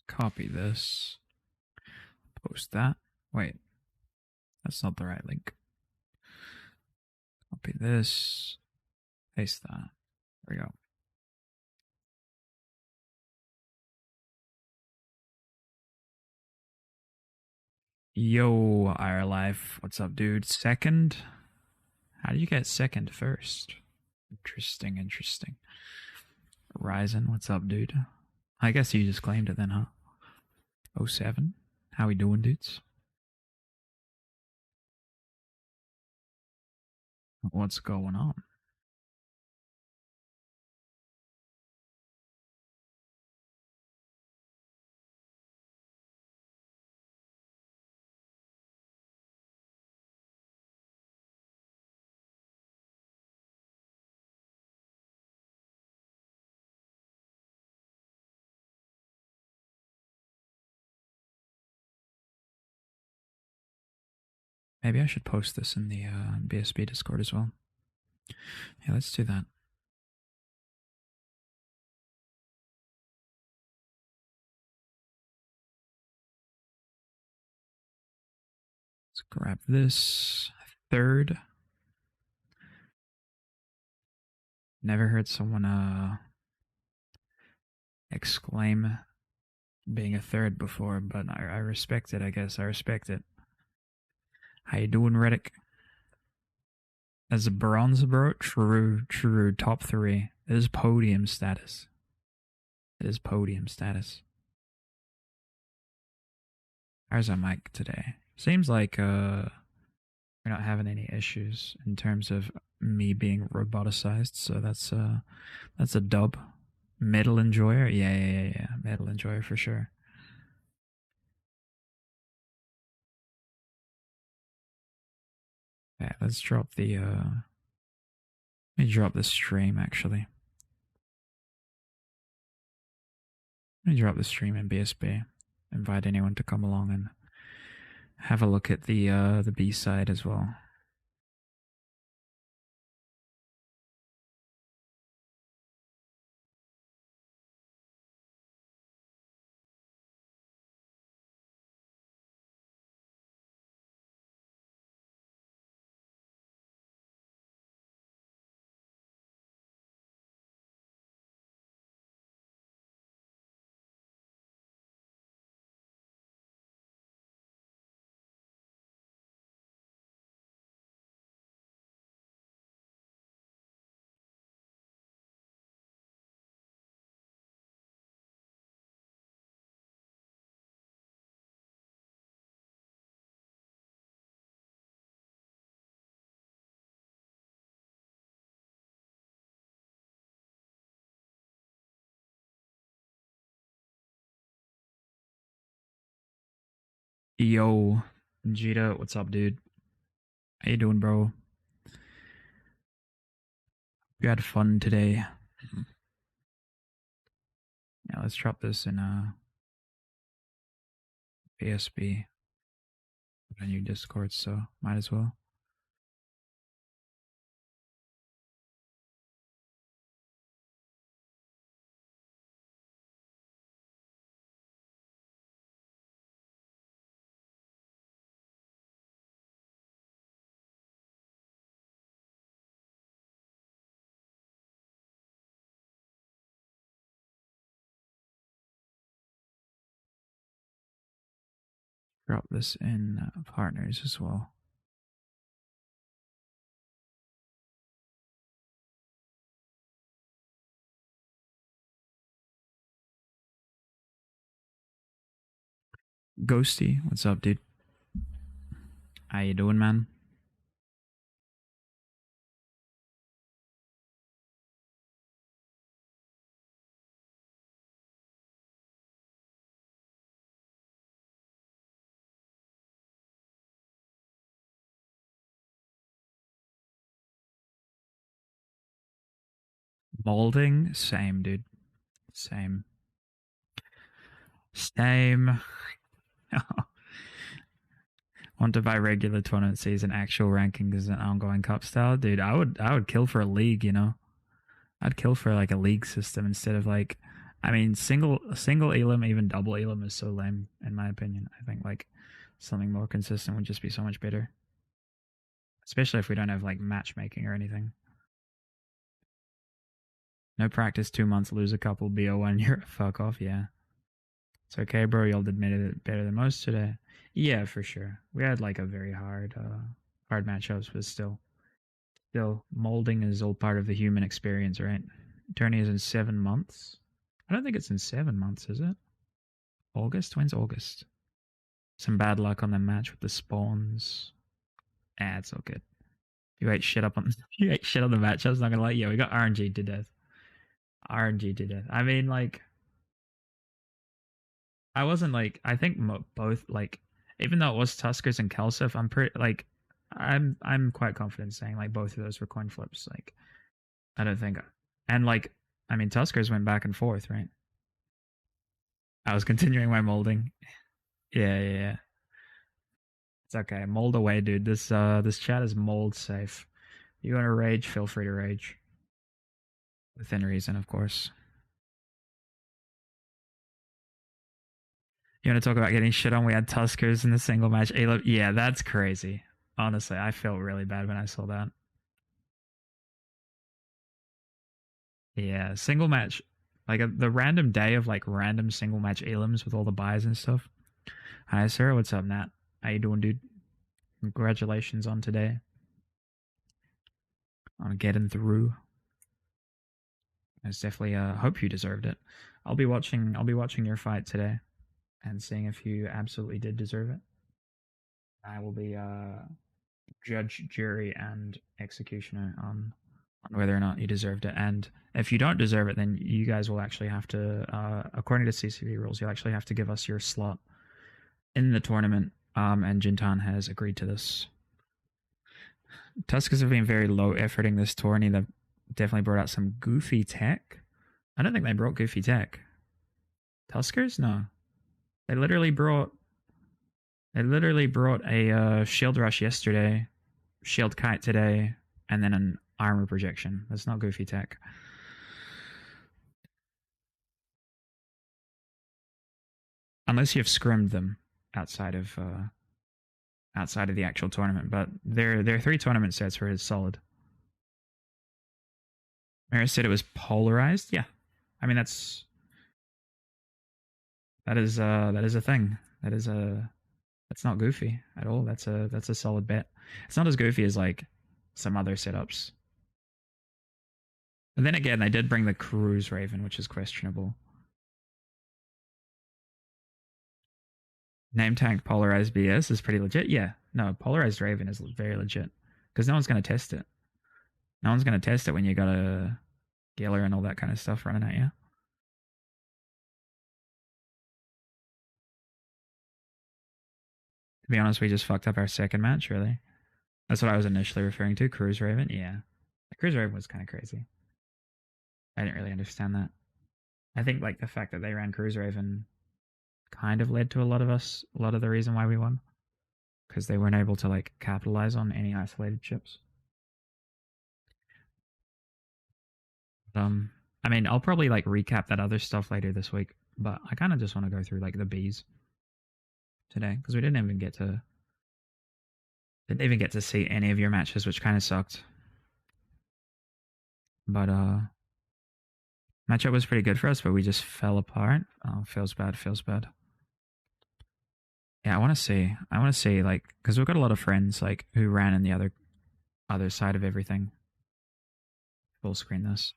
Copy this. Post that. Wait, that's not the right link. Copy this. Paste that. There we go. Yo, our life. What's up, dude? Second? How do you get second first? Interesting, interesting. Ryzen, what's up, dude? I guess you just claimed it then, huh? 07. How we doing, dudes? What's going on? Maybe I should post this in the BSB Discord as well. Yeah, let's do that. Let's grab this. Third. Never heard someone exclaim being a third before, but I respect it, I guess. I respect it. How you doing, Reddick? As a bronze, bro? True, true. Top 3. It is podium status. It is podium status. How's our mic today? Seems like we're not having any issues in terms of me being roboticized, so that's a dub. Metal enjoyer? Yeah. Metal enjoyer for sure. Yeah, let's drop the let me drop the stream actually. Let me drop the stream in BSB. Invite anyone to come along and have a look at the B side as well. Yo, Jita, what's up, dude? How you doing, bro? You had fun today. Yeah, let's drop this in ASB. Put on your Discord, so might as well. Drop this in partners as well. Ghosty, what's up, dude? How you doing, man? Molding, same, dude. Same. Want to buy regular tournament season, actual rankings, and ongoing cup style, dude. I would kill for a league, you know. I'd kill for like a league system instead of like I mean, single elim, even double elim is so lame in my opinion. I think like something more consistent would just be so much better, especially if we don't have like matchmaking or anything. No practice, 2 months, lose a couple, BO1, you're fuck off. Yeah, it's okay, bro. Y'all did it better than most today. Yeah, for sure. We had like a very hard matchups, but still, molding is all part of the human experience, right? Tourney is in 7 months. I don't think it's in 7 months, is it? August? When's August? Some bad luck on the match with the spawns. Ah, it's all good. You ate shit up on you ate shit on the match. I was not gonna lie. Yeah, we got RNG to death. RNG to death. I mean, like, I wasn't like. I think both like, even though it was Tuskers and Kelsif, I'm pretty like, I'm quite confident saying like both of those were coin flips. Like, I don't think, and like, I mean, Tuskers went back and forth, right? I was continuing my molding. Yeah, yeah, yeah. It's okay. Mold away, dude. This chat is mold safe. You want to rage? Feel free to rage within reason, of course. You want to talk about getting shit on? We had Tuskers in the single match. Yeah, that's crazy. Honestly, I felt really bad when I saw that. Yeah, single match, like the random day of like random single match elims with all the buys and stuff. Hi, Sarah. What's up, Nat? How you doing, dude? Congratulations on today, on getting through. I definitely hope you deserved it. I'll be watching your fight today and seeing if you absolutely did deserve it. I will be judge, jury, and executioner on whether or not you deserved it. And if you don't deserve it, then you guys will actually have to, according to CCV rules, you'll actually have to give us your slot in the tournament. And Jintan has agreed to this. Tuskers have been very low efforting this tourney. They've definitely brought out some goofy tech. I don't think they brought goofy tech. Tuskers? No. They literally brought a shield rush yesterday, shield kite today, and then an armor projection. That's not goofy tech. Unless you've scrimmed them outside of the actual tournament. But their 3 tournament sets were solid. Maris said it was polarized. Yeah, I mean that is a thing. That's not goofy at all. That's a solid bet. It's not as goofy as like some other setups. And then again, they did bring the Cruise Raven, which is questionable. Name tag polarized BS is pretty legit. Yeah, no, polarized Raven is very legit because no one's going to test it. No one's going to test it when you got a Giller and all that kind of stuff running at you. To be honest, we just fucked up our second match, really. That's what I was initially referring to. Cruise Raven, yeah. The Cruise Raven was kind of crazy. I didn't really understand that. I think like the fact that they ran Cruise Raven kind of led to a lot of the reason why we won, because they weren't able to like capitalize on any isolated chips. Um, I mean, I'll probably like recap that other stuff later this week, but I kind of just want to go through like the Bs today because we didn't even get to see any of your matches, which kind of sucked. But matchup was pretty good for us, but we just fell apart. Oh, feels bad. Feels bad. Yeah, I want to see. I want to see like because we've got a lot of friends like who ran in the other side of everything. Full screen this.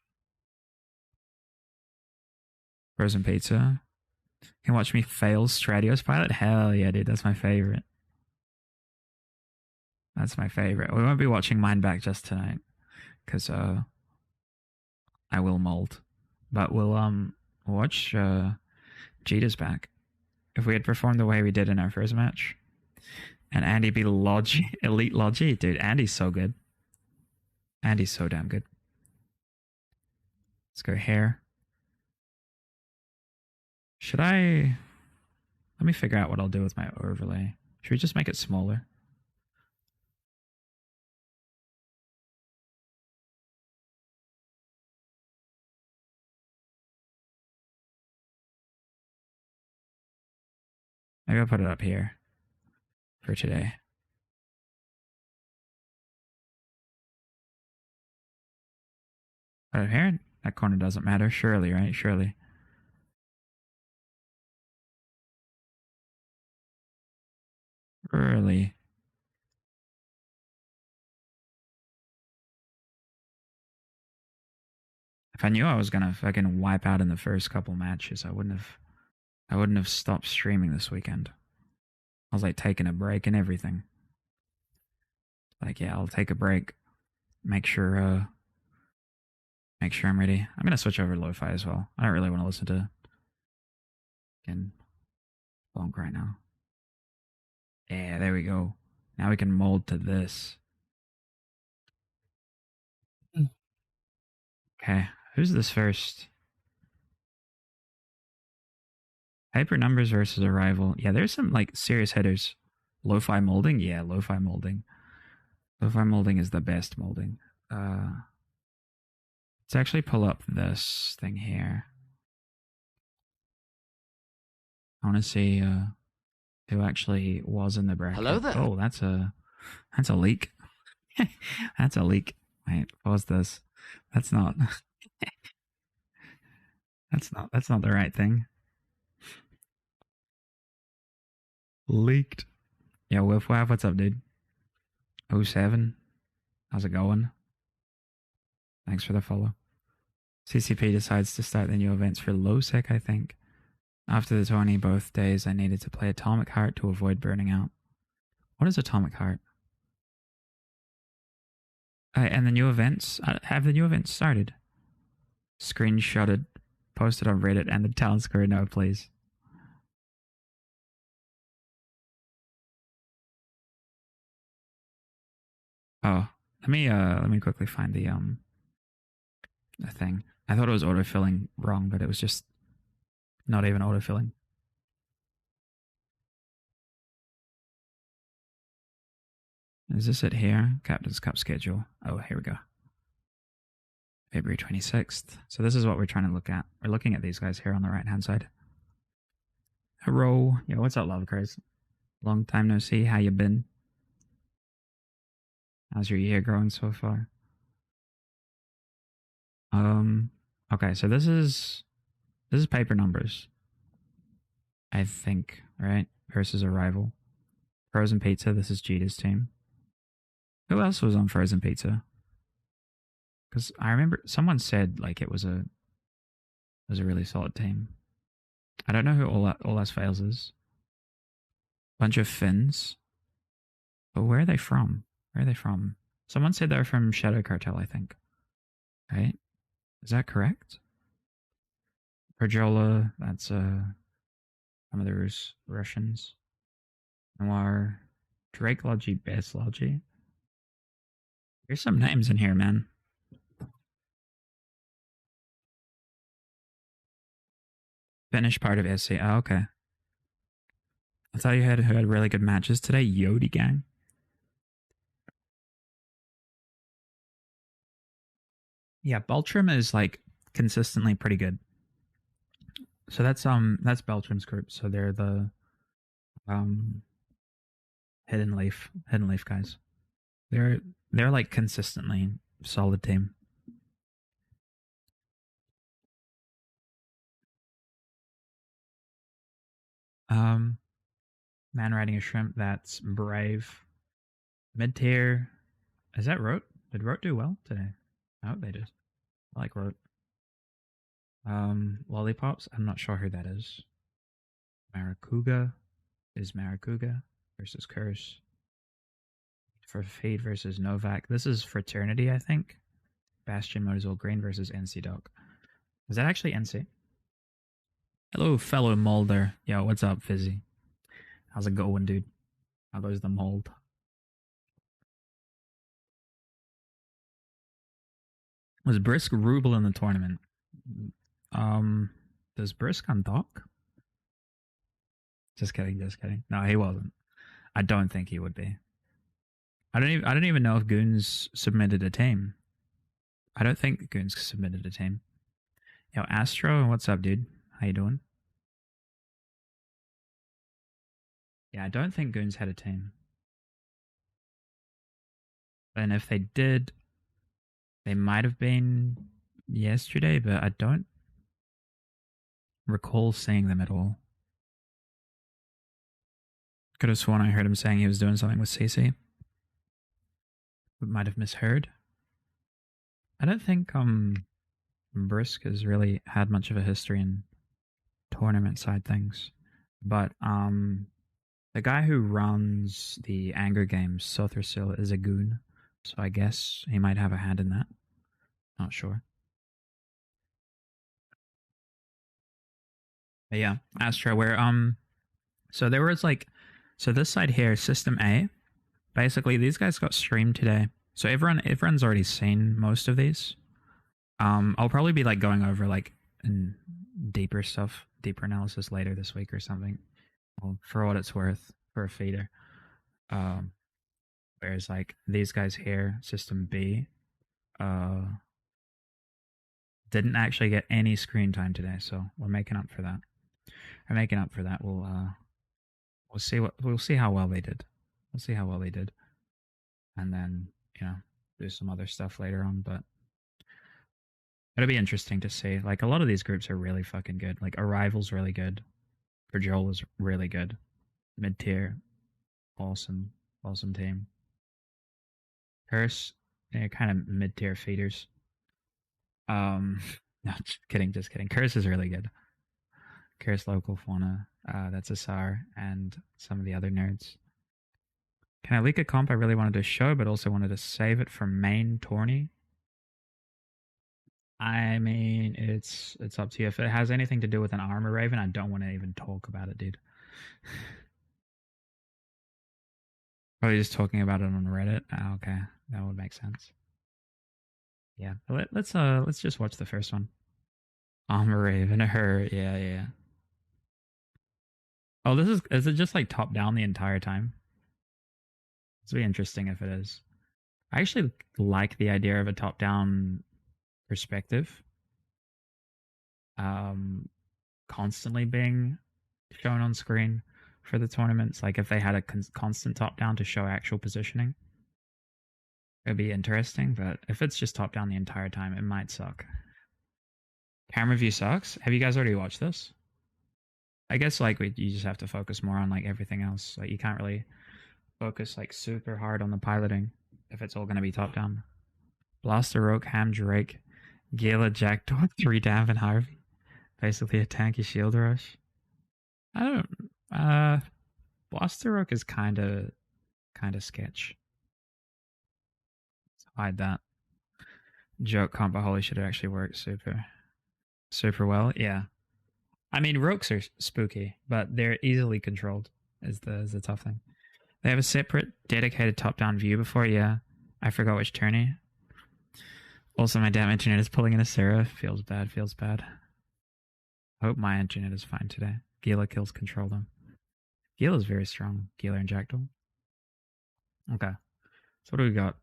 Frozen pizza. Can watch me fail Stratios pilot. Hell yeah, dude. That's my favorite. That's my favorite. We won't be watching mine back just tonight because I will mold, but we'll watch Jeter's back. If we had performed the way we did in our first match, and Andy be Logi, elite Logi, dude. Andy's so good. Andy's so damn good. Let's go hair. Should I? Let me figure out what I'll do with my overlay. Should we just make it smaller? Maybe I'll put it up here for today. But here, that corner doesn't matter. Surely, right? Surely. Surely. If I knew I was gonna fucking wipe out in the first couple matches, I wouldn't have. I wouldn't have stopped streaming this weekend. I was like taking a break and everything. Like, yeah, I'll take a break. Make sure, make sure I'm ready. I'm gonna switch over to lo-fi as well. I don't really want to listen to fucking funk right now. Yeah, there we go. Now we can mold to this. Okay, who's this first? Hyper numbers versus arrival. Yeah, there's some like serious headers. Lo-fi molding. Yeah, lo-fi molding. Lo-fi molding is the best molding. Let's actually pull up this thing here. I want to see who actually was in the bracket. Hello there. Oh, that's a leak. That's a leak. Wait, pause this. That's not. That's not the right thing. Leaked. Yeah, Wolf Wav, what's up, dude? 07. How's it going? Thanks for the follow. CCP decides to start the new events for LowSec, I think. After the 20 both days, I needed to play Atomic Heart to avoid burning out. What is Atomic Heart? And the new events? Have the new events started? Screenshotted, posted on Reddit, and the talent score. No, please. Oh, let me quickly find the thing. I thought it was autofilling wrong, but it was just not even autofilling. Is this it here? Captain's Cup schedule. Oh, here we go. February 26th. So this is what we're trying to look at. We're looking at these guys here on the right-hand side. Hello. Yo, what's up, love Chris? Long time no see. How you been? How's your year going so far? Okay, so this is paper numbers. I think, right? Versus Arrival. Frozen Pizza, this is Jeter's team. Who else was on Frozen Pizza? Because I remember someone said like it was a really solid team. I don't know who All Else Fails is. Bunch of Finns. But where are they from? Where are they from? Someone said they're from Shadow Cartel, I think. Right? Is that correct? Perjola, that's some of the Russians. Noir. Drake Logi, Best Logi. There's some names in here, man. Finnish part of SC. Oh, okay. I thought you had really good matches today. Yodi gang. Yeah, Beltram is like consistently pretty good. So that's Beltram's group. So they're the Hidden Leaf guys. They're like consistently solid team. Man riding a shrimp. That's Brave. Mid tier. Is that Rote? Did Rote do well today? Oh, they did. I like Rote. Lollipops. I'm not sure who that is. Maracuga is Maracuga versus Curse. For Fade versus Novak. This is Fraternity, I think. Bastion Motorzool Green versus NC Doc. Is that actually NC? Hello, fellow Malder. Yo, what's up, Fizzy? How's it going, dude? How goes the mold? Was Brisk Ruble in the tournament? Does Brisk on Doc? Just kidding, just kidding. No, he wasn't. I don't think he would be. I don't even know if Goons submitted a team. I don't think Goons submitted a team. Yo, Astro, what's up, dude? How you doing? Yeah, I don't think Goons had a team. And if they did, they might have been yesterday, but I don't recall seeing them at all. Could have sworn I heard him saying he was doing something with CC, but might have misheard. I don't think Brisk has really had much of a history in tournament side things, but the guy who runs the Anger Games, Sothersil, is a goon, so I guess he might have a hand in that. Not sure. But yeah, Astra, where so there was like, so this side here, System A, basically these guys got streamed today, so everyone's already seen most of these. I'll probably be like going over like in deeper stuff, deeper analysis later this week or something. Well, for what it's worth, for a feeder. Um, whereas like these guys here, System B, uh, didn't actually get any screen time today, so we're making up for that. We're making up for that. We'll see how well they did. We'll see how well they did, and then do some other stuff later on. But it'll be interesting to see. Like a lot of these groups are really fucking good. Like Arrival's really good. Virgil is really good. Mid tier, awesome, awesome team. Curse, they're kind of mid tier feeders. No, just kidding, just kidding. Curse is really good. Curse local fauna. That's Asar and some of the other nerds. Can I leak a comp I really wanted to show, but also wanted to save it for main tourney? I mean, it's up to you. If it has anything to do with an armor raven, I don't want to even talk about it, dude. Probably just talking about it on Reddit. Oh, okay, that would make sense. Yeah, let's just watch the first one. Armor raven, her, yeah, yeah. Oh, is it just like top down the entire time? It's be interesting if it is. I actually like the idea of a top down perspective. Um, constantly being shown on screen for the tournaments. Like if they had a constant top down to show actual positioning, it'd be interesting. But if it's just top down the entire time, it might suck. Camera view sucks. Have you guys already watched this? I guess like you just have to focus more on like everything else. Like you can't really focus like super hard on the piloting if it's all going to be top down. Blaster, Rogue, Ham, Drake, Gila, Jackdaw, 3 Dav, and Harvey. Basically a tanky shield rush. I don't. Blaster Rook is kind of sketch. Hide that. Joke comp, but holy shit, it actually works super well. Yeah. I mean, Rooks are spooky, but they're easily controlled. Is the tough thing. They have a separate, dedicated top-down view before. Yeah, I forgot which tourney. Also, my damn internet is pulling in a Sarah. Feels bad. Feels bad. I hope my internet is fine today. Gila kills control them. Gila is very strong. Gila and Jackdaw. Okay. So what do we got?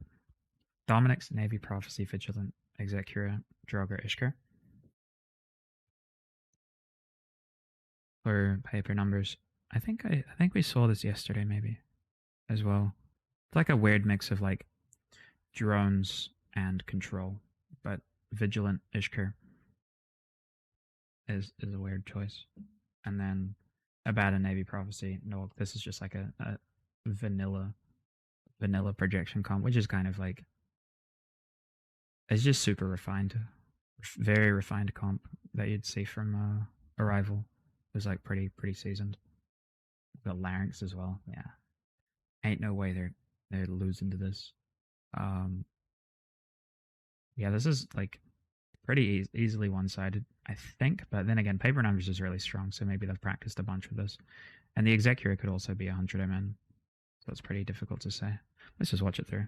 Dominic's Navy Prophecy, Vigilant, Execura, Droger, Ishkar. For paper numbers. I think we saw this yesterday maybe as well. It's like a weird mix of like drones and control, but Vigilant Ishkar is a weird choice. And then about a Navy Prophecy. No, this is just like a vanilla projection comp, which is kind of like it's just super refined, very refined comp that you'd see from Arrival. It was like pretty seasoned. We've got Larynx as well. Yeah, ain't no way they're losing to this. Yeah, this is like pretty easily one-sided, I think. But then again, paper numbers is really strong, so maybe they've practiced a bunch with this. And the Execura could also be 100 MN, so it's pretty difficult to say. Let's just watch it through.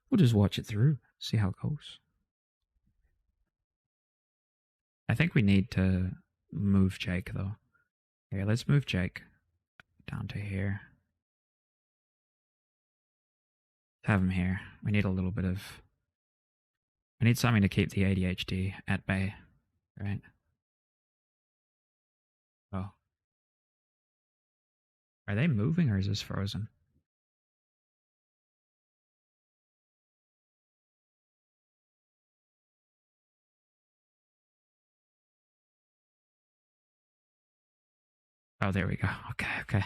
We'll just watch it through, see how it goes. I think we need to move Jake, though. Here, let's move Jake down to here. Have him here. We need a little bit of... We need something to keep the ADHD at bay, right? Oh. Are they moving or is this frozen? Oh, there we go. Okay, okay.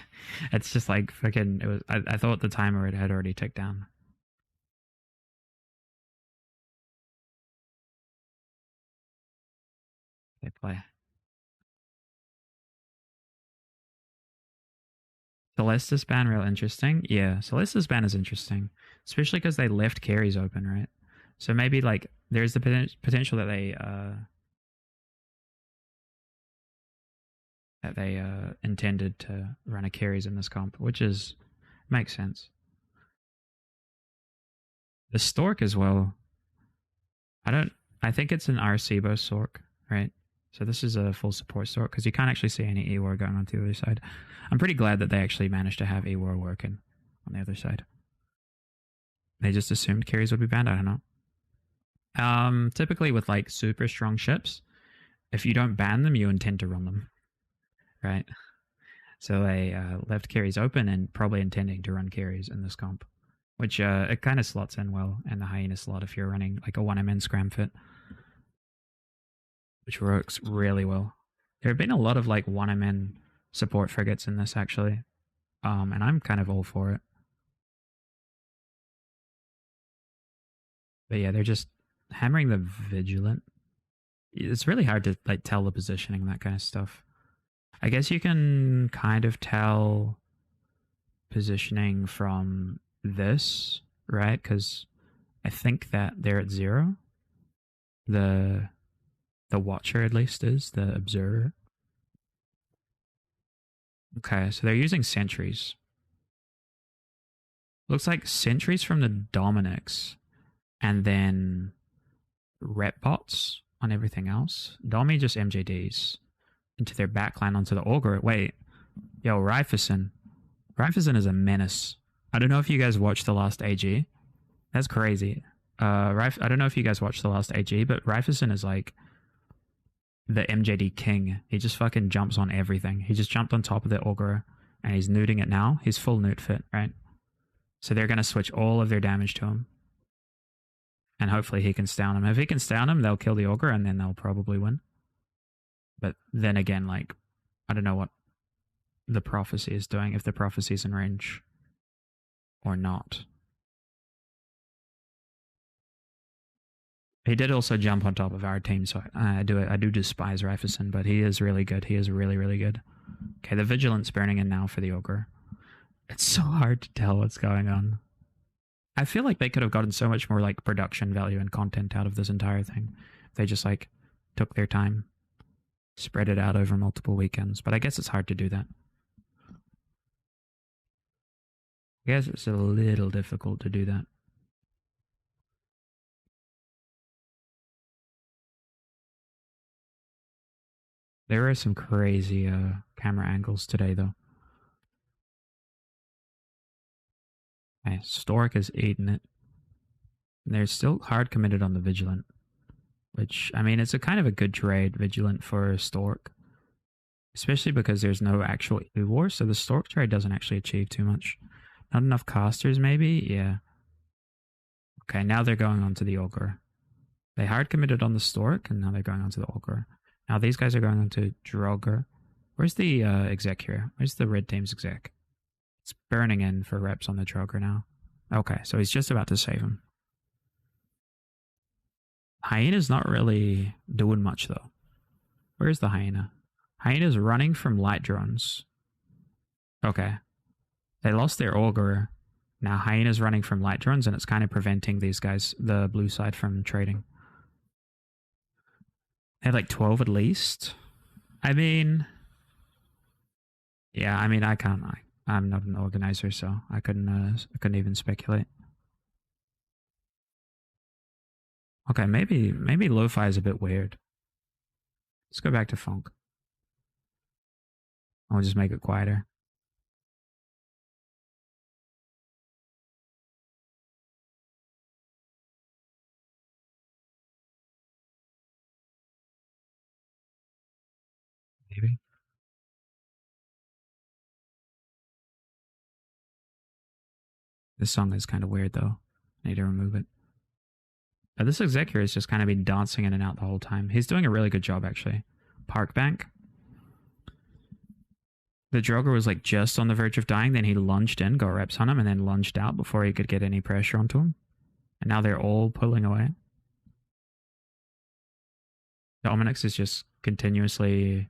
It's just like fucking. It was. I thought the timer had already ticked down. They play. Celestis ban real interesting. Yeah, Celestis ban is interesting, especially because they left carries open, right? So maybe like there's the potential that they intended to run a carries in this comp, which is makes sense. The Stork as well. I don't. I think it's an Arcebo Stork, right? So this is a full support Stork because you can't actually see any E-War going on to the other side. I'm pretty glad that they actually managed to have E-War working on the other side. They just assumed carries would be banned. I don't know. Typically with like super strong ships, if you don't ban them, you intend to run them, right? So they left carries open and probably intending to run carries in this comp, which it kind of slots in well in the hyena slot if you're running like a 1MN scram fit, which works really well. There have been a lot of like 1MN support frigates in this actually, and I'm kind of all for it. But yeah, they're just hammering the vigilant. It's really hard to like tell the positioning, that kind of stuff. I guess you can kind of tell positioning from this, right? Because I think that they're at 0. The the watcher at least is the observer. Okay, so they're using sentries. Looks like sentries from the Dominics, and then rep bots on everything else. Domi just MJDs into their backline onto the Augur. Wait, yo, Ryferson. Ryferson is a menace. I don't know if you guys watched the last AG. That's crazy. I don't know if you guys watched the last AG, but Ryferson is like the MJD king. He just fucking jumps on everything. He just jumped on top of the Augur and he's nuding it now. He's full newt fit, right? So they're going to switch all of their damage to him. And hopefully he can stun him. If he can stun him, they'll kill the Augur and then they'll probably win. But then again, like, I don't know what the prophecy is doing, if the prophecy's in range or not. He did also jump on top of our team, so I do despise Ryferson, but he is really good. He is really, really good. Okay, the Vigilant's burning in now for the Ogre. It's so hard to tell what's going on. I feel like they could have gotten so much more like production value and content out of this entire thing. They just like took their time, spread it out over multiple weekends. But I guess it's hard to do that. I guess it's a little difficult to do that. There are some crazy camera angles today, though. Okay, Stork is eating it. They're still hard committed on the Vigilant, which, I mean, it's a kind of a good trade, Vigilant for Stork, especially because there's no actual war, so the Stork trade doesn't actually achieve too much. Not enough casters, maybe? Yeah. Okay, now they're going on to the Ogre. They hard committed on the Stork, and now they're going on to the Ogre. Now these guys are going on to Draugr. Where's the exec here? Where's the red team's exec? It's burning in for reps on the Draugr now. Okay, so he's just about to save him. Hyena's not really doing much, though. Where's the Hyena? Hyena's running from light drones. Okay. They lost their Augur. Now Hyena's running from light drones, and it's kind of preventing these guys, the blue side, from trading. They have like 12 at least. I mean, yeah, I mean, I can't. I'm not an organizer, so I couldn't even speculate. Okay, maybe lo-fi is a bit weird. Let's go back to funk. I'll just make it quieter. Maybe. This song is kind of weird though. I need to remove it. But this executor has just kind of been dancing in and out the whole time. He's doing a really good job actually. Park Bank. The Droger was like just on the verge of dying, then he lunged in, got reps on him, and then lunged out before he could get any pressure onto him. And now they're all pulling away. Dominix is just continuously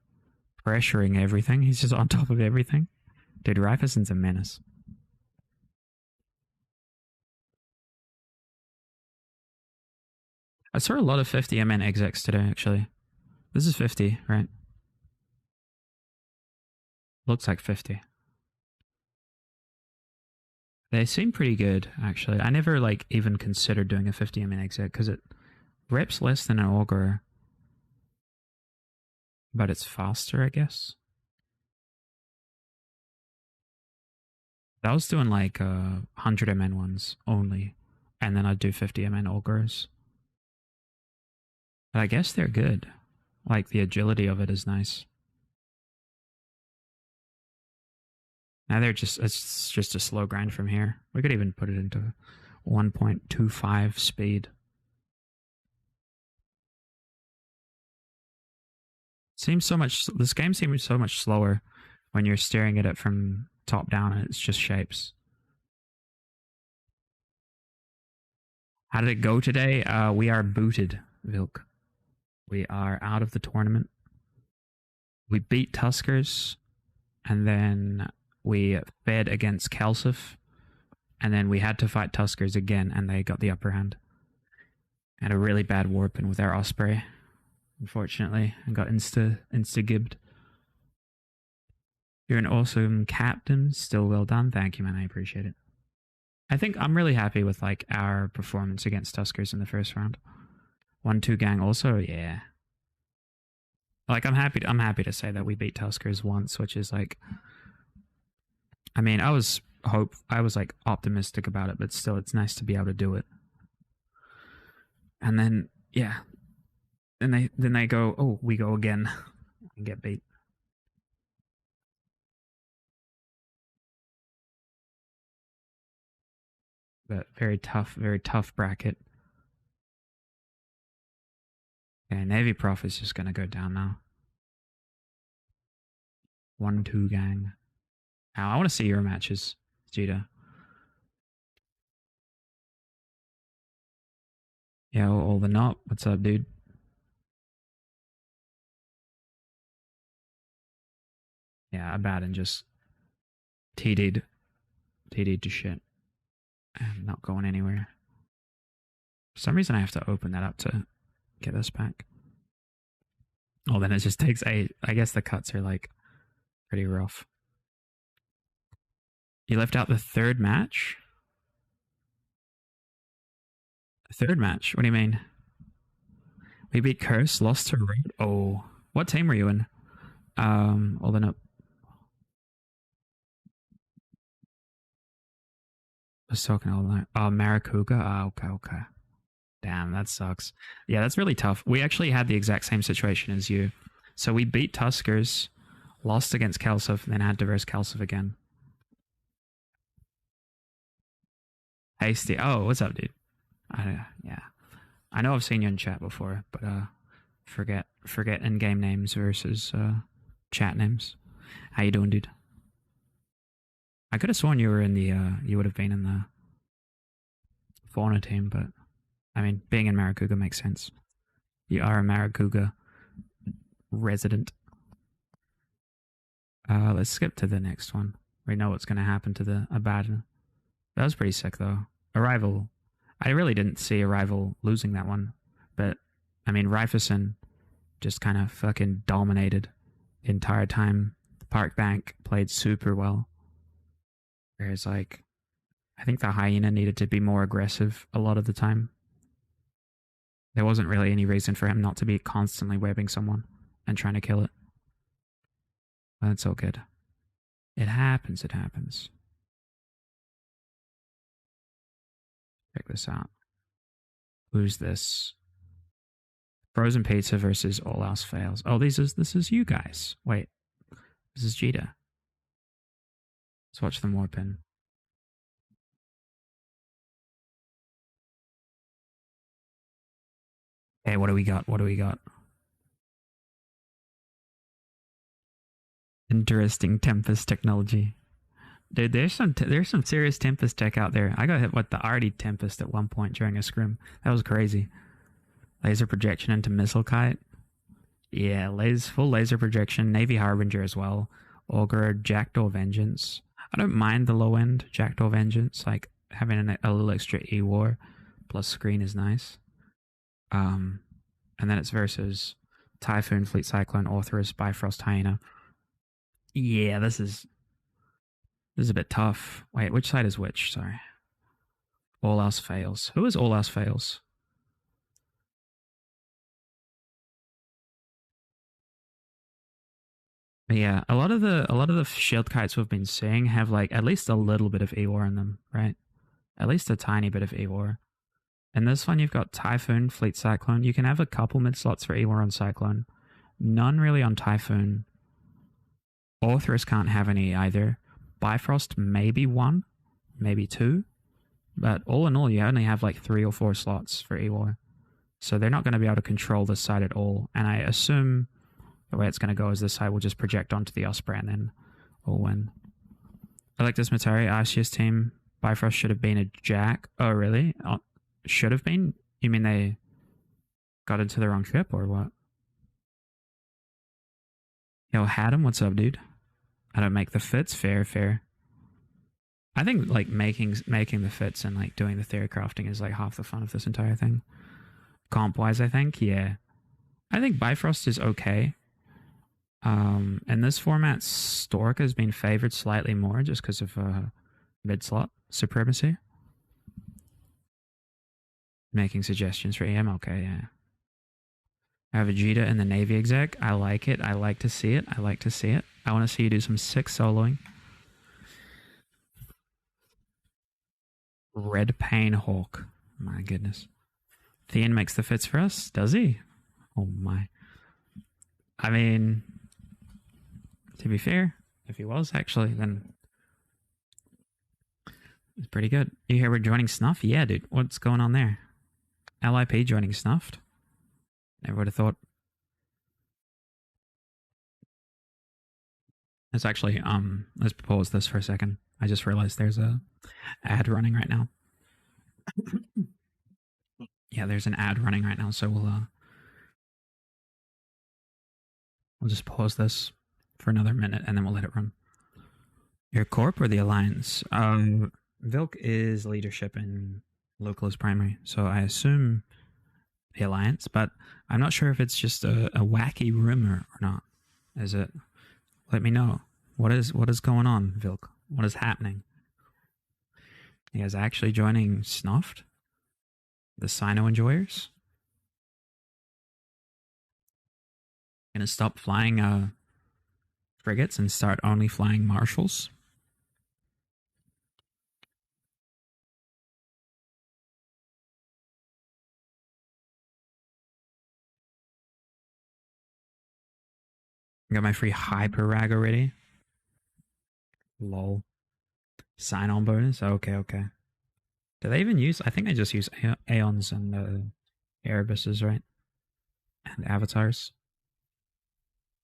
pressuring everything. He's just on top of everything. Dude, Rifeson's a menace. I saw a lot of 50 MN execs today, actually. This is 50, right? Looks like 50. They seem pretty good, actually. I never, like, even considered doing a 50 MN exec, because it reps less than an Augur. But it's faster, I guess. I was doing, like, 100 MN ones only. And then I'd do 50 MN Augurs. But I guess they're good. Like, the agility of it is nice. Now it's just a slow grind from here. We could even put it into 1.25 speed. This game seems so much slower when you're staring at it from top down and it's just shapes. How did it go today? We are booted, Vilk. We are out of the tournament. We beat Tuskers, and then we fed against Kelsif, and then we had to fight Tuskers again, and they got the upper hand. And a really bad warping with our Osprey, unfortunately, and got insta-gibbed. You're an awesome captain. Still well done. Thank you, man. I appreciate it. I think I'm really happy with like our performance against Tuskers in the first round. 1-2 gang also, yeah. Like I'm happy to say that we beat Tuskers once, which is like, I mean, I was like optimistic about it, but still it's nice to be able to do it. And then yeah. Then they go, oh, we go again and get beat. But very tough bracket. Okay, Navy Prof is just gonna go down now. 1-2 gang. Now I want to see your matches, Jita. Yeah, all the knot. What's up, dude? Yeah, Abaddon just TD'd to shit. I'm not going anywhere. For some reason I have to open that up to get this back. Oh, then it just takes 8. I guess the cuts are like pretty rough. You left out the third match? Third match? What do you mean? We beat Curse, lost to Red. Oh, what team were you in? All then up. I was talking all night. Oh, Maracuga. Oh, okay. Damn, that sucks. Yeah, that's really tough. We actually had the exact same situation as you. So we beat Tuskers, lost against Kelsif, then had to verse Kelsif again. Hasty. Oh, what's up, dude? Yeah. I know I've seen you in chat before, but forget in-game names versus chat names. How you doing, dude? I could have sworn you were in the you would have been in the Fauna team, but I mean, being in Maracuga makes sense. You are a Maracuga resident. Let's skip to the next one. We know what's going to happen to the Abaddon. That was pretty sick, though. Arrival. I really didn't see Arrival losing that one. But, I mean, Rifeson just kind of fucking dominated the entire time. Park Bank played super well. Whereas, like, I think the Hyena needed to be more aggressive a lot of the time. There wasn't really any reason for him not to be constantly webbing someone and trying to kill it. But that's all good. It happens. Check this out. Who's this? Frozen Pizza versus All Else Fails. Oh, this is you guys. Wait. This is Jita. Let's watch them warp in. Okay, what do we got? What do we got? Interesting Tempest technology. Dude, there's some serious Tempest tech out there. I got hit with the Arty Tempest at one point during a scrim. That was crazy. Laser projection into missile kite. Yeah, full laser projection. Navy Harbinger as well. Augur, Jackdaw Vengeance. I don't mind the low end Jackdaw Vengeance. Like having a little extra E War plus screen is nice. And then it's versus Typhoon, Fleet Cyclone, Orthrus, Bifrost, Hyena. Yeah, this is a bit tough. Wait, which side is which? Sorry. All else fails. Who is all else fails? But yeah, a lot of the shield kites we've been seeing have like at least a little bit of E-War in them, right? At least a tiny bit of E-War. And this one you've got Typhoon, Fleet Cyclone. You can have a couple mid slots for E-War on Cyclone. None really on Typhoon. Orthrus can't have any either. Bifrost maybe one, maybe two. But all in all, you only have like 3 or 4 slots for E-War. So they're not going to be able to control this side at all. And I assume the way it's going to go is this side will just project onto the Osprey and then we'll win. Electus Matari, Arceus team, Bifrost should have been a Jack. Oh, really? Oh, should have been? You mean they got into the wrong ship or what? Yo, Haddam, what's up, dude? I don't make the fits. Fair. I think like making the fits and like doing the theory crafting is like half the fun of this entire thing. Comp wise, I think, yeah. I think Bifrost is okay. In this format, Stork has been favored slightly more just because of mid slot supremacy. Making suggestions for EM, okay, yeah. I have Vegeta in the Navy exec. I like it. I like to see it. I want to see you do some sick soloing. Red Pain Hawk. My goodness. Thean makes the fits for us, does he? Oh my. I mean, to be fair, if he was actually, then it's pretty good. You hear we're joining Snuff? Yeah, dude. What's going on there? LIP joining Snuffed? Never would have thought. It's actually, let's pause this for a second. I just realized there's a ad running right now. Yeah, there's an ad running right now, so we'll just pause this for another minute and then we'll let it run. Your corp or the alliance? Vilk is leadership and local is primary, so I assume the alliance, but I'm not sure if it's just a wacky rumor or not. Is it? Let me know. What is going on, Vilk? What is happening? You guys actually joining Snuffed? The Sino enjoyers? Gonna stop flying frigates and start only flying marshals? Got my free hyper rag already. Lol. Sign on bonus? Okay. Do they even use? I think they just use Aeons and Erebuses, right? And avatars.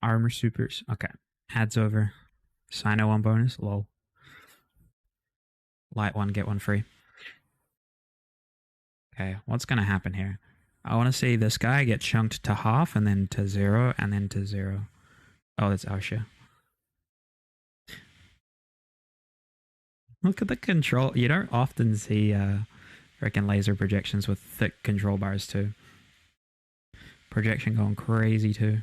Armor supers. Okay. Ads over. Sino on bonus. Lol. Light one, get one free. Okay, what's gonna happen here? I want to see this guy get chunked to half and then to 0 and then to 0. Oh, that's Ausha. Look at the control. You don't often see freaking laser projections with thick control bars too. Projection going crazy too.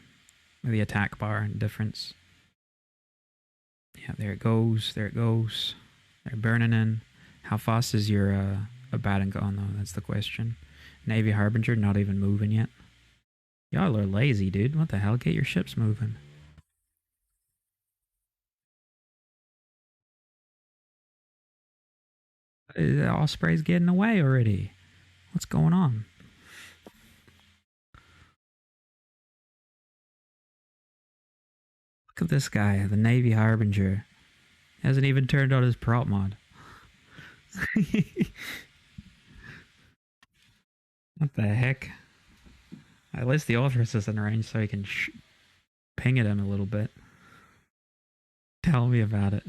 With the attack bar and difference. Yeah, there it goes. They're burning in. How fast is your Abaddon going though? That's the question. Navy Harbinger not even moving yet. Y'all are lazy, dude. What the hell? Get your ships moving. The Osprey's getting away already. What's going on? Look at this guy, the Navy Harbinger. Hasn't even turned on his prop mod. What the heck? At least the Authoress is in range so he can ping at him a little bit. Tell me about it.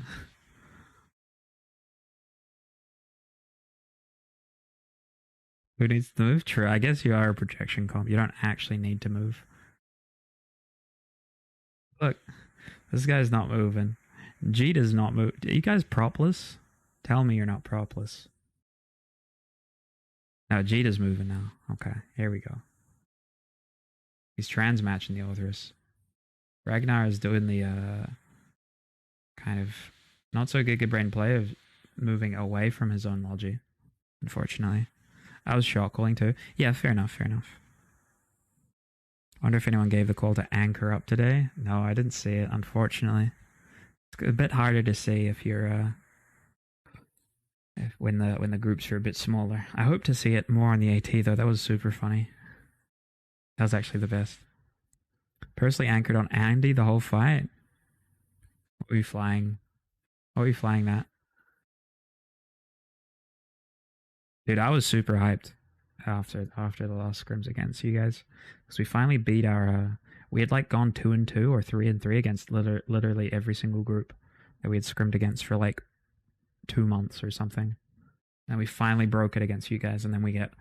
Who needs to move? True, I guess you are a projection comp. You don't actually need to move. Look, this guy's not moving. G does not move. Are you guys propless? Tell me you're not propless. No, Jita's moving now. Okay, here we go. He's trans-matching the Authoress. Ragnar is doing the kind of not so giga brain play of moving away from his own Logi, unfortunately. I was shot calling too. Yeah, fair enough, fair enough. Wonder if anyone gave the call to anchor up today. No, I didn't see it, unfortunately. It's a bit harder to see if you're when the groups are a bit smaller. I hope to see it more on the AT though. That was super funny. That was actually the best. Personally anchored on Andy the whole fight. What were you flying? What were you flying that? Dude, I was super hyped after the last scrims against you guys, because we finally beat our. We had like gone 2-2 or 3-3 against literally every single group that we had scrimmed against for like 2 months or something, and we finally broke it against you guys, and then we get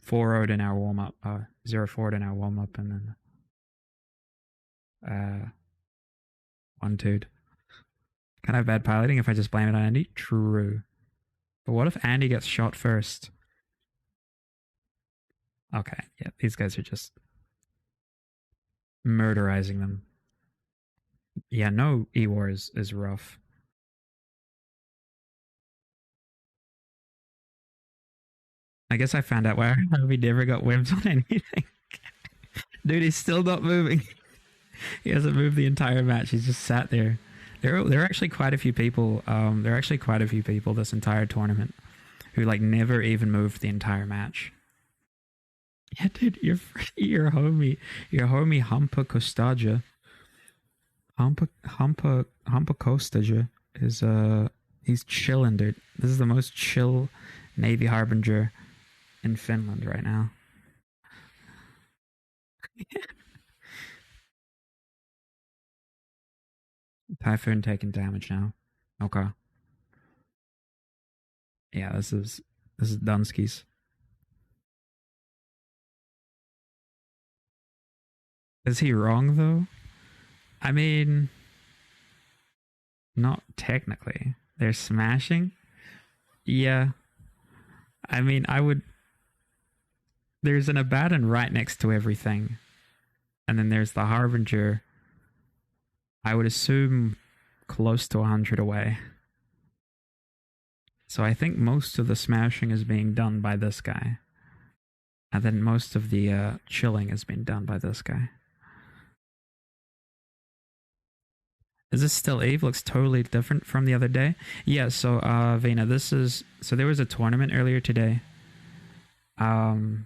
4-0'd in our warm up, 0-4'd in our warm up, and then 1-2'd. Can I have bad piloting if I just blame it on Andy? True. But what if Andy gets shot first? Okay, yeah, these guys are just murderizing them. Yeah, no E-War is rough. I guess I found out why we never got whims on anything. Dude, he's still not moving. He hasn't moved the entire match. He's just sat there. There are actually quite a few people. There are actually quite a few people this entire tournament who like never even moved the entire match. Yeah, dude, your homie Hampa Kostaja. Hampa Kostaja is he's chilling, dude. This is the most chill Navy Harbinger in Finland right now. Typhoon taking damage now. Okay. Yeah, this is Dunsky's. Is he wrong though? I mean, not technically. They're smashing. Yeah. I mean, I would. There's an Abaddon right next to everything, and then there's the Harbinger. I would assume close to 100 away. So I think most of the smashing is being done by this guy. And then most of the chilling has been done by this guy. Is this still Eve? Looks totally different from the other day. Yeah, so Vena, this is... So there was a tournament earlier today. And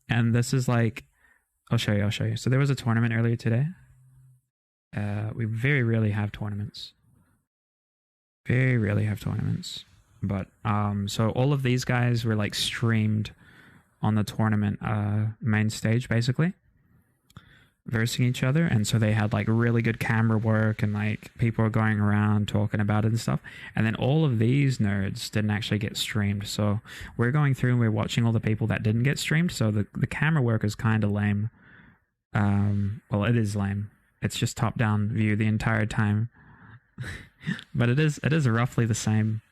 this is like... I'll show you. So there was a tournament earlier today. We very rarely have tournaments. But so all of these guys were like streamed on the tournament main stage, basically, versing each other. And so they had like really good camera work, and like people were going around talking about it and stuff. And then all of these nerds didn't actually get streamed. So we're going through and we're watching all the people that didn't get streamed. So the camera work is kind of lame. Well, it is lame. It's just top-down view the entire time. But it is roughly the same.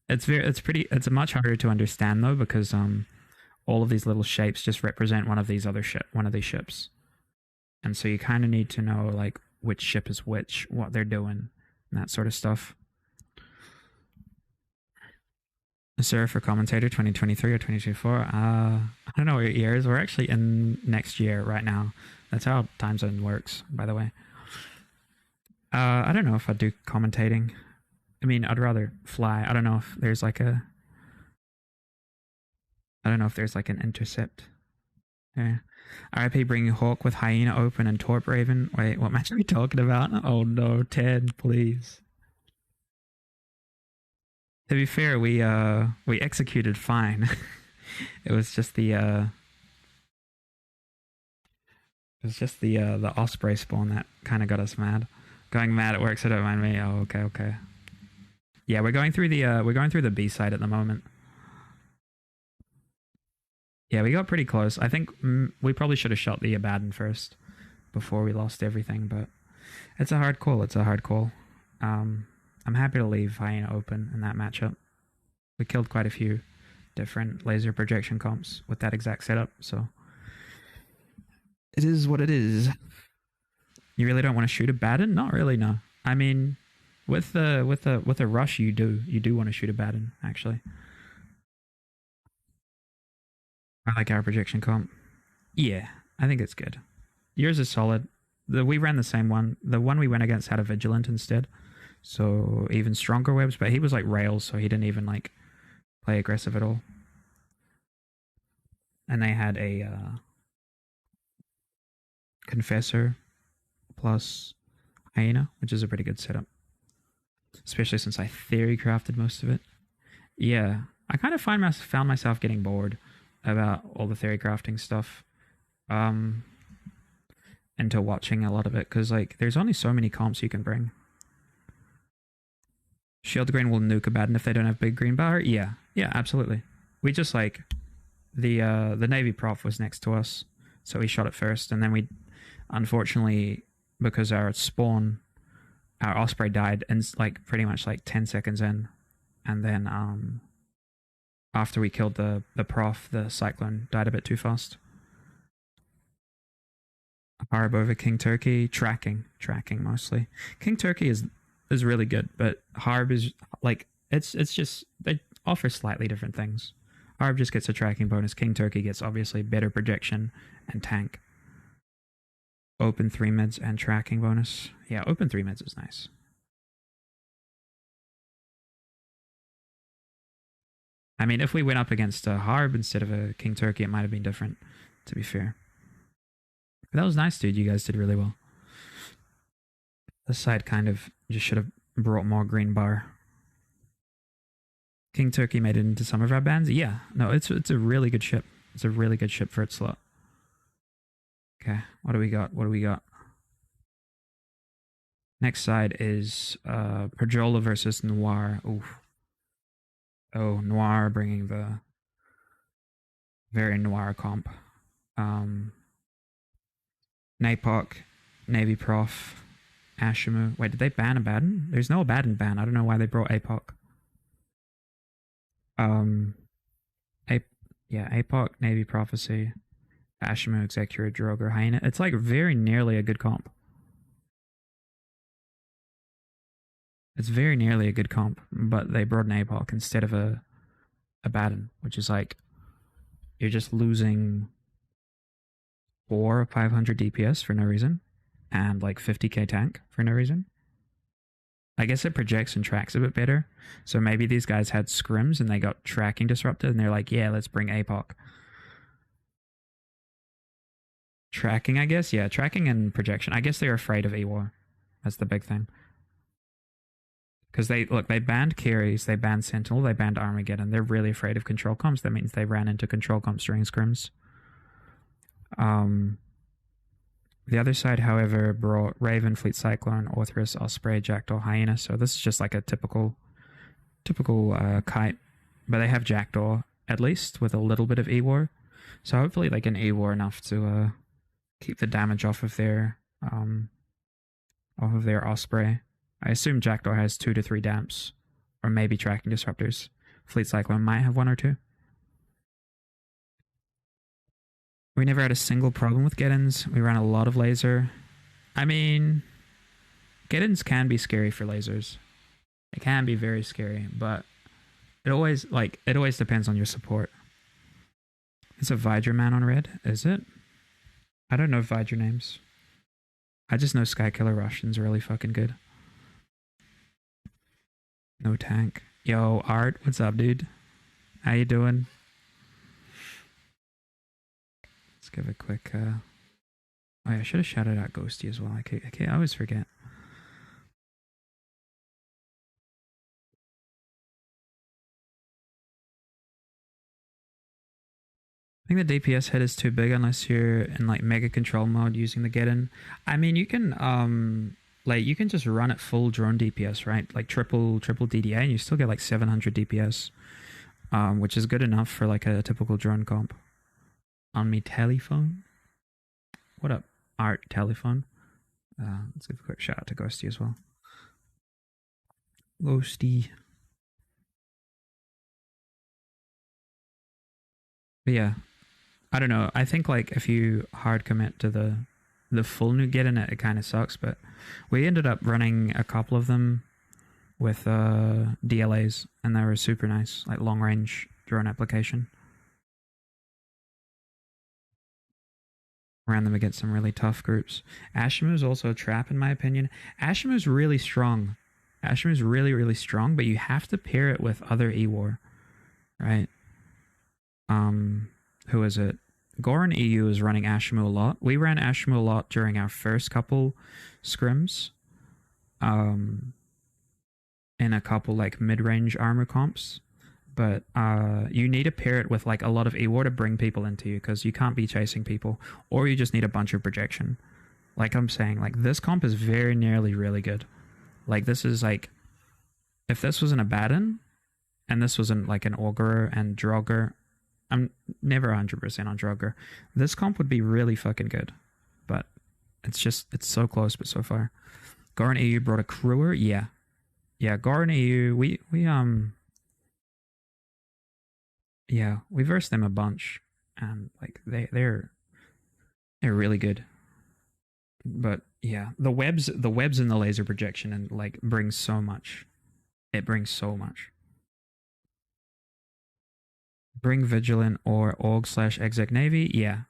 It's much harder to understand though, because all of these little shapes just represent one of these ships. And so you kind of need to know like which ship is which, what they're doing, and that sort of stuff. Sir, for commentator 2023 or 2024, I don't know what your year is. We're actually in next year right now. That's how time zone works, by the way. I don't know if I'd do commentating. I mean, I'd rather fly. I don't know if there's like an intercept. Yeah. RIP bringing Hawk with Hyena open and Torp Raven. Wait, what match are we talking about? Oh no, Ted, please. To be fair, we executed fine. It was just the osprey spawn that kind of got us mad. Going mad at work, so don't mind me. Oh, okay, okay. Yeah, we're going through the B side at the moment. Yeah, we got pretty close. I think we probably should have shot the Abaddon first before we lost everything, but it's a hard call. It's a hard call. I'm happy to leave Hyena open in that matchup. We killed quite a few different laser projection comps with that exact setup, so it is what it is. You really don't want to shoot a Baden? Not really, no. I mean, with a rush, you do want to shoot a Baden actually. I like our projection comp. Yeah, I think it's good. Yours is solid. We ran the same one. The one we went against had a vigilant instead, so even stronger webs. But he was like rails, so he didn't even like play aggressive at all. And they had a confessor plus hyena, which is a pretty good setup, especially since I theory crafted most of it. Yeah, I kind of found myself getting bored about all the theory crafting stuff. Um, into watching a lot of it because like there's only so many comps you can bring. Shield Green will nuke a Baden if they don't have big green bar. Yeah, yeah, absolutely. We just like the Navy prof was next to us, so we shot it first, and then we unfortunately because our Osprey died and like pretty much like 10 seconds in, and then after we killed the prof, the Cyclone died a bit too fast. Harb over King Turkey, tracking mostly. King Turkey is really good, but Harb is like it's just they offer slightly different things. Harb just gets a tracking bonus. King Turkey gets obviously better projection and tank. Open three mids and tracking bonus. Yeah, open three mids is nice. I mean, if we went up against a Harb instead of a King Turkey, it might have been different. To be fair, but that was nice, dude. You guys did really well. This side kind of just should have brought more green bar. King Turkey made it into some of our bands. Yeah, no, it's a really good ship. It's a really good ship for its slot. Okay, what do we got? What do we got? Next side is Perjola versus Noir. Oof. Oh, Noir bringing the very Noir comp. Napok, Navy Prof, Ashimu. Wait, did they ban Abaddon? There's no Abaddon ban. I don't know why they brought APOC. Um, A- yeah, APOC, Navy Prophecy, Ashimu, Executor, Droger, Hyena. It's like very nearly a good comp. It's very nearly a good comp, but they brought an APOC instead of a Abaddon, which is like you're just losing 500 DPS for no reason, and like 50k tank for no reason. I guess it projects and tracks a bit better. So maybe these guys had scrims and they got tracking disrupted, and they're like, yeah, let's bring APOC. Tracking, I guess, yeah, tracking and projection. I guess they're afraid of EWAR. That's the big thing. Because they banned carries, they banned Sentinel, they banned Armageddon. They're really afraid of control comps. That means they ran into control comps during scrims. The other side, however, brought Raven, Fleet Cyclone, Orthrus, Osprey, Jackdaw, Hyena. So this is just like a typical kite. But they have Jackdaw, at least, with a little bit of E-War. So hopefully they can E-War enough to keep the damage off of their Osprey. I assume Jackdaw has 2 to 3 damps, or maybe tracking disruptors. Fleet Cyclone might have 1 or 2. We never had a single problem with Geddons. We ran a lot of laser. I mean, Geddons can be scary for lasers. It can be very scary, but it always depends on your support. It's a Vidra man on red, is it? I don't know Vidra names. I just know Skykiller Russian's really fucking good. No tank. Yo, Art, what's up, dude? How you doing? Let's give a quick. Oh yeah, I should have shouted out Ghosty as well. I always forget. think the DPS hit is too big unless you're in like mega control mode using the get in. I mean, you can like you can just run it full drone DPS, right? Like triple DDA, and you still get like 700 DPS, which is good enough for like a typical drone comp. On me telephone. What up, Art Telephone? Let's give a quick shout out to Ghosty as well. Ghosty. But yeah, I don't know. I think like if you hard commit to the full new get in it, it kind of sucks. But we ended up running a couple of them with DLAs, and they were super nice, like long range drone application. Ran them against some really tough groups. Ashimu is also a trap, in my opinion. Ashimu is really strong. Ashimu is really, really strong, but you have to pair it with other E-War, right? Who is it? Goran EU is running Ashimu a lot. We ran Ashimu a lot during our first couple scrims. In a couple like mid-range armor comps. But you need to pair it with like a lot of E-War to bring people into you, because you can't be chasing people, or you just need a bunch of projection. Like I'm saying, like this comp is very nearly really good. Like this is like, if this was in a Baden, and this was in like an Augurer and Draugr, I'm never 100% on Draugr. This comp would be really fucking good, but it's so close, but so far. Goran EU brought a crewer, yeah, Goran EU. We yeah, we versed them a bunch, and like they're really good. But yeah, the webs and the laser projection and like brings so much. It brings so much. Bring Vigilant or Org/Exec Navy, yeah.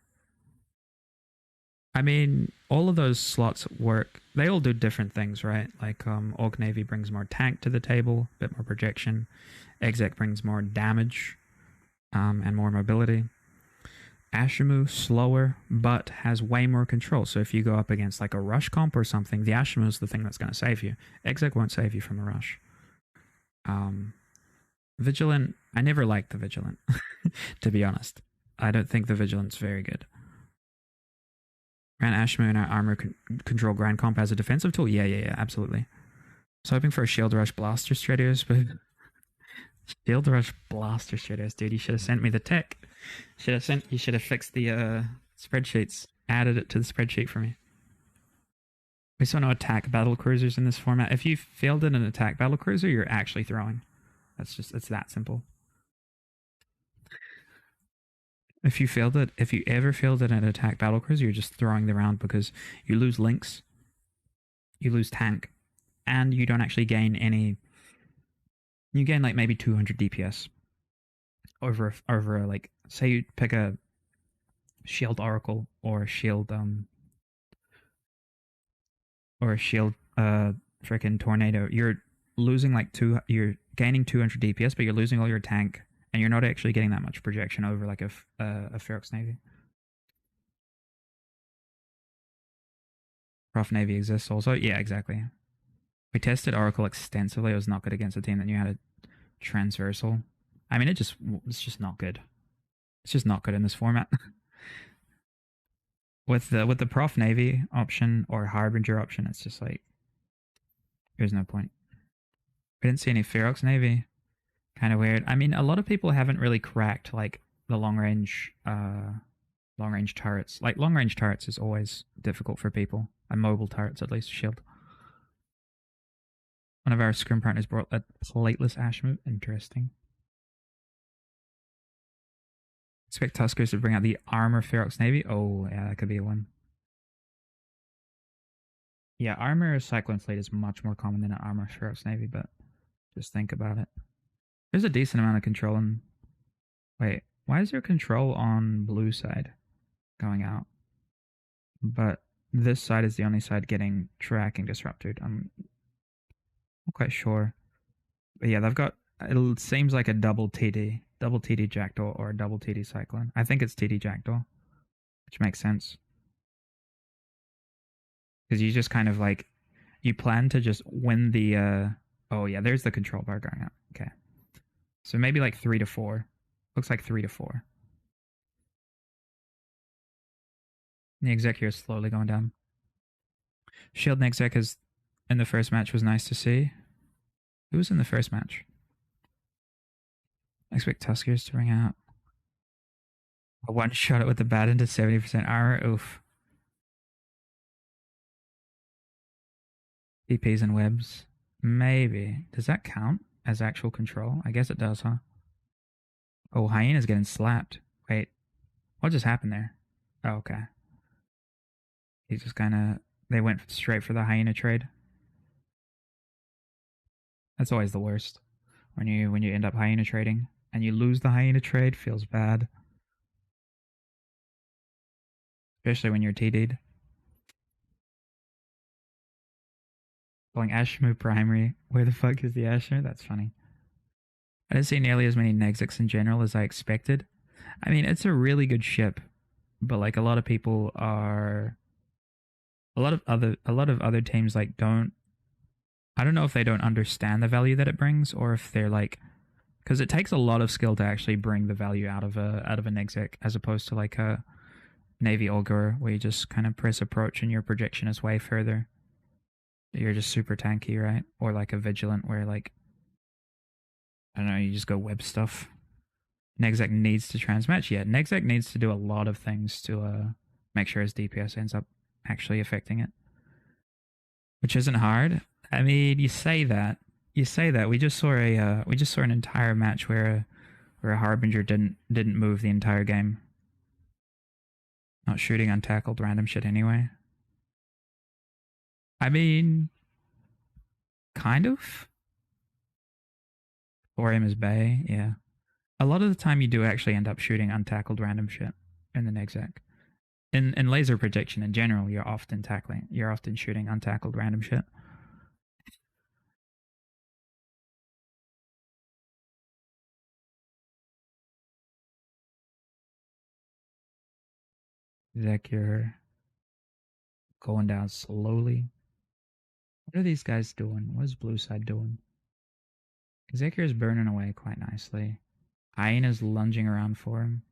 I mean, all of those slots work. They all do different things, right? Like Org Navy brings more tank to the table, a bit more projection. Exec brings more damage, and more mobility. Ashimu, slower, but has way more control. So if you go up against like a rush comp or something, the Ashimu is the thing that's going to save you. Exec won't save you from the rush. Vigilant, I never liked the Vigilant, to be honest. I don't think the Vigilant's very good. Ran Ashimu in our armor control grand comp as a defensive tool? Yeah, absolutely. I was hoping for a Shield Rush Blaster Stradius, but Shield Rush Blaster Stradius, dude, you should have sent me the tech. You should have fixed the spreadsheets, added it to the spreadsheet for me. We saw no attack battle cruisers in this format. If you failed in an attack battle cruiser, you're actually throwing. It's that simple. If you ever failed in an attack battle cruiser, you're just throwing the round, because you lose links, you lose tank, and you don't actually gain any. You gain like maybe 200 DPS over like, say you pick a shield oracle or a shield freaking tornado. You're losing like you're gaining 200 DPS, but you're losing all your tank, and you're not actually getting that much projection over like a Ferox Navy. Prof Navy exists also. Yeah, exactly. We tested Oracle extensively. It was not good against a team that knew how to transversal. I mean, it's just not good. It's just not good in this format. with the Prof Navy option or Harbinger option, it's just like there's no point. We didn't see any Ferox Navy. Kind of weird. I mean, a lot of people haven't really cracked like the long range turrets. Like long range turrets is always difficult for people. And mobile turrets, at least, shield. One of our scrim partners brought a plateless Ashmoot. Interesting. Expect Tuskers to bring out the armor Ferox Navy. Oh, yeah, that could be one. Yeah, armor Cyclone Fleet is much more common than an armor Ferox Navy, but just think about it. There's a decent amount of control in... Wait, why is there control on blue side going out? But this side is the only side getting tracking disrupted. I'm not quite sure. But yeah, they've got... It seems like a double TD Jackdaw or a double TD Cyclone. I think it's TD Jackdaw, which makes sense. Because you just kind of like... You plan to just win the... Oh yeah, there's the control bar going out. Okay. So maybe like 3 to 4. Looks like 3 to 4. The exec here is slowly going down. Shield and exec is in the first match was nice to see. Who was in the first match? I expect Tuskers to ring out. A one shot it with the bat into 70% armor. Oof. TPs and webs. Maybe. Does that count as actual control? I guess it does, huh? Oh, Hyena's getting slapped. Wait. What just happened there? Oh, okay. He just kind of... They went straight for the Hyena trade. That's always the worst. When you end up Hyena trading and you lose the Hyena trade, feels bad. Especially when you're TD'd. Calling Ashmu primary. Where the fuck is the Ashmu? That's funny. I didn't see nearly as many Nexix in general as I expected. I mean, it's a really good ship, but like a lot of people are... A lot of other teams like don't... I don't know if they don't understand the value that it brings, or if they're like... Because it takes a lot of skill to actually bring the value out of an exec, as opposed to like a Navy Augur, where you just kind of press approach and your projection is way further. You're just super tanky, right? Or like a Vigilant, where like... I don't know, you just go web stuff. Nexec needs to transmatch. Yeah, Nexec needs to do a lot of things to make sure his DPS ends up actually affecting it. Which isn't hard. I mean, you say that. We just saw an entire match where a Harbinger didn't move the entire game. Not shooting untackled random shit anyway. I mean, kind of. Thorium is Bay, yeah. A lot of the time you do actually end up shooting untackled random shit in the Nexec. In laser projection in general, you're often shooting untackled random shit. Zek, you're going down slowly. What are these guys doing? What is blue side doing? Zekir is burning away quite nicely. Hyena's lunging around for him.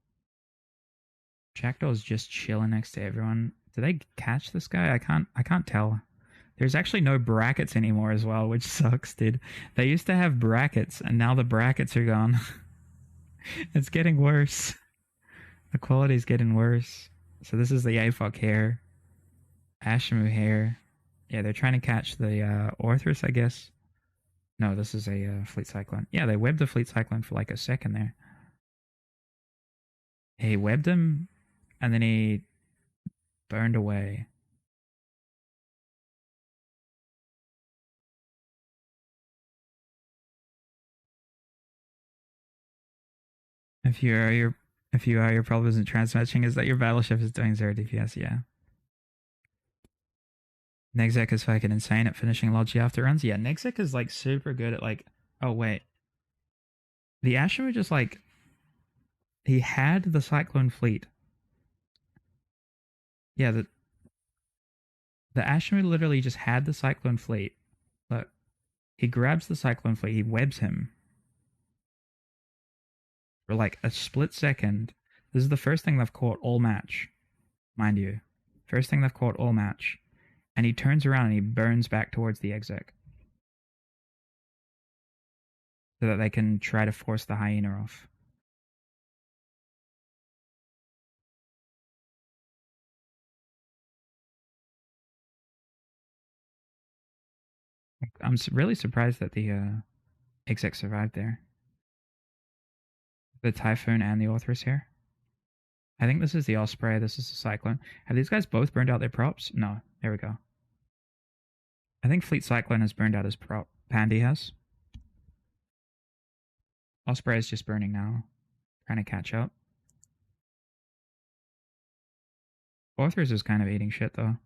Jackdaw's just chilling next to everyone. Did they catch this guy? I can't tell. There's actually no brackets anymore as well, which sucks, dude. They used to have brackets, and now the brackets are gone. It's getting worse. The quality's getting worse. So this is the AFOC hair. Ashamu hair. Yeah, they're trying to catch the Orthrus, I guess. No, this is a Fleet Cyclone. Yeah, they webbed the Fleet Cyclone for like a second there. He webbed him, and then he burned away. If you are your problem isn't transmatching, is that your battleship is doing 0 DPS, yeah. Nexec is fucking insane at finishing Logi after runs. Yeah, Nexec is like super good at like... Oh, wait. The Ashamu just like... He had the Cyclone Fleet. Yeah, the Ashamu literally just had the Cyclone Fleet. Look. He grabs the Cyclone Fleet, he webs him. For like a split second. This is the first thing they've caught all match. Mind you. First thing they've caught all match. And he turns around and he burns back towards the exec. So that they can try to force the Hyena off. I'm really surprised that the exec survived there. The Typhoon and the Orthrus here. I think this is the Osprey, this is the Cyclone. Have these guys both burned out their props? No. There we go. I think Fleet Cyclone has burned out his prop. Pandy has. Osprey is just burning now. Trying to catch up. Orthrus is kind of eating shit though.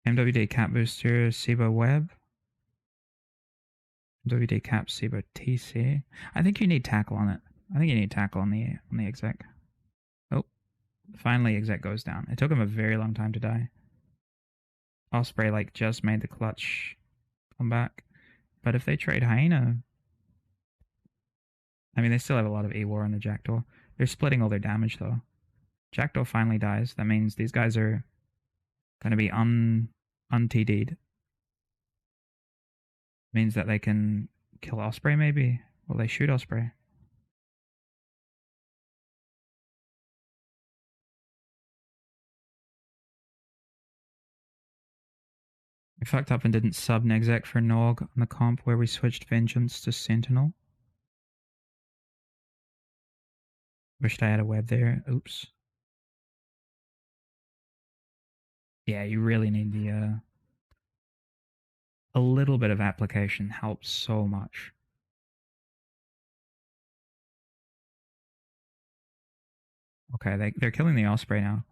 MWD Cap Booster, SIBO Web. MWD Cap SIBO TC. I think you need tackle on it. I think you need tackle on the exec. Oh. Finally exec goes down. It took him a very long time to die. Osprey like just made the clutch come back. But if they trade Hyena... I mean, they still have a lot of E-War on the Jackdaw. They're splitting all their damage, though. Jackdaw finally dies. That means these guys are going to be un-TD'd. Means that they can kill Osprey, maybe? Will they shoot Osprey? We fucked up and didn't sub Nexec for Nog on the comp where we switched Vengeance to Sentinel. Wished I had a web there. Oops. Yeah, you really need the a little bit of application helps so much. Okay, they're killing the Osprey now.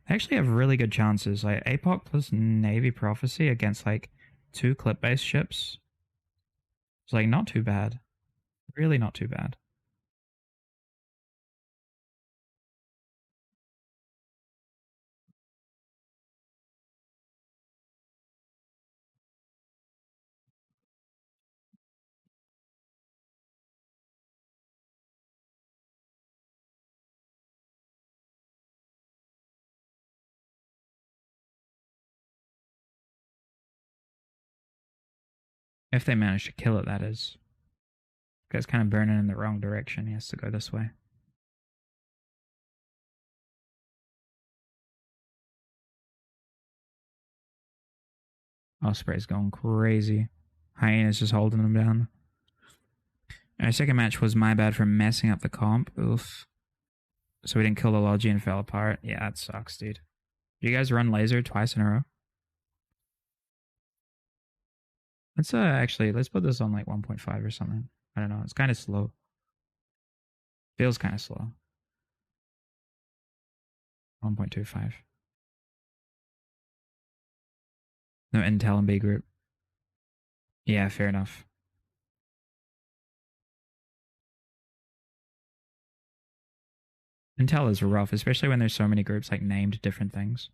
They actually have really good chances. Like APOC plus Navy Prophecy against like 2 clip-based ships. It's like not too bad. Really not too bad. If they manage to kill it, that is. Guy's kind of burning in the wrong direction. He has to go this way. Osprey's going crazy. Hyena's just holding him down. Our second match was my bad for messing up the comp. Oof. So we didn't kill the Logi and fell apart. Yeah, that sucks, dude. Do you guys run laser twice in a row? Let's let's put this on like 1.5 or something. I don't know. It's kind of slow. Feels kind of slow. 1.25. No Intel and B group. Yeah, fair enough. Intel is rough, especially when there's so many groups like named different things.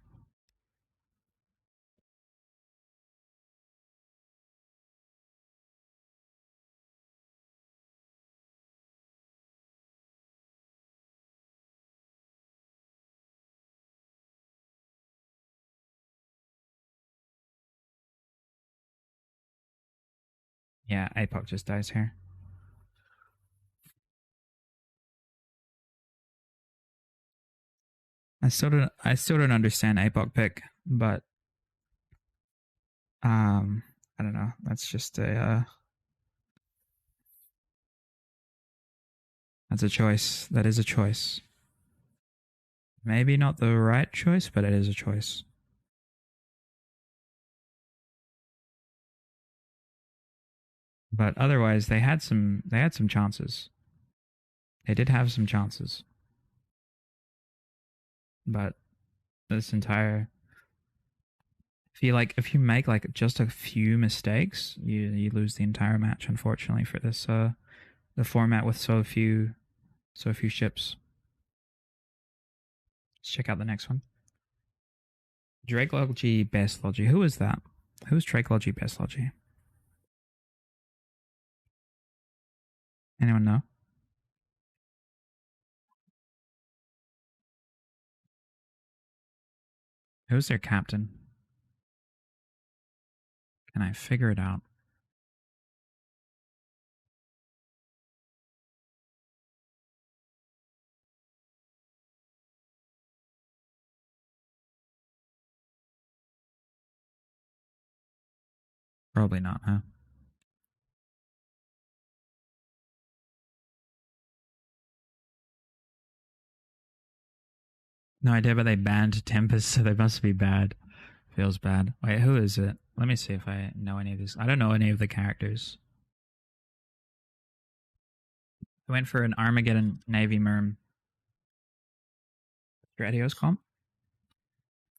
Yeah, APOC just dies here. I still don't understand APOC pick, but I don't know. That's just that's a choice. That is a choice. Maybe not the right choice, but it is a choice. But otherwise, they had some chances. They did have some chances, but this entire if you make like just a few mistakes, you lose the entire match. Unfortunately, for this the format with so few ships. Let's check out the next one. Drake Logi, Best Logi. Who is that? Who's Drake Logi, Best Logi? Anyone know? Who's their captain? Can I figure it out? Probably not, huh? No idea, but they banned Tempest, so they must be bad. Feels bad. Wait, who is it? Let me see if I know any of these. I don't know any of the characters. I went for an Armageddon Navy Merm. Stratios comp?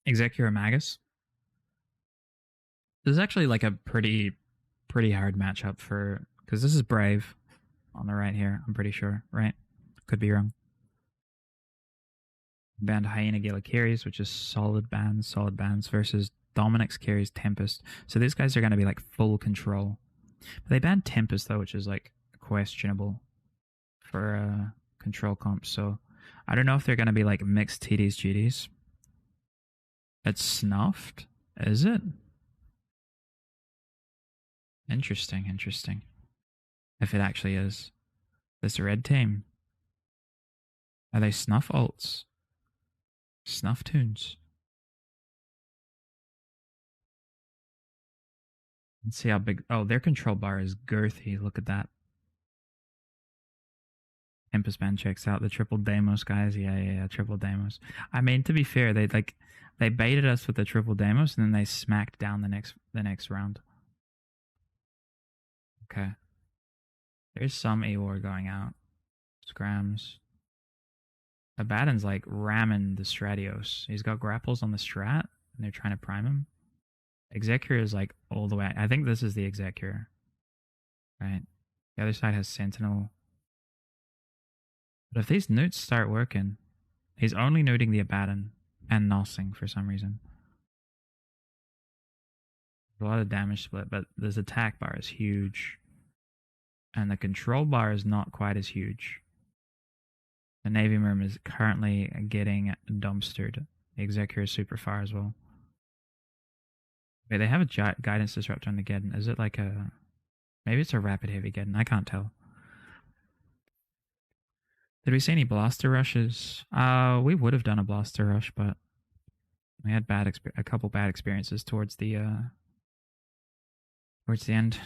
Executor Magus? This is actually like a pretty hard matchup for... Because this is Brave on the right here, I'm pretty sure, right? Could be wrong. Banned Hyena Gala carries, which is solid bands versus Dominic's carries Tempest. So these guys are going to be like full control. But they banned Tempest though, which is like questionable for control comp. So I don't know if they're going to be like mixed TDs, GDs. It's snuffed? Is it? Interesting, interesting. If it actually is. This red team. Are they snuff alts? Snuff tunes? Let's see how big. Oh, their control bar is girthy. Look at that. Tempest Band checks out the triple Deimos guys. Yeah, triple Deimos. I mean, to be fair, they baited us with the triple Deimos and then they smacked down the next round. Okay. There's some Eeyore going out. Scrams. Abaddon's like ramming the Stratios. He's got grapples on the strat and they're trying to prime him. Executor is like all the way. I think this is the Executor. Right. The other side has Sentinel. But if these newts start working, he's only noting the Abaddon and Nossing for some reason. A lot of damage split, but this attack bar is huge. And the control bar is not quite as huge. The Navy Merm is currently getting dumpstered. The Executor is super far as well. Wait, they have a guidance disruptor on the Geddon. Is it like a... Maybe it's a rapid heavy Geddon. I can't tell. Did we see any blaster rushes? We would have done a blaster rush, but we had a couple bad experiences towards the end.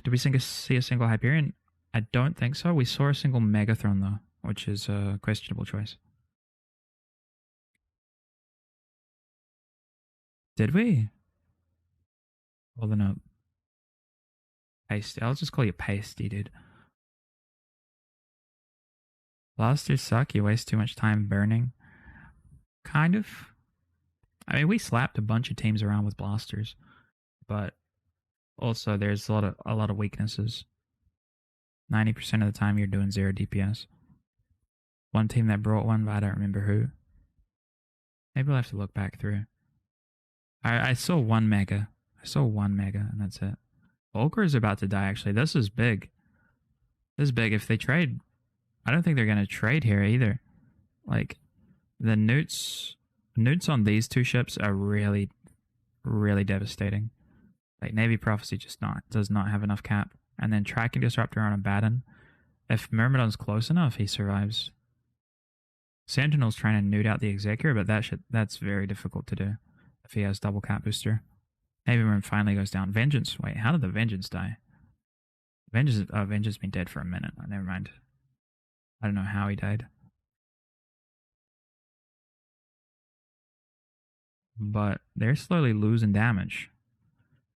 Did we see a single Hyperion? I don't think so. We saw a single Megathron though, which is a questionable choice. Did we? Well, then no. Pasty. I'll just call you Pasty, dude. Blasters suck. You waste too much time burning. Kind of. I mean, we slapped a bunch of teams around with blasters, but also there's a lot of weaknesses. 90% of the time you're doing 0 DPS. One team that brought one, but I don't remember who. Maybe I'll have to look back through. I saw one mega. And that's it. Volker is about to die, actually. This is big. This is big. If they trade, I don't think they're going to trade here either. Like, the newts on these two ships are really, really devastating. Like, Navy Prophecy does not have enough cap. And then Tracking Disruptor on Abaddon. If Myrmidon's close enough, he survives. Sentinel's trying to newt out the Executor, but that's very difficult to do if he has double cap booster. Navy Merm finally goes down. Vengeance. Wait, how did the Vengeance die? Vengeance been dead for a minute. Oh, never mind. I don't know how he died. But they're slowly losing damage.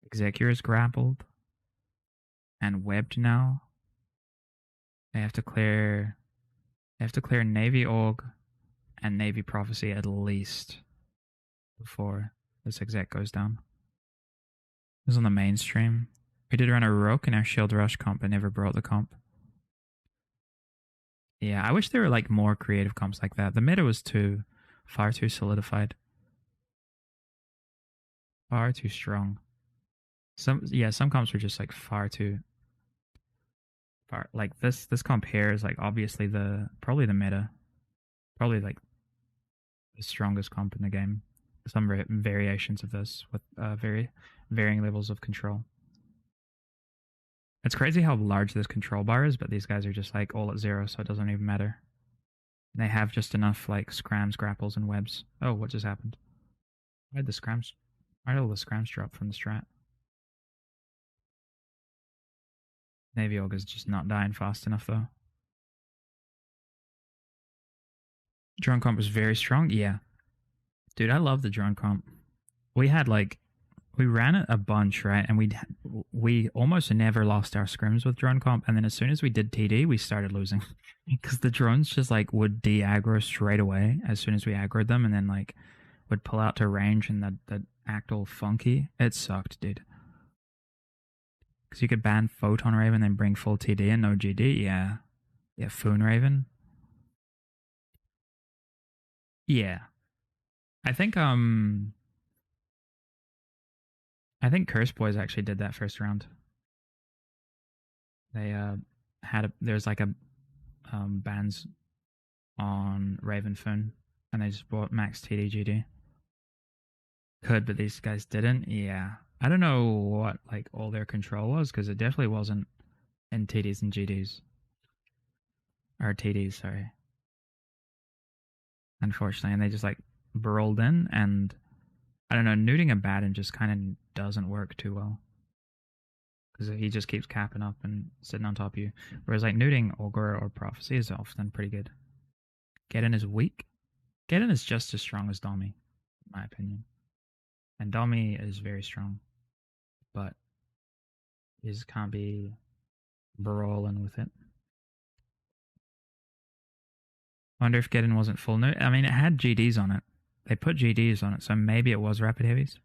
Executor is grappled. And webbed now. They have to clear Navy Org and Navy Prophecy at least before this exec goes down. It was on the mainstream. We did run a Rook in our Shield Rush comp and never brought the comp. Yeah, I wish there were like more creative comps like that. The meta was far too solidified. Far too strong. Some comps were just like far too far. Like this comp here is like obviously probably the meta. Probably like the strongest comp in the game. Some variations of this with very varying levels of control. It's crazy how large this control bar is, but these guys are just like all at 0, so it doesn't even matter. They have just enough like scrams, grapples, and webs. Oh, what just happened? Why did all the scrams drop from the strat? Navy Ogre is just not dying fast enough though. Drone comp was very strong. Yeah. Dude, I love the drone comp. We ran it a bunch, right? And we almost never lost our scrims with drone comp. And then as soon as we did TD, we started losing. Because the drones just like would de-aggro straight away as soon as we aggroed them. And then like would pull out to range and that act all funky. It sucked, dude. Because you could ban Photon Raven, then bring full TD and no GD. Yeah. Yeah, Foon Raven. Yeah. I think Curse Boys actually did that first round. They there's like a bans on Ravenfern, and they just bought max TDGD. Could, but these guys didn't. Yeah, I don't know what like all their control was because it definitely wasn't in TDs and GDs or TDs. Sorry, unfortunately, and they just like burrowed in, and I don't know, nuding a Batten just kind of doesn't work too well because he just keeps capping up and sitting on top of you. Whereas like nuding Ogre or Prophecy is often pretty good. Geddon is weak. Geddon is just as strong as Domi, in my opinion. And Domi is very strong, but you just can't be brawling with it. Wonder if Geddon wasn't full nude. I mean, it had GDs on it. They put GDs on it, so maybe it was rapid heavies.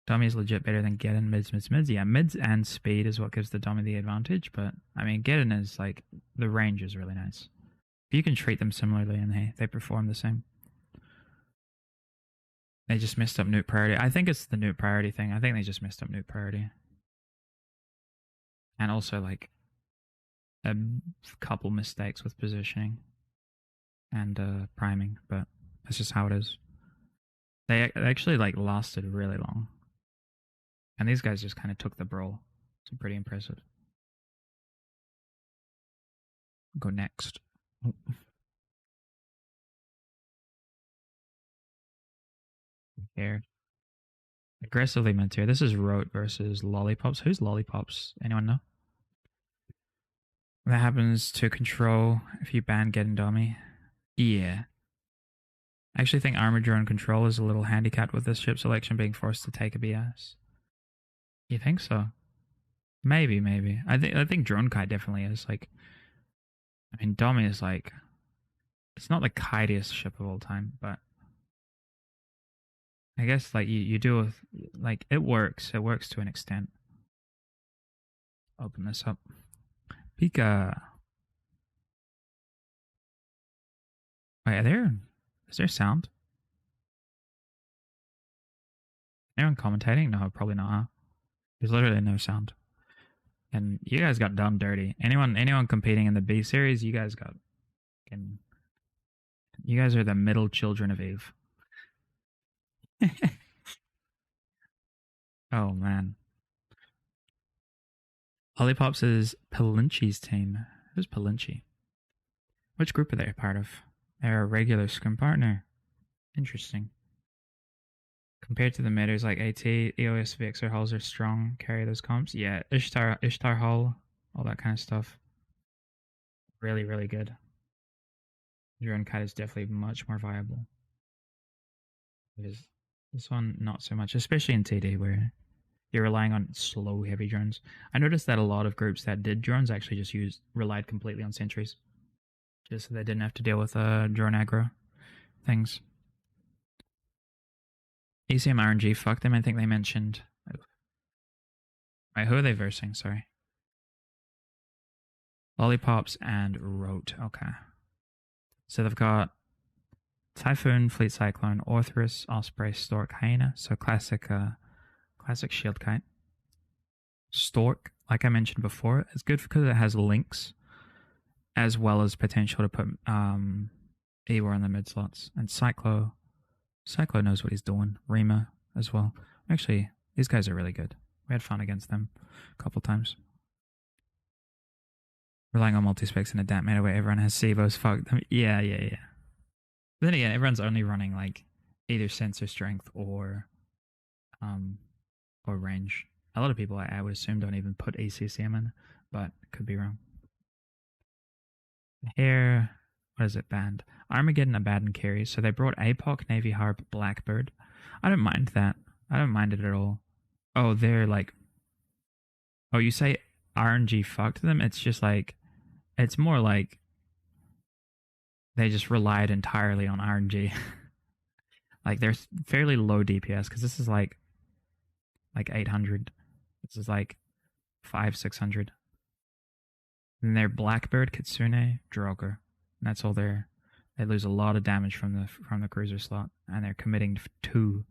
Domi is legit better than Geddon. Mids. Yeah, mids and speed is what gives the Domi the advantage, but I mean, Geddon is like, the range is really nice. You can treat them similarly and they perform the same. They just messed up nuke priority. I think it's the nuke priority thing. I think they just messed up nuke priority. And also like a couple mistakes with positioning and priming, but that's just how it is. They actually like lasted really long. And these guys just kind of took the brawl. It's pretty impressive. Go next. Oh. Here. Aggressively mid-tier. This is Rote versus Lollipops. Who's Lollipops? Anyone know? That happens to control if you ban Get and Dummy. Yeah. I actually think Armored Drone Control is a little handicapped with this ship selection being forced to take a BS. You think so? Maybe. I think Drone Kite definitely is. Like, I mean, Dummy is like, it's not the kitiest ship of all time, but I guess like you do like it works. It works to an extent. Open this up. Pika. Wait, is there sound? Anyone commentating? No, probably not. Huh? There's literally no sound. And you guys got done dirty. Anyone competing in the B series, you guys are the middle children of Eve. Oh man. Lollipops is Palinci's team. Who's Palinci? Which group are they a part of? They're a regular scrim partner. Interesting. Compared to the metas like AT, EOS, VXR hulls are strong, carry those comps. Yeah, Ishtar hull, all that kind of stuff. Really, really good. Drone Kite is definitely much more viable. This one, not so much, especially in TD where you're relying on slow, heavy drones. I noticed that a lot of groups that did drones actually just relied completely on sentries. Just so they didn't have to deal with drone aggro things. ECM RNG, fuck them. I think they mentioned. Right, who are they versing? Sorry. Lollipops and Rote. Okay. So they've got Typhoon, Fleet Cyclone, Orthrus, Osprey, Stork, Hyena. So classic shield kite. Stork, like I mentioned before, it's good because it has links as well as potential to put Ewar in the mid slots. And Cyclo knows what he's doing. Rima as well. Actually, these guys are really good. We had fun against them a couple times. Relying on multi-specs in a damp meta where everyone has Sivos. Fuck them. Yeah. But then again, everyone's only running like either sensor strength or range. A lot of people I would assume don't even put ECCM in, but could be wrong. Here, what is it banned? Armageddon Abaddon carries. So they brought APOC, Navy Harp, Blackbird. I don't mind that. I don't mind it at all. Oh, they're like, oh, you say RNG fucked them? It's just like, it's more like they just relied entirely on RNG. Like they're fairly low DPS because this is like 800. This is like 500-600. And they're Blackbird, Kitsune, Droger. That's all they lose a lot of damage from the cruiser slot, and they're committing 2.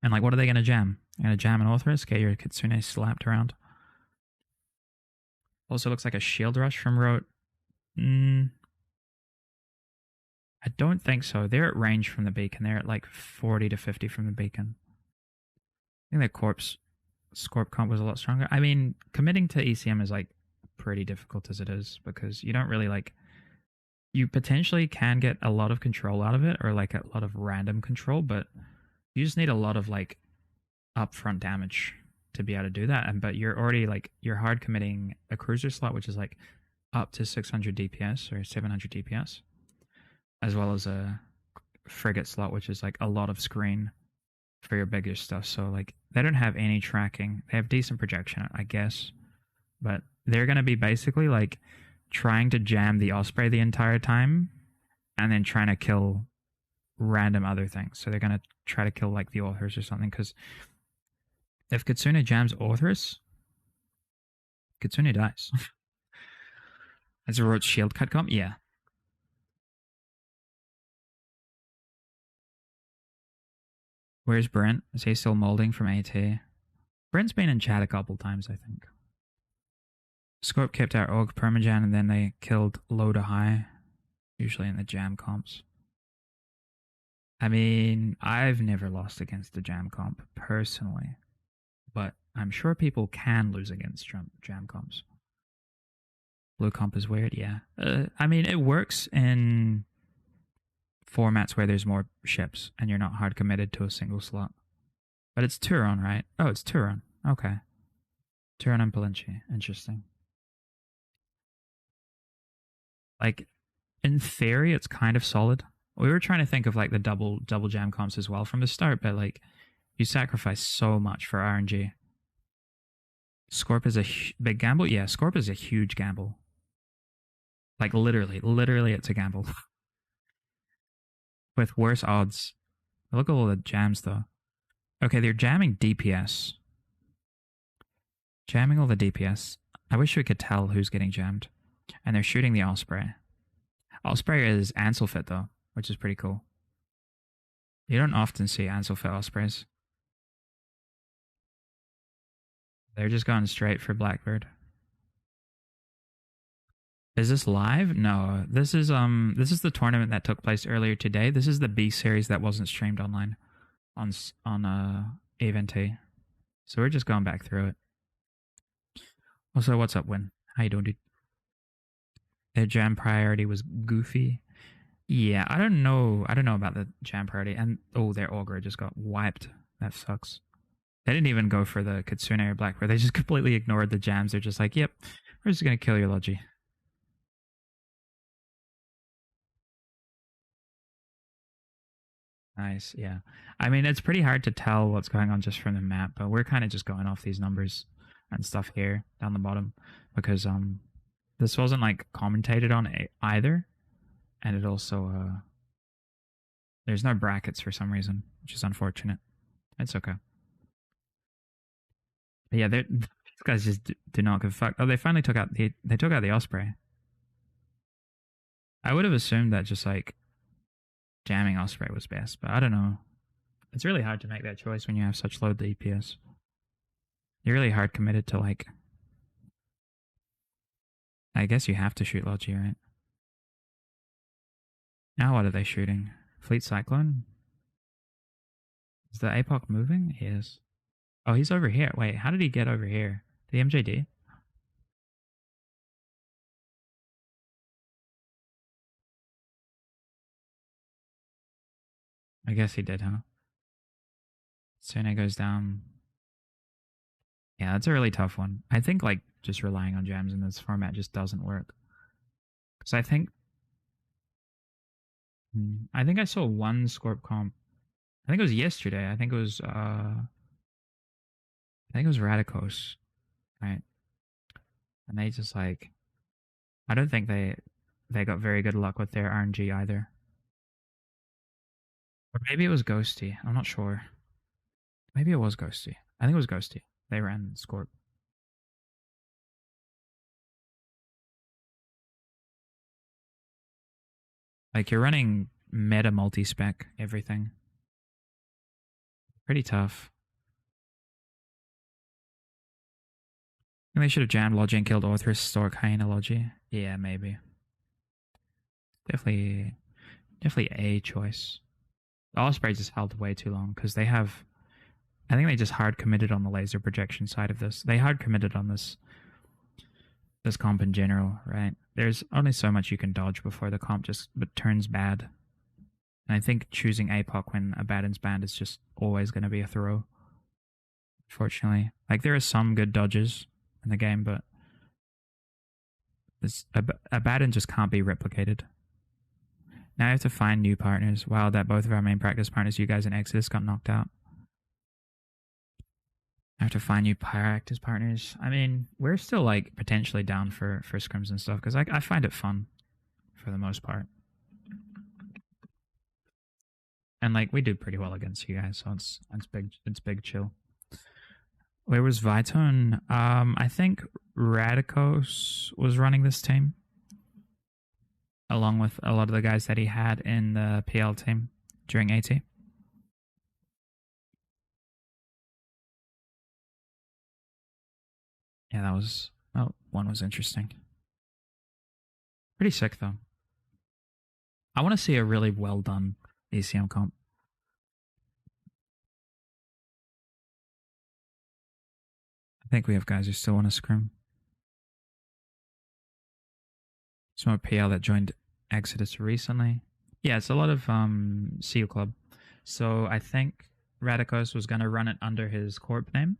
And like, what are they gonna jam? They're gonna jam an Orthrus, get your Kitsune slapped around. Also looks like a shield rush from Rote. Mm, I don't think so. They're at range from the beacon. They're at like 40 to 50 from the beacon. I think the corpse Scorp comp was a lot stronger. I mean, committing to ECM is like pretty difficult as it is because you don't really like. You potentially can get a lot of control out of it or like a lot of random control, but you just need a lot of like upfront damage to be able to do that. And but you're already like you're hard committing a cruiser slot, which is like up to 600 DPS or 700 DPS, as well as a frigate slot, which is like a lot of screen for your bigger stuff. So like they don't have any tracking. They have decent projection, I guess, but they're gonna be basically like trying to jam the Osprey the entire time, and then trying to kill random other things. So they're gonna try to kill like the authors or something. Because if Kitsune jams authors, Kitsune dies. As a roach shield cut comp, yeah. Where's Brent? Is he still molding from AT? Brent's been in chat a couple times, I think. Scorp kept our Org Permajan and then they killed low to high, usually in the jam comps. I mean, I've never lost against the jam comp personally, but I'm sure people can lose against jam comps. Blue comp is weird, yeah. I mean, it works in formats where there's more ships and you're not hard committed to a single slot. But it's Turon, right? Oh, it's Turon. Okay. Turon and Palinci. Interesting. Like, in theory, it's kind of solid. We were trying to think of like the double jam comps as well from the start, but like you sacrifice so much for RNG. Scorp is a big gamble. Yeah, Scorp is a huge gamble. Like literally, it's a gamble with worse odds. Look at all the jams though. Okay, they're jamming DPS. Jamming all the DPS. I wish we could tell who's getting jammed. And they're shooting the Osprey. Osprey is Ansel fit though, which is pretty cool. You don't often see Ansel fit Ospreys. They're just going straight for Blackbird. Is this live? No. This is the tournament that took place earlier today. This is the B series that wasn't streamed online on Event. So we're just going back through it. Also, what's up, Win? How you doing, dude? Their jam priority was goofy. Yeah, I don't know about the jam priority. And oh, their Augur just got wiped. That sucks. They didn't even go for the Kitsune or Blackbird. They just completely ignored the jams. They're just like, yep, we're just gonna kill your Logi. Nice, yeah. I mean, it's pretty hard to tell what's going on just from the map, but we're kind of just going off these numbers and stuff here down the bottom because this wasn't like commentated on either, and it also there's no brackets for some reason, which is unfortunate. It's okay. But yeah, these guys just do not give a fuck. Oh, they finally took out they took out the Osprey. I would have assumed that just like jamming Osprey was best, but I don't know. It's really hard to make that choice when you have such low DPS. You're really hard committed to like. I guess you have to shoot Logi, right? Now what are they shooting? Fleet Cyclone? Is the APOC moving? He is. Oh, he's over here. Wait, how did he get over here? The MJD? I guess he did, huh? Sune goes down. Yeah, that's a really tough one. I think like just relying on jams in this format just doesn't work. Because I think I saw one Scorp comp. I think it was yesterday. I think it was Radicos, right? And they just like I don't think they got very good luck with their RNG either. Or maybe it was Ghosty. I'm not sure. Maybe it was Ghosty. I think it was Ghosty. They ran Scorp. Like you're running meta multi-spec everything. Pretty tough. And they should have jammed Logi and killed Orthrus, Stork, Hyena Logi. Yeah, maybe. Definitely, definitely a choice. The Osprey just held way too long because they have. I think they just hard committed on the laser projection side of this. They hard committed on this comp in general, right? There's only so much you can dodge before the comp just but turns bad. And I think choosing APOC when Abaddon's banned is just always going to be a throw. Fortunately, like there are some good dodges in the game, but Abaddon just can't be replicated. Now I have to find new partners. Wow, that both of our main practice partners, you guys in Exodus, got knocked out. I have to find new practice partners. I mean, we're still like potentially down for scrims and stuff because I find it fun for the most part. And like we do pretty well against you guys, so it's big chill. Where was Vitone? I think Radicos was running this team, along with a lot of the guys that he had in the PL team during AT. Yeah, one was interesting. Pretty sick though. I want to see a really well done ECM comp. I think we have guys who still want to scrim. Some more PL that joined Exodus recently. Yeah, it's a lot of Seal Club. So I think Radicos was going to run it under his corp name,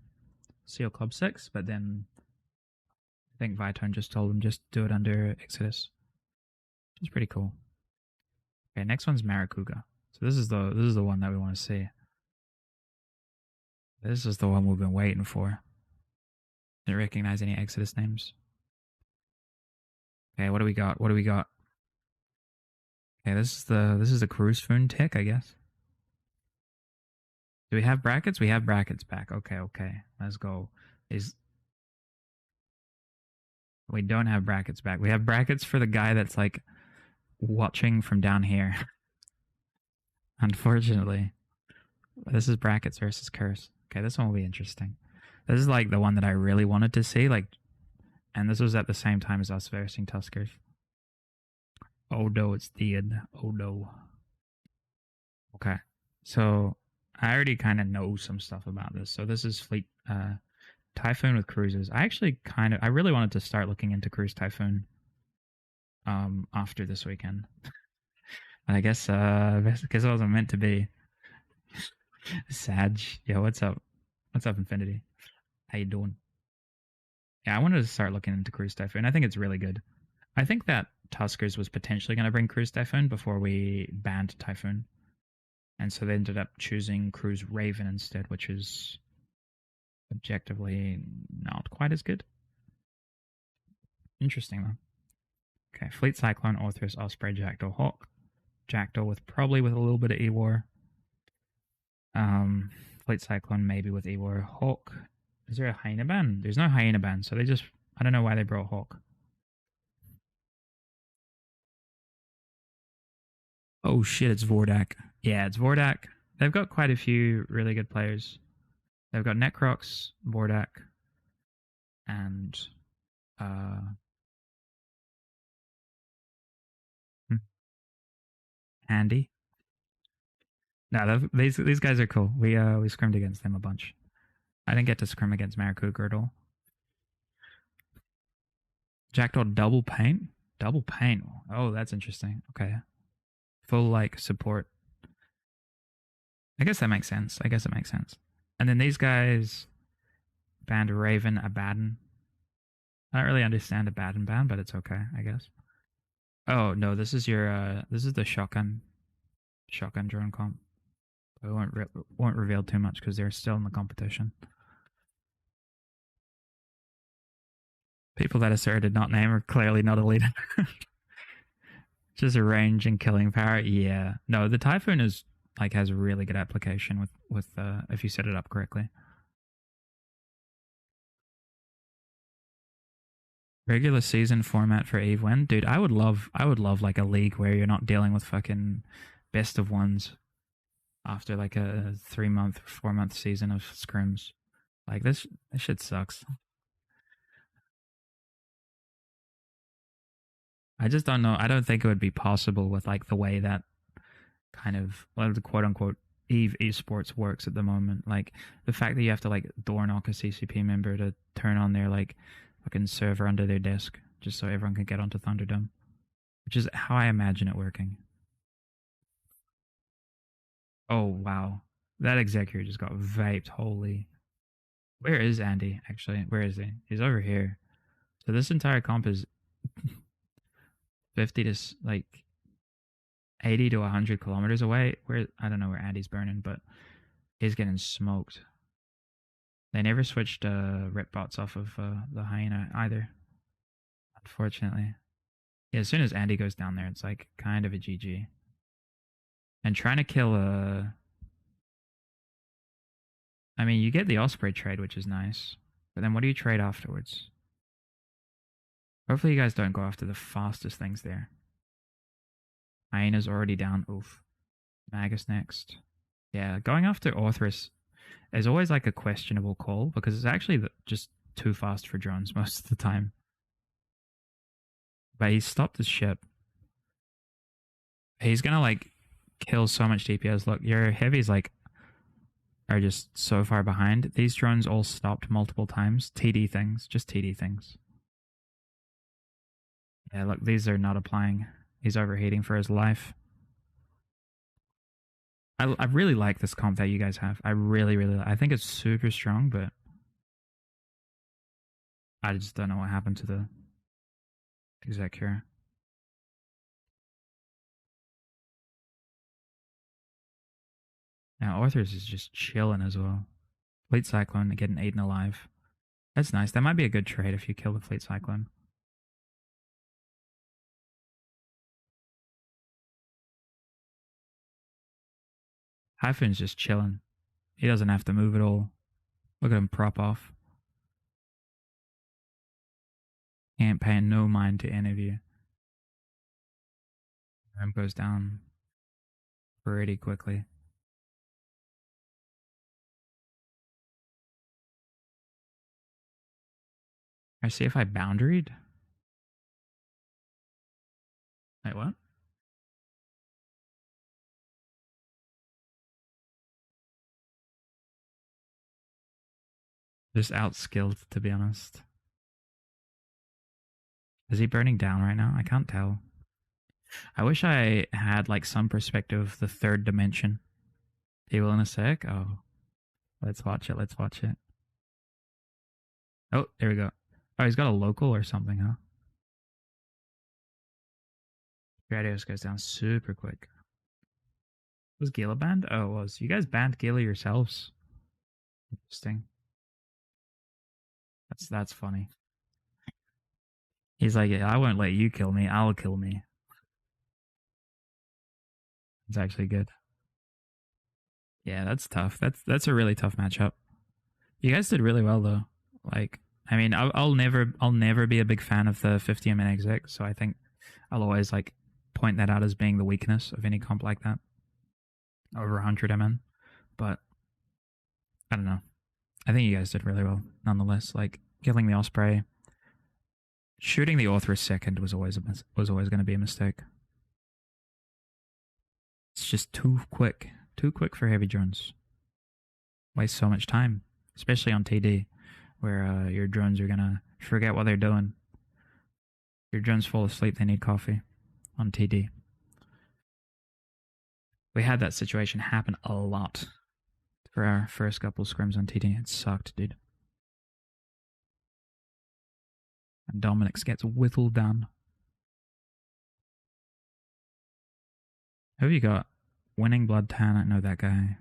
Seal Club 6, but then I think Vitone just told him just do it under Exodus. It's pretty cool. Okay, next one's Maracuga. So this is the one that we want to see. This is the one we've been waiting for. Didn't recognize any Exodus names. Okay, what do we got? What do we got? Okay, this is the Cruise Foon tick, I guess. Do we have brackets? We have brackets back. Okay. Let's go. We don't have brackets back. We have brackets for the guy that's like watching from down here. Unfortunately. This is brackets versus curse. Okay, this one will be interesting. This is like the one that I really wanted to see, like, and this was at the same time as us versing Tuskers. Oh no, it's dead. Oh no. Okay. So I already kind of know some stuff about this. So this is Fleet Typhoon with cruises. I really wanted to start looking into Cruise Typhoon after this weekend. And I guess because it wasn't meant to be. Sag. Yo, what's up? What's up, Infinity? How you doing? Yeah, I wanted to start looking into Cruise Typhoon. I think it's really good. I think that Tuskers was potentially going to bring Cruise Typhoon before we banned Typhoon. And so they ended up choosing Cruise Raven instead, which is objectively not quite as good. Interesting, though. Okay, Fleet Cyclone, Orthrus, Osprey, Jackdaw, Hawk. Jackdaw with probably with a little bit of E-War. Fleet Cyclone maybe with E-War. Hawk. Is there a Hyena ban? There's no Hyena ban, so I don't know why they brought Hawk. Oh shit, it's Vordak. Yeah, it's Vordak. They've got quite a few really good players. They've got Necrox, Vordak, and Andy. No, these guys are cool. We scrimmed against them a bunch. I didn't get to scrim against Maracuga at all. Jackdaw double paint? Double paint. Oh, that's interesting. Okay. Full like support. I guess that makes sense. And then these guys banned Raven Abaddon. I don't really understand Abaddon ban, but it's okay, I guess. Oh no, this is the shotgun drone comp. We won't reveal too much because they're still in the competition. People that Asura did not name are clearly not elite. Just a range and killing power. Yeah. No, the Typhoon is like has really good application with if you set it up correctly. Regular season format for Eve when? Dude, I would love like a league where you're not dealing with fucking best of ones after like a 3-month, 4-month season of scrims. Like this shit sucks. I just don't know. I don't think it would be possible with like the way that kind of well, the quote unquote Eve esports works at the moment. Like the fact that you have to like door knock a CCP member to turn on their like fucking server under their desk just so everyone can get onto Thunderdome, which is how I imagine it working. Oh wow, that executor just got vaped. Holy, where is Andy? Actually, where is he? He's over here. So this entire comp is 50 to like 80 to 100 kilometers away. Where I don't know where Andy's burning, but he's getting smoked. They never switched rip bots off of the hyena either, unfortunately. Yeah, as soon as Andy goes down there, it's like kind of a GG. And trying to kill a. I mean, you get the Osprey trade, which is nice. But then what do you trade afterwards? Hopefully, you guys don't go after the fastest things there. Hyena's already down. Oof. Magus next. Yeah, going after Orthrus is always like a questionable call because it's actually just too fast for drones most of the time. But he stopped his ship. He's gonna like kill so much DPS. Look, your heavies like are just so far behind. These drones all stopped multiple times. TD things, just TD things. Yeah, look, these are not applying. He's overheating for his life. I really like this comp that you guys have. I really, I think it's super strong, but I just don't know what happened to the exec here. Now Arthur's is just chilling as well. Fleet Cyclone getting eaten alive. That's nice. That might be a good trade if you kill the Fleet Cyclone. Hyphen's just chilling. He doesn't have to move at all. Look at him prop off. Ain't paying no mind to any of you. Ramp goes down pretty quickly. I see if I boundaried. Wait, what? Just outskilled, to be honest. Is he burning down right now? I can't tell. I wish I had like some perspective of the third dimension. Evil in a sec? Oh. Let's watch it, let's watch it. Oh, there we go. Oh, he's got a local or something, huh? Gradius goes down super quick. Was Gila banned? Oh, it was. You guys banned Gila yourselves. Interesting. That's funny. He's like, I won't let you kill me. I'll kill me. It's actually good. Yeah, that's tough. That's a really tough matchup. You guys did really well though. Like, I mean, I'll never be a big fan of the 50 MN exec. So I think I'll always like point that out as being the weakness of any comp like that over 100 MN. But I don't know. I think you guys did really well, nonetheless. Like killing the Osprey, shooting the Orthrus second was always going to be a mistake. It's just too quick for heavy drones. Waste so much time, especially on TD, where your drones are gonna forget what they're doing. Your drones fall asleep; they need coffee. On TD, we had that situation happen a lot for our first couple of scrims on TD. It sucked, dude. And Dominic's gets whittled down. Who have you got? Winning Blood Tan, I know that guy.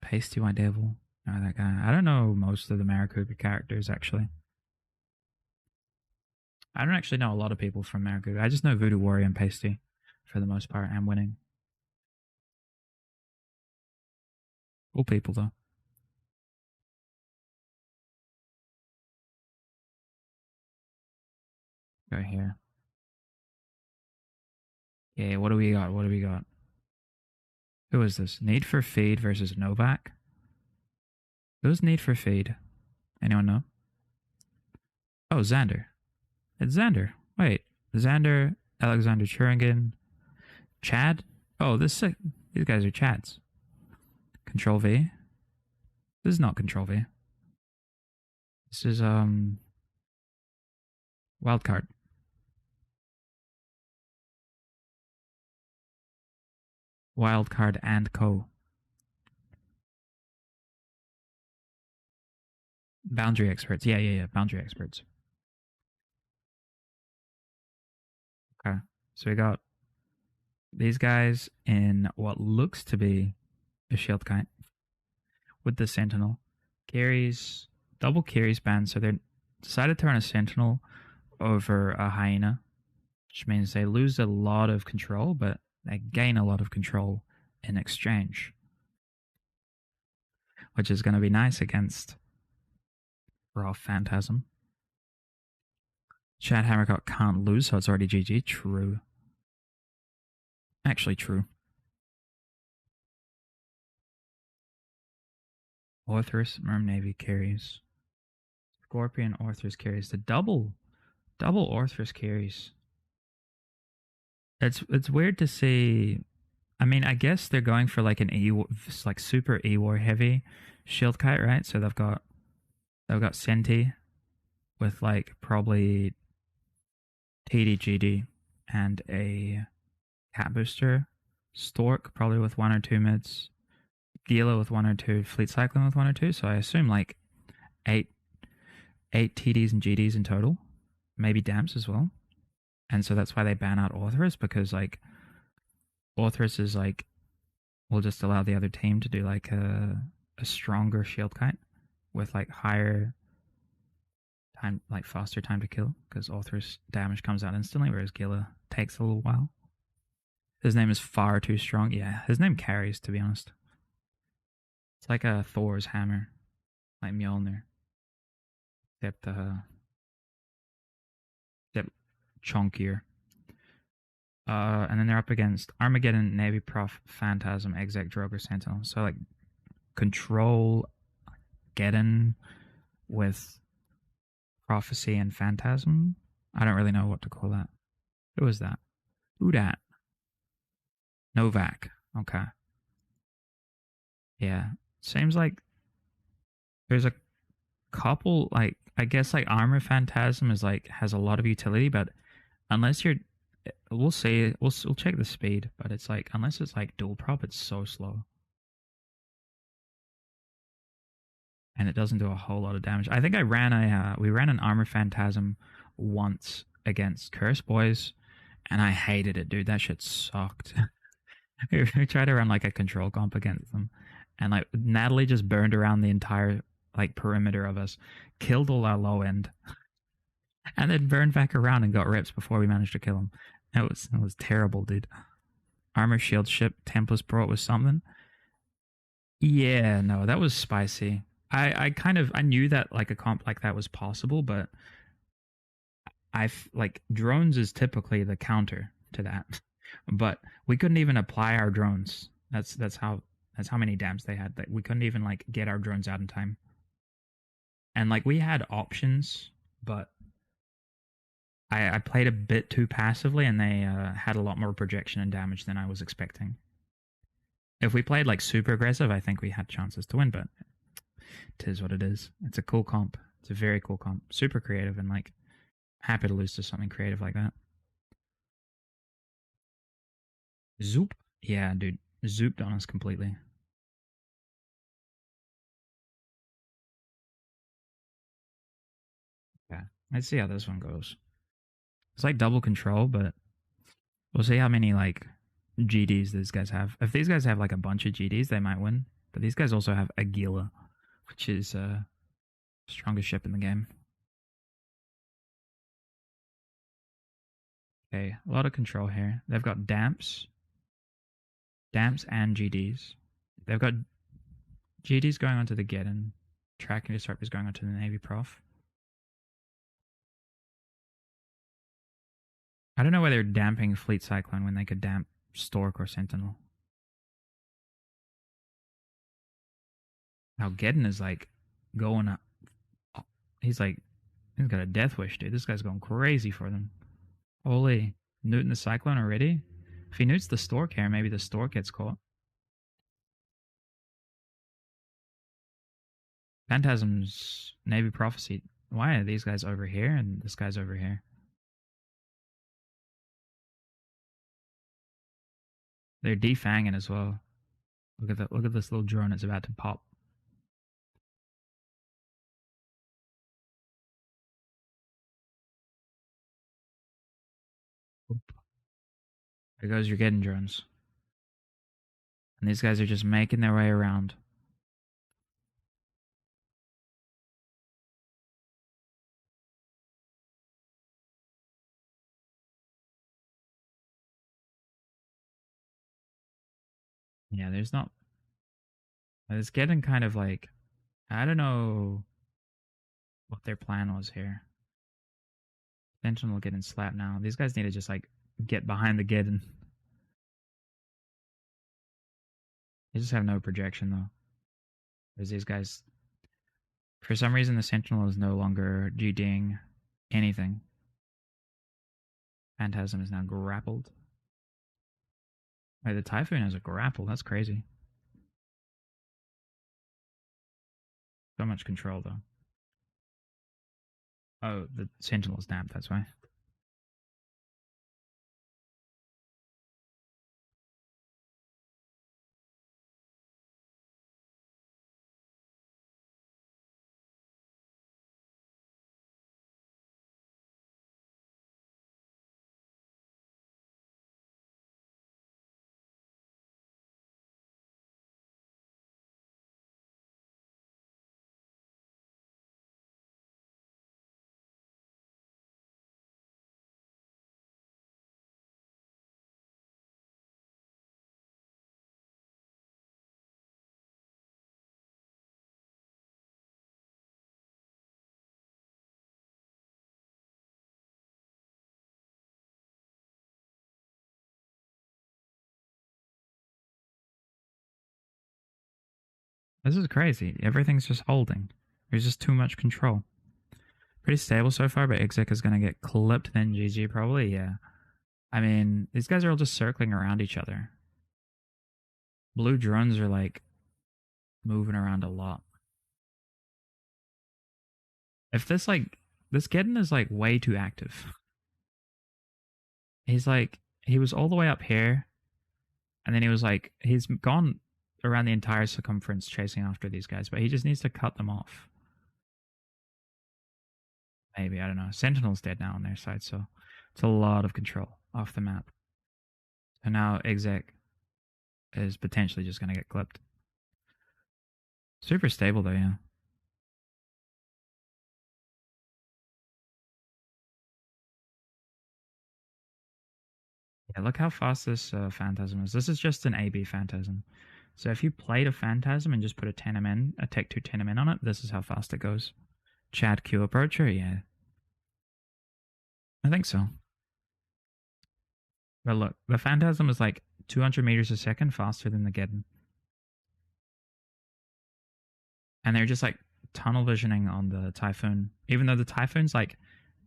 Pasty White Devil, know that guy. I don't know most of the Maricopa characters, actually. I don't actually know a lot of people from Maricopa. I just know Voodoo Warrior and Pasty, for the most part, and Winning. Cool people, though. Go here. Yeah, what do we got? What do we got? Who is this? Need for Feed versus Novak? Who's Need for Feed? Anyone know? Oh, Xander. It's Xander. Wait, Xander. Alexander Turingen, Chad. Oh, these guys are Chads. Control V. This is not Control V. This is Wildcard. Wildcard and Co. Boundary experts. Yeah. Boundary experts. Okay. So we got these guys in what looks to be a shield kite with the sentinel. Carries double carries banned, so they decided to run a sentinel over a hyena, which means they lose a lot of control, but they gain a lot of control in exchange, which is going to be nice against Raw Phantasm. Chad Hammercock can't lose, so it's already GG. True. Actually, true. Orthrus, Merm Navy carries. Scorpion, Orthrus carries. The double Orthrus carries. It's weird to see. I mean, I guess they're going for like an like super E-War heavy shield kite, right? So they've got Senti with like probably TDGD and a cat booster. Stork probably with one or two mids. Gila with one or two. Fleet Cyclone with one or two. So I assume like eight TDs and GDs in total. Maybe Damps as well. And so that's why they ban out Orthrus, because like Orthrus is like will just allow the other team to do like a stronger shield kite with like higher time, like faster time to kill, because Orthrus damage comes out instantly, whereas Gila takes a little while. His name is far too strong. Yeah, his name carries, to be honest. It's like a Thor's hammer, like Mjolnir. Except chunkier. And then they're up against Armageddon, Navy Prof, Phantasm, Exec, Droger, Sentinel. So like Control, Geddon with Prophecy and Phantasm. I don't really know what to call that. Who is that? Who dat? Novak. Okay. Yeah. Seems like there's a couple, like I guess like Armor Phantasm is like has a lot of utility, but unless you're we'll see, we'll check the speed, but it's like unless it's like dual prop, it's so slow. And it doesn't do a whole lot of damage. I think we ran an Armor Phantasm once against Curse Boys, and I hated it, dude. That shit sucked. We tried to run like a control comp against them, and like Natalie just burned around the entire like perimeter of us, killed all our low end, and then burned back around and got rips before we managed to kill him. It was terrible, dude. Armor shield ship Tempest brought was something. Yeah, no, that was spicy. I knew that like a comp like that was possible, but I've like drones is typically the counter to that. But we couldn't even apply our drones. That's how many dams they had. That we couldn't even like get our drones out in time. And like we had options, but I played a bit too passively, and they had a lot more projection and damage than I was expecting. If we played like super aggressive, I think we had chances to win, but it is what it is. It's a cool comp. It's a very cool comp. Super creative, and like happy to lose to something creative like that. Zoop. Yeah, dude. Zooped on us completely. Yeah. Let's see how this one goes. It's like double control, but we'll see how many like GDs these guys have. If these guys have like a bunch of GDs, they might win. But these guys also have Aguila, which is strongest ship in the game. Okay, a lot of control here. They've got damps and GDs. They've got GDs going onto the Geddon. Tracking disruptors going onto the Navy Prof. I don't know why they're damping Fleet Cyclone when they could damp Stork or Sentinel. Now Geddon is like going up. He's got a death wish, dude. This guy's going crazy for them. Holy. Newton the Cyclone already? If he newts the Stork here, maybe the Stork gets caught. Phantasm's Navy Prophecy. Why are these guys over here and this guy's over here? They're defanging as well. Look at that! Look at this little drone. It's about to pop. Oop. There goes your getting drones. And these guys are just making their way around. Yeah, there's not. It's getting kind of like, I don't know what their plan was here. Sentinel getting slapped now. These guys need to just like get behind the Geddon. They just have no projection though. Because these guys, for some reason, the Sentinel is no longer GDing anything. Phantasm is now grappled. Wait, the Typhoon has a grapple. That's crazy. So much control though. Oh, the Sentinel is napped. That's why. This is crazy. Everything's just holding. There's just too much control. Pretty stable so far, but Exec is going to get clipped, then GG probably, yeah. I mean, these guys are all just circling around each other. Blue drones are like moving around a lot. If this Geddon is like way too active. He was all the way up here, and then he's gone around the entire circumference chasing after these guys, but he just needs to cut them off. Maybe, I don't know. Sentinel's dead now on their side, so it's a lot of control off the map. So now Exec is potentially just going to get clipped. Super stable though, yeah. Yeah, look how fast this Phantasm is. This is just an AB Phantasm. So if you played a Phantasm and just put a 10mm, a Tech 2 10mm on it, this is how fast it goes. Chad Q Approacher, yeah. I think so. But look, the Phantasm is like 200 meters a second faster than the Geddon. And they're just like tunnel visioning on the Typhoon. Even though the Typhoon's like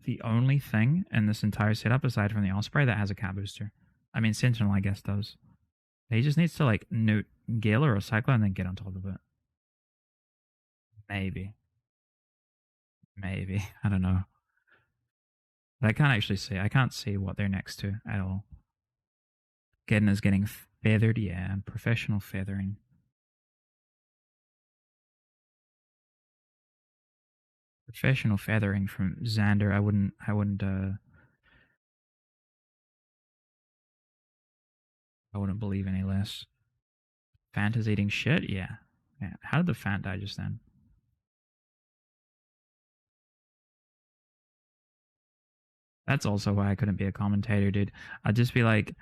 the only thing in this entire setup aside from the Osprey that has a cat booster. I mean, Sentinel, I guess, does. He just needs to like newt Gale or a Cyclone and then get on top of it. Maybe. Maybe. I don't know. But I can't actually see. I can't see what they're next to at all. Geddon is getting feathered, yeah, professional feathering. Professional feathering from Xander. I wouldn't believe any less. Fant is eating shit? Yeah. Yeah. How did the Fant die just then? That's also why I couldn't be a commentator, dude. I'd just be like,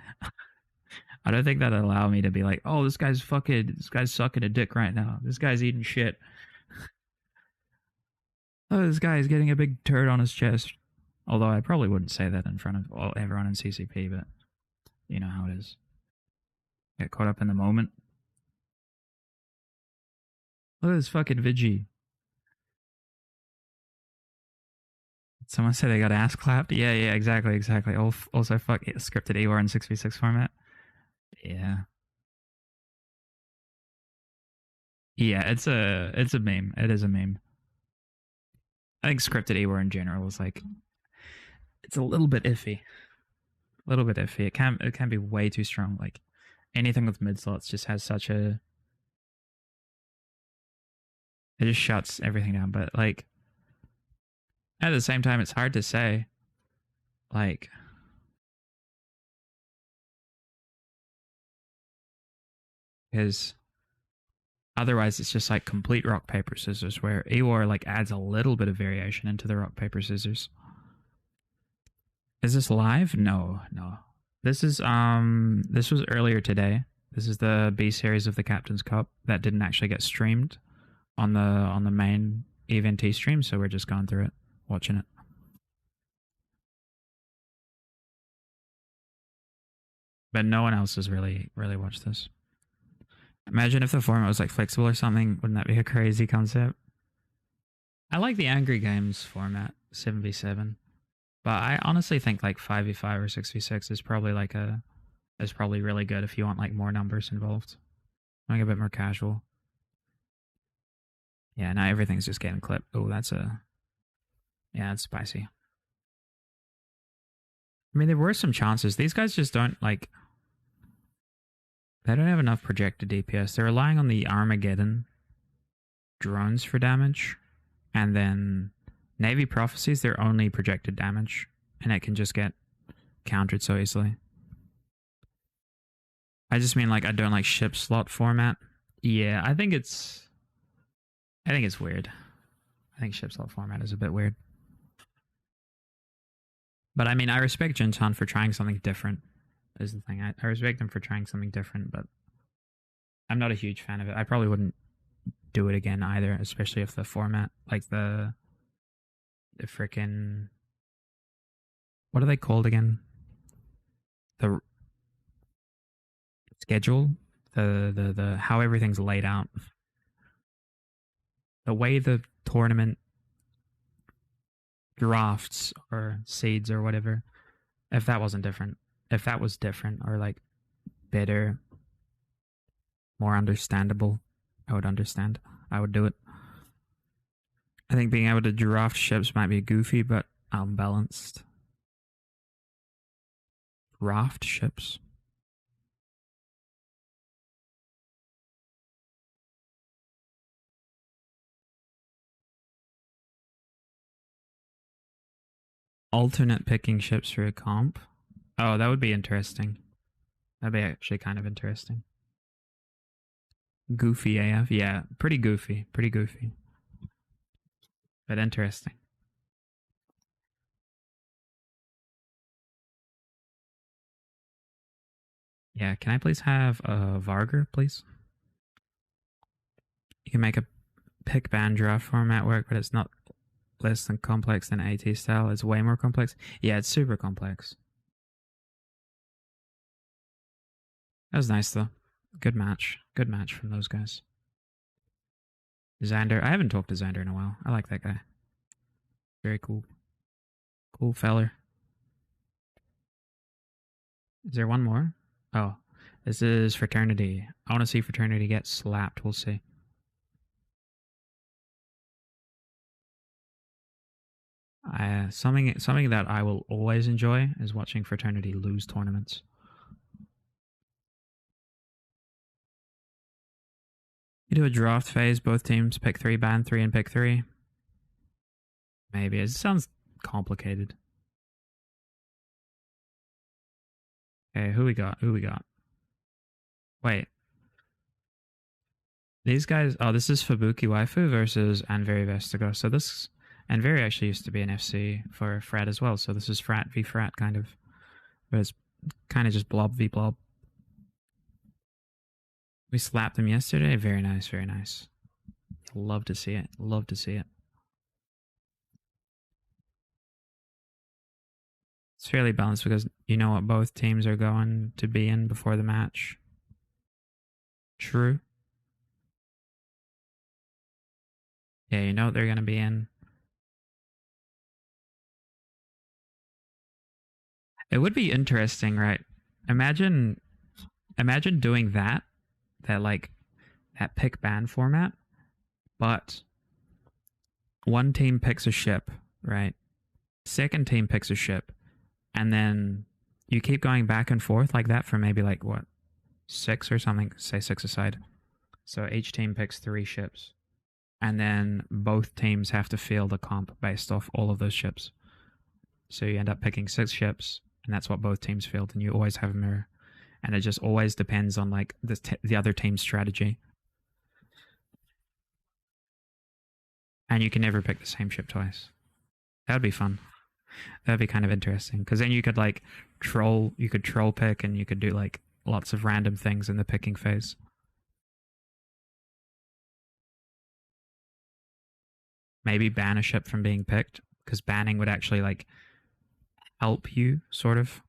I don't think that'd allow me to be like, oh, this guy's sucking a dick right now. This guy's eating shit. Oh, this guy is getting a big turd on his chest. Although I probably wouldn't say that in front of everyone in CCP, but you know how it is. Get caught up in the moment. Look at this fucking Vigi. Someone said they got ass clapped. Yeah, yeah, exactly, exactly. Also, fuck it, scripted AWAR in 6v6 format. Yeah, yeah. It's a meme. It is a meme. I think scripted AWAR in general is like it's a little bit iffy. A little bit iffy. It can be way too strong. Like anything with mid slots just has such a it just shuts everything down. But like at the same time, it's hard to say. Like because otherwise it's just like complete rock paper scissors where AWAR like adds a little bit of variation into the rock paper scissors. Is this live? No, no. This was earlier today. This is the B series of the Captain's Cup that didn't actually get streamed on the main event stream, so we're just going through it, watching it. But no one else has really watched this. Imagine if the format was like flexible or something. Wouldn't that be a crazy concept? I like the Angry Games format, 7v7. But I honestly think like 5v5 or 6v6 is probably like a is probably really good if you want like more numbers involved. Like a bit more casual. Yeah, now everything's just getting clipped. Oh, yeah, it's spicy. I mean, there were some chances. These guys just don't like they don't have enough projected DPS. They're relying on the Armageddon drones for damage, and then Navy Prophecies, their only projected damage, and it can just get countered so easily. I just mean like I don't like ship slot format. Yeah, I think it's weird. I think ship slot format is a bit weird. But I mean, I respect Jintan for trying something different. Is the thing. I respect him for trying something different, but I'm not a huge fan of it. I probably wouldn't do it again either, especially if the format, like the freaking what are they called again? The schedule, the how everything's laid out, the way the tournament drafts or seeds or whatever. If that wasn't different, if that was different or like better, more understandable, I would understand. I would do it. I think being able to draft ships might be goofy, but unbalanced. Draft ships. Alternate picking ships for a comp. Oh, that would be interesting. That'd be actually kind of interesting. Goofy AF. Yeah, pretty goofy. Pretty goofy. But interesting. Yeah, can I please have a Varger, please? You can make a pick band draft format work, but it's not less than complex than AT style. It's way more complex. Yeah, it's super complex. That was nice though. Good match. Good match from those guys. Xander. I haven't talked to Xander in a while. I like that guy. Very cool. Cool feller. Is there one more? Oh, this is Fraternity. I want to see Fraternity get slapped. We'll see. Something that I will always enjoy is watching Fraternity lose tournaments. You do a draft phase, both teams pick 3, ban 3, and pick 3. Maybe. It sounds complicated. Okay, who we got? Who we got? Wait. These guys... Oh, this is Fubuki Waifu versus Anveri Vestigo. So this... Anveri actually used to be an FC for Frat as well. So this is Frat v Frat, kind of. But it's kind of just Blob v Blob. We slapped them yesterday. Very nice, very nice. Love to see it. Love to see it. It's fairly balanced because you know what both teams are going to be in before the match. True. Yeah, you know what they're going to be in. It would be interesting, right? Imagine imagine doing that like that pick ban format, but one team picks a ship, right? Second team picks a ship, and then you keep going back and forth like that for maybe like what, six or something, say six aside. So each team picks three ships, and then both teams have to field a comp based off all of those ships. So you end up picking six ships, and that's what both teams field, and you always have a mirror. And it just always depends on like the other team's strategy, and you can never pick the same ship twice. That would be fun. That'd be kind of interesting because then you could like troll, you could troll pick, and you could do like lots of random things in the picking phase. Maybe ban a ship from being picked because banning would actually like help you sort of,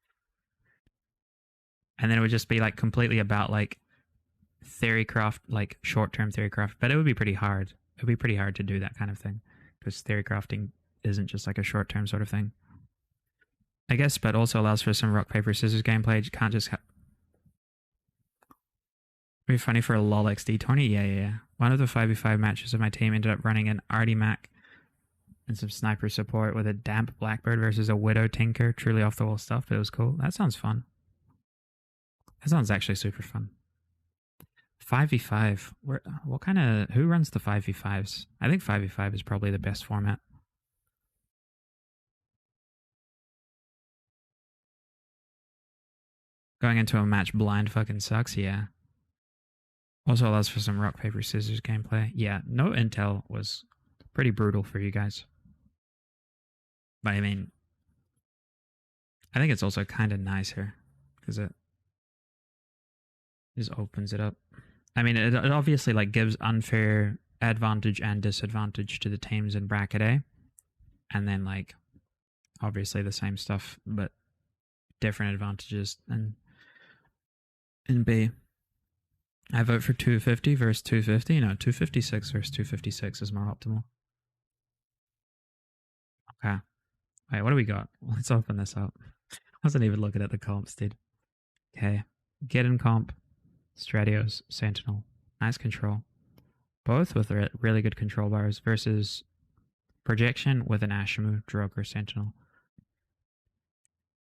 and then it would just be like completely about like theorycraft, like short term theorycraft. But it would be pretty hard. It would be pretty hard to do that kind of thing because theorycrafting isn't just like a short term sort of thing. I guess, but also allows for some rock paper scissors gameplay. You can't just be funny for a LOL XD tourney. Yeah. One of the 5v5 matches of my team ended up running an Artie Mac and some sniper support with a damp Blackbird versus a Widow Tinker. Truly off the wall stuff, but it was cool. That sounds fun. That sounds actually super fun. 5v5. What kind of. Who runs the 5v5s? I think 5v5 is probably the best format. Going into a match blind fucking sucks, yeah. Also allows for some rock, paper, scissors gameplay. Yeah, no intel was pretty brutal for you guys. But I mean, I think it's also kind of nice here because it just opens it up. I mean, it obviously like gives unfair advantage and disadvantage to the teams in bracket A, and then like obviously the same stuff but different advantages in B. I vote for 250 versus 250. No, 256 versus 256 is more optimal. Okay. Wait, what do we got? Let's open this up. I wasn't even looking at the comps, dude. Okay. Get in comp, Stratios, Sentinel. Nice control. Both with really good control bars versus Projection with an Ashimu, Droger, Sentinel.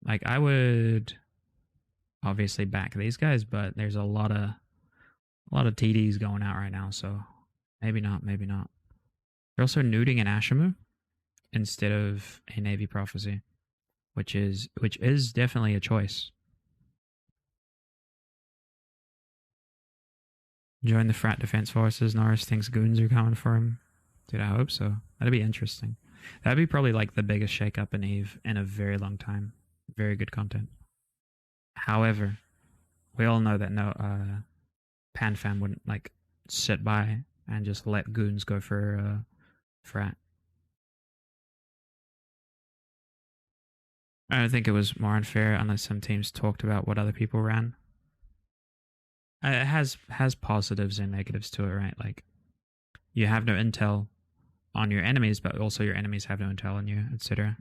Like, I would obviously back these guys, but there's a lot of TDs going out right now, so maybe not, maybe not. They're also nuding an Ashimu instead of a Navy Prophecy, which is definitely a choice. Join the frat defense forces. Norris thinks goons are coming for him. Dude, I hope so. That'd be interesting. That'd be probably like the biggest shakeup in Eve in a very long time. Very good content. However, we all know that no PanFam wouldn't like sit by and just let goons go for frat. I don't think it was more unfair unless some teams talked about what other people ran. It has positives and negatives to it, right? Like you have no intel on your enemies, but also your enemies have no intel on you, etc.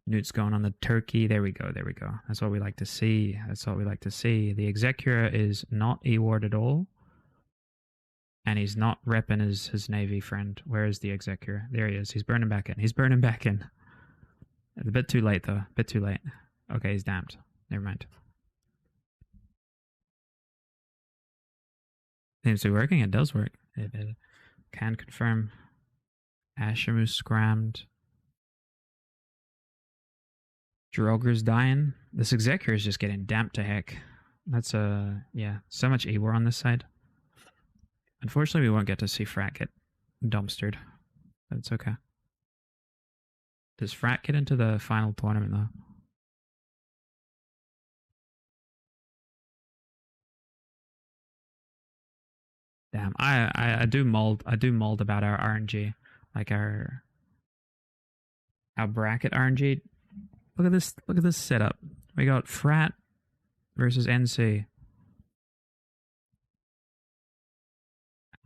Newt's going on the turkey. There we go. There we go. That's what we like to see. That's what we like to see. The Executor is not E-Ward at all. And he's not repping his Navy friend. Where is the Executor? There he is. He's burning back in. He's burning back in. It's a bit too late, though. A bit too late. Okay, he's damped. Never mind. Seems to be working. It does work. It can confirm. Ashimu scrammed. Droger's dying. This Executor is just getting damped to heck. That's yeah, so much E-War on this side. Unfortunately, we won't get to see Frat get dumpstered. But it's okay. Does Frat get into the final tournament, though? Damn, I do mold about our RNG, like our bracket RNG. Look at this setup. We got Frat versus NC.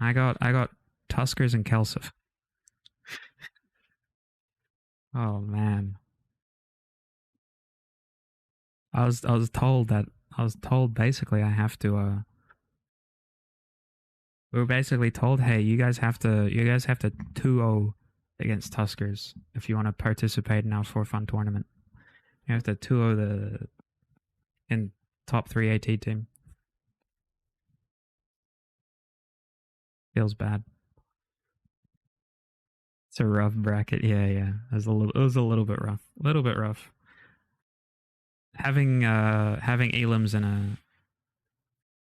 I got Tuskers and Kelsif. Oh man. I was told that I was told basically I have to we were basically told, hey, you guys have to 2-0 against Tuskers if you want to participate in our for fun tournament. You have to 2-0 the in top 3 AT team. Feels bad. It's a rough bracket. Yeah, yeah. It was a little bit rough. A little bit rough. Having elims in a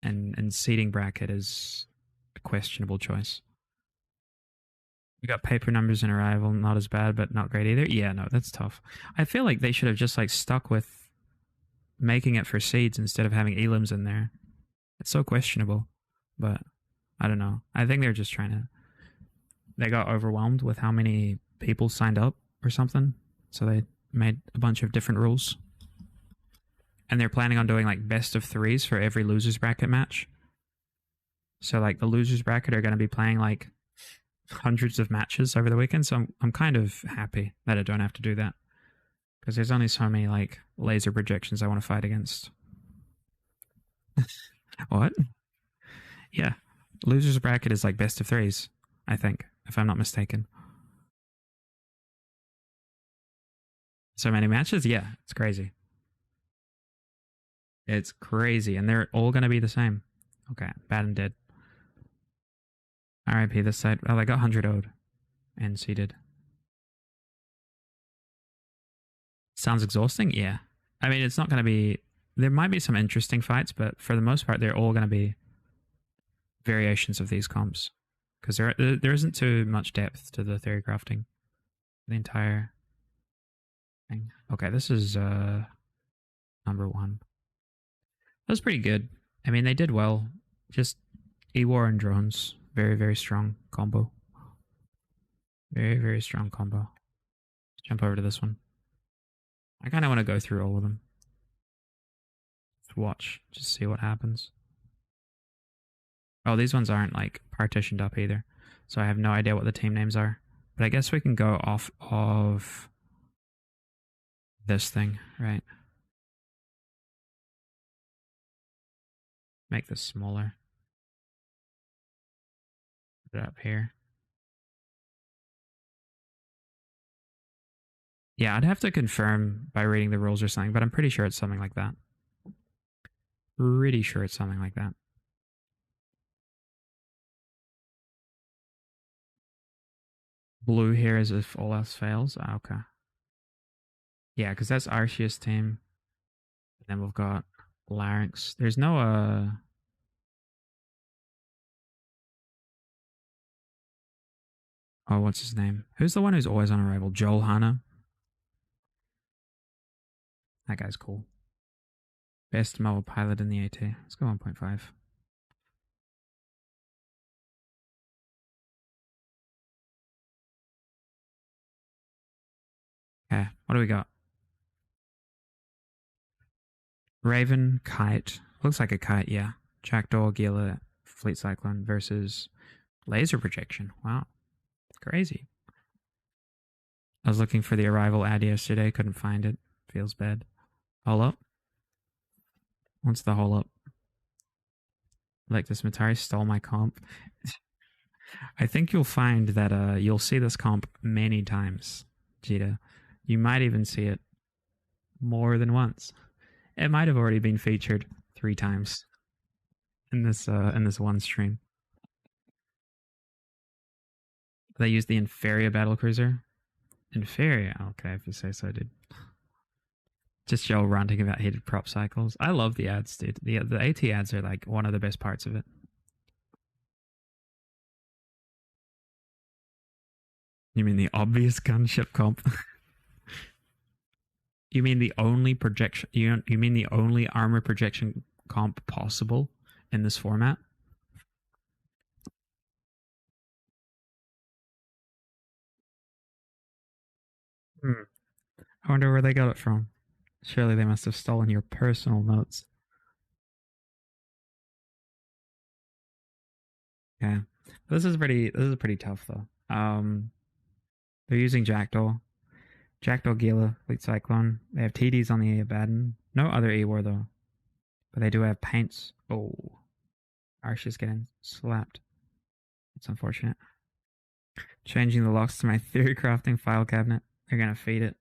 and seeding bracket is a questionable choice. We got paper numbers in arrival, not as bad, but not great either. Yeah, no, that's tough. I feel like they should have just like stuck with making it for seeds instead of having elims in there. It's so questionable, but I don't know. I think they're just trying to. They got overwhelmed with how many people signed up or something, so they made a bunch of different rules. And they're planning on doing like best of threes for every losers bracket match. So like the losers bracket are going to be playing like hundreds of matches over the weekend. So I'm kind of happy that I don't have to do that because there's only so many like laser projections I want to fight against. What? Yeah, losers bracket is like best of threes. I think, if I'm not mistaken. So many matches. Yeah, it's crazy. It's crazy, and they're all going to be the same. Okay, bad and dead. RIP this side. Oh, they got 100 owed and seeded. Sounds exhausting? Yeah. I mean, it's not going to be. There might be some interesting fights, but for the most part, they're all going to be variations of these comps because there isn't too much depth to the theory crafting. The entire thing. Okay, this is number one. That was pretty good. I mean, they did well. Just Ewar and drones. Very, very strong combo. Very, very strong combo. Let's jump over to this one. I kind of want to go through all of them. Just watch. Just see what happens. Oh, these ones aren't like partitioned up either. So I have no idea what the team names are. But I guess we can go off of this thing, right? Make this smaller. Put it up here. Yeah, I'd have to confirm by reading the rules or something, but I'm pretty sure it's something like that. Pretty sure it's something like that. Blue here is if all else fails. Ah, okay. Yeah, because that's Arceus team. And then we've got Larynx. There's no oh, what's his name? Who's the one who's always on arrival? Joel Hanna. That guy's cool. Best mobile pilot in the AT. Let's go 1.5. Okay, what do we got? Raven, Kite. Looks like a kite, yeah. Jackdaw, Gila, Fleet Cyclone versus Laser Projection. Wow, crazy. I was looking for the arrival ad yesterday, couldn't find it. Feels bad. Hole up. What's the hole up? Like this Matari stole my comp. I think you'll find that you'll see this comp many times, Jita. You might even see it more than once. It might have already been featured 3 times in this one stream. They used the Inferia battlecruiser. Inferia, okay, if you say so, dude. Just Joe ranting about heated prop cycles. I love the ads, dude. The AT ads are like one of the best parts of it. You mean the obvious gunship comp? You mean the only projection? You mean the only armor projection comp possible in this format? Hmm. I wonder where they got it from. Surely they must have stolen your personal notes. Yeah, this is pretty tough though. They're using Jackdaw, Gila, Fleet Cyclone. They have TDs on the Abaddon. No other E-War though. But they do have paints. Oh. Arsha's getting slapped. It's unfortunate. Changing the locks to my theory crafting file cabinet. They're gonna feed it.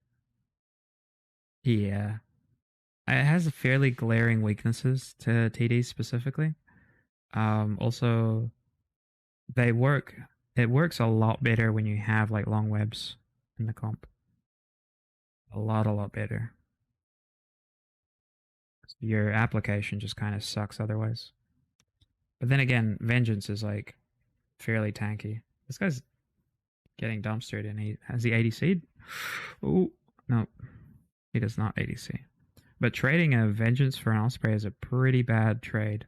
Yeah. It has fairly glaring weaknesses to TD specifically. Also, they work. It works a lot better when you have like long webs in the comp. A lot better. Your application just kind of sucks otherwise. But then again, Vengeance is like fairly tanky. This guy's getting dumpstered and he has the ADC. Oh, no. He does not ADC. But trading a Vengeance for an Osprey is a pretty bad trade.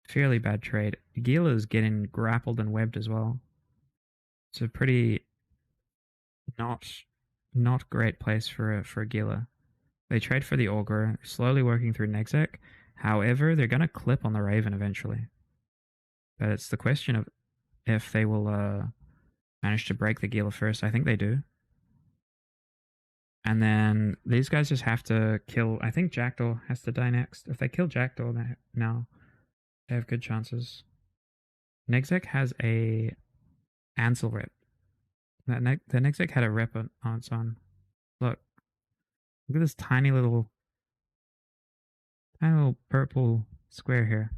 Fairly bad trade. Gila's getting grappled and webbed as well. It's a pretty not great place for Gila. They trade for the Augur, slowly working through Nexec. However, they're going to clip on the Raven eventually. But it's the question of if they will manage to break the Gila first. I think they do. And then these guys just have to kill. I think Jackdaw has to die next. If they kill Jackdaw now, they have good chances. Nexec has a Ansel rep. The Nexec had a rep on its own. Look at this tiny little purple square here.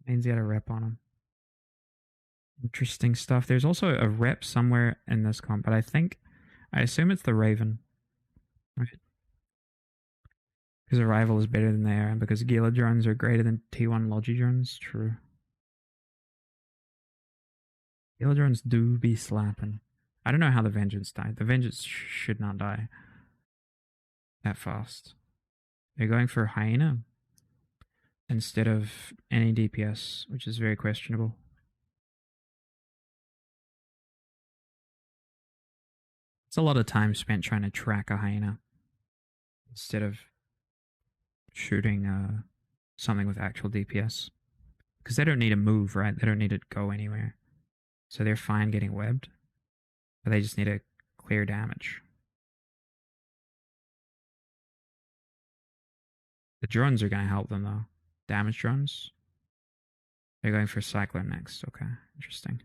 Means he had a rep on him. Interesting stuff. There's also a rep somewhere in this comp, but I assume it's the Raven. Right. Because Arrival is better than they are, and because Gila drones are greater than T1 Logi drones. True. Gila drones do be slapping. I don't know how the Vengeance died. The Vengeance should not die that fast. They're going for Hyena instead of any DPS, which is very questionable. It's a lot of time spent trying to track a Hyena instead of shooting something with actual DPS. Because they don't need to move, right? They don't need to go anywhere. So they're fine getting webbed. But they just need to clear damage. The drones are going to help them, though. Damage drones. They're going for Cyclone next. Okay, interesting.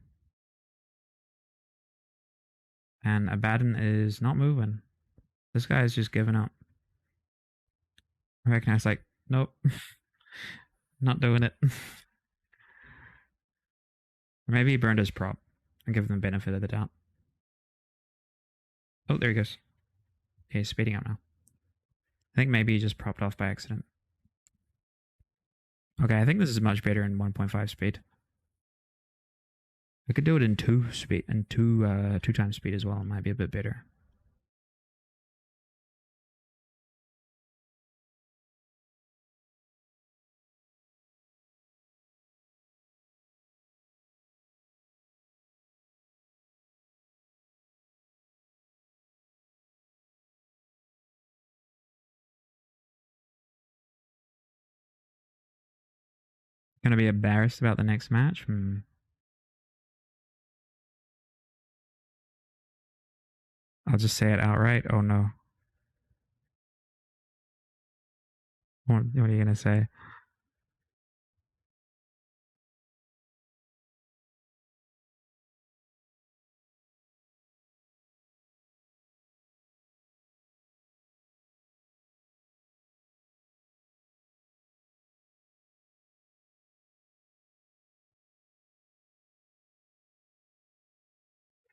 And Abaddon is not moving. This guy is just giving up. I reckon I was like, nope. Not doing it. Or maybe he burned his prop and give them the benefit of the doubt. Oh, there he goes. Yeah, he's speeding up now. I think maybe he just propped off by accident. Okay, I think this is much better in 1.5 speed. I could do it in 2 speed and 2 times speed as well. It might be a bit better. Gonna be embarrassed about the next match? I'll just say it outright. Oh no. What are you gonna say?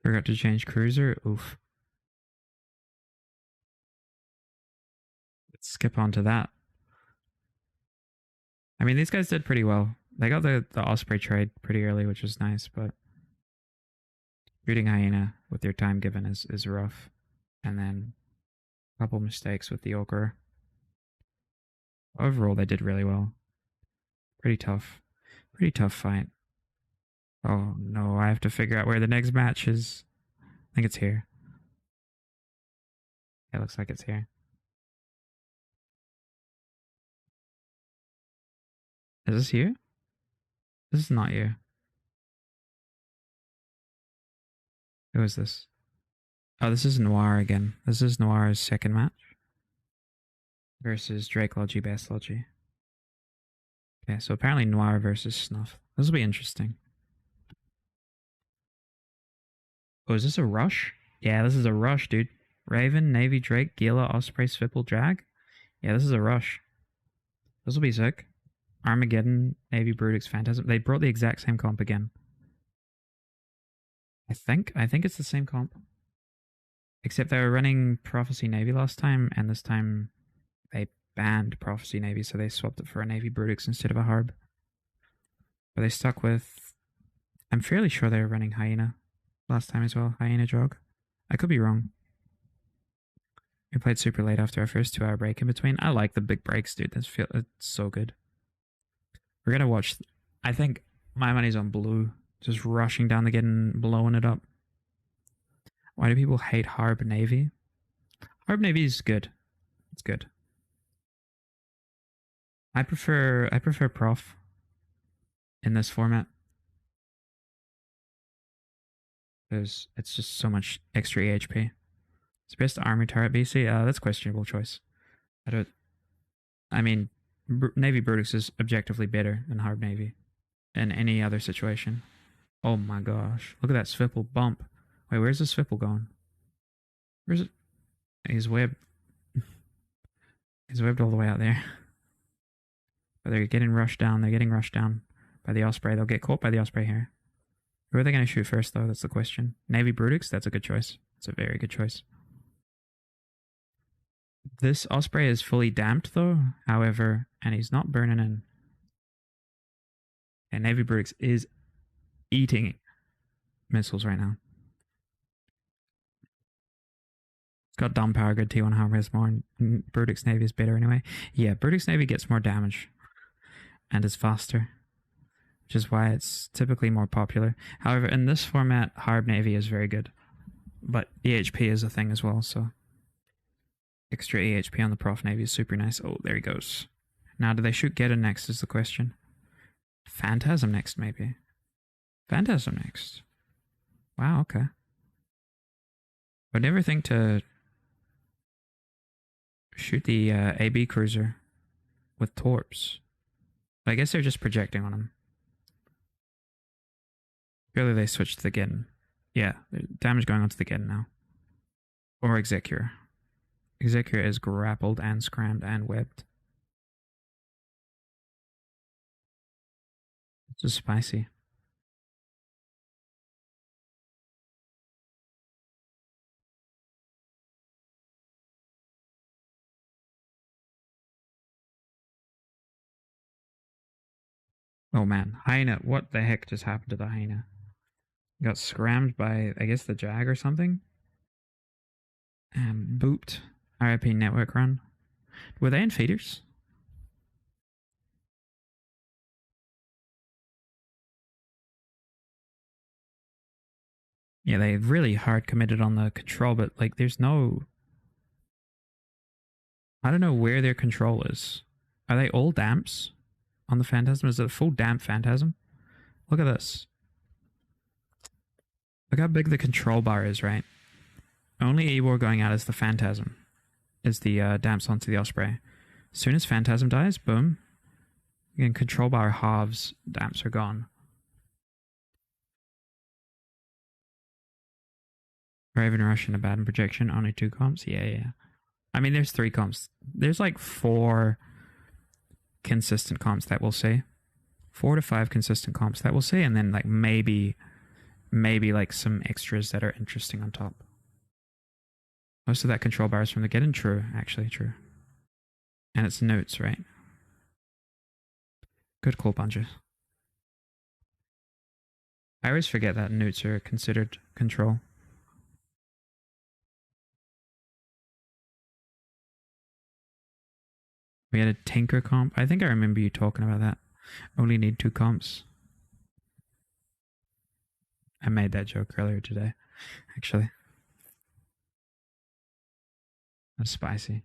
Forgot to change cruiser? Oof. Let's skip on to that. I mean, these guys did pretty well. They got the Osprey trade pretty early, which was nice, but shooting Hyena with your time given is rough. And then a couple mistakes with the Ogre. Overall, they did really well. Pretty tough. Pretty tough fight. Oh no, I have to figure out where the next match is. I think it's here. It looks like it's here. Is this you? This is not you. Who is this? Oh, this is Noir again. This is Noir's second match. versus Drake Logi, Best Logi. Okay, so apparently Noir versus Snuff. This will be interesting. Oh, is this a rush? Yeah, this is a rush, dude. Raven, Navy, Drake, Gila, Osprey, Swipple, Jag. Yeah, this is a rush. This will be sick. Armageddon, Navy, Brutix, Phantasm. They brought the exact same comp again. I think it's the same comp. Except they were running Prophecy Navy last time, and this time they banned Prophecy Navy, so they swapped it for a Navy Brutix instead of a Harb. But they stuck with... I'm fairly sure they were running Hyena last time as well. Hyena Jog. I could be wrong. We played super late after our first 2-hour break in between. I like the big breaks, dude. It's so good. We're gonna watch... I think my money's on blue. Just rushing down the getting, blowing it up. Why do people hate Harb Navy? Harb Navy is good. It's good. I prefer Prof in this format. Because it's just so much extra EHP. It's best army turret BC. That's a questionable choice. I mean, Navy Brutix is objectively better than Harb Navy in any other situation. Oh my gosh. Look at that Swipple bump. Wait, where's the Swipple going? Where's it? He's webbed. He's webbed all the way out there. But they're getting rushed down. They're getting rushed down by the Osprey. They'll get caught by the Osprey here. Who are they going to shoot first, though? That's the question. Navy Brutix? That's a good choice. It's a very good choice. This Osprey is fully damped, though, however, and he's not burning in. And Navy Brutix is eating missiles right now. It's got dumb power, good T1 Harm has more, and Brutix Navy is better anyway. Yeah, Brutix Navy gets more damage and is faster, which is why it's typically more popular. However, in this format, Harb Navy is very good, but EHP is a thing as well, so extra EHP on the Prof Navy is super nice. Oh, there he goes. Now, do they shoot Geddon next is the question. Phantasm next, maybe. Phantasm next. Wow, okay. I'd never think to shoot the AB cruiser with torps. But I guess they're just projecting on him. Clearly they switched to the Geddon. Yeah, damage going onto the Geddon now. Or Executor. Executor is grappled and scrammed and webbed. It's just spicy. Oh man, Hyena. What the heck just happened to the Hyena? Got scrammed by, I guess, the Jag or something? And booped. RIP network run. Were they in feeders? Yeah, they really hard committed on the control, but like there's no... I don't know where their control is. Are they all damps on the Phantasm? Is it a full damp Phantasm? Look at this. Look how big the control bar is, right? Only Ebor going out is the Phantasm. Is the damps onto the Osprey. As soon as Phantasm dies, boom. Again, control bar halves, damps are gone. Raven Rush and a Baden projection, only 2 comps? Yeah. I mean, there's 3 comps. There's like 4 consistent comps that we'll see. 4 to 5 consistent comps that we'll see, and then like maybe like some extras that are interesting on top. Most of that control bar is from the Geddon. True, actually, true. And it's notes, right? Good call, Bunches. I always forget that notes are considered control. We had a Tinker comp. I think I remember you talking about that. Only need 2 comps. I made that joke earlier today, actually. That's spicy.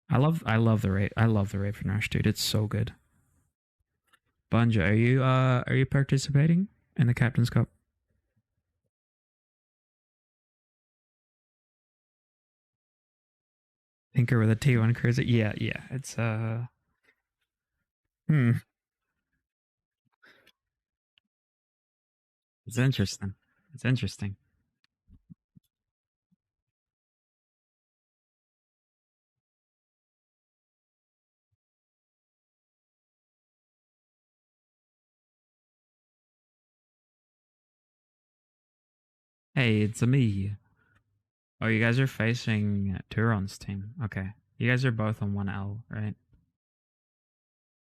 I love the rate. I love the Raven Rush, dude. It's so good. Bunja, are you participating in the Captain's Cup? Tinker with a T1 cruiser. Yeah, yeah. It's hmm. It's interesting. It's interesting. Hey, it's a me. Oh, you guys are facing Turon's team. Okay. You guys are both on 1L, right?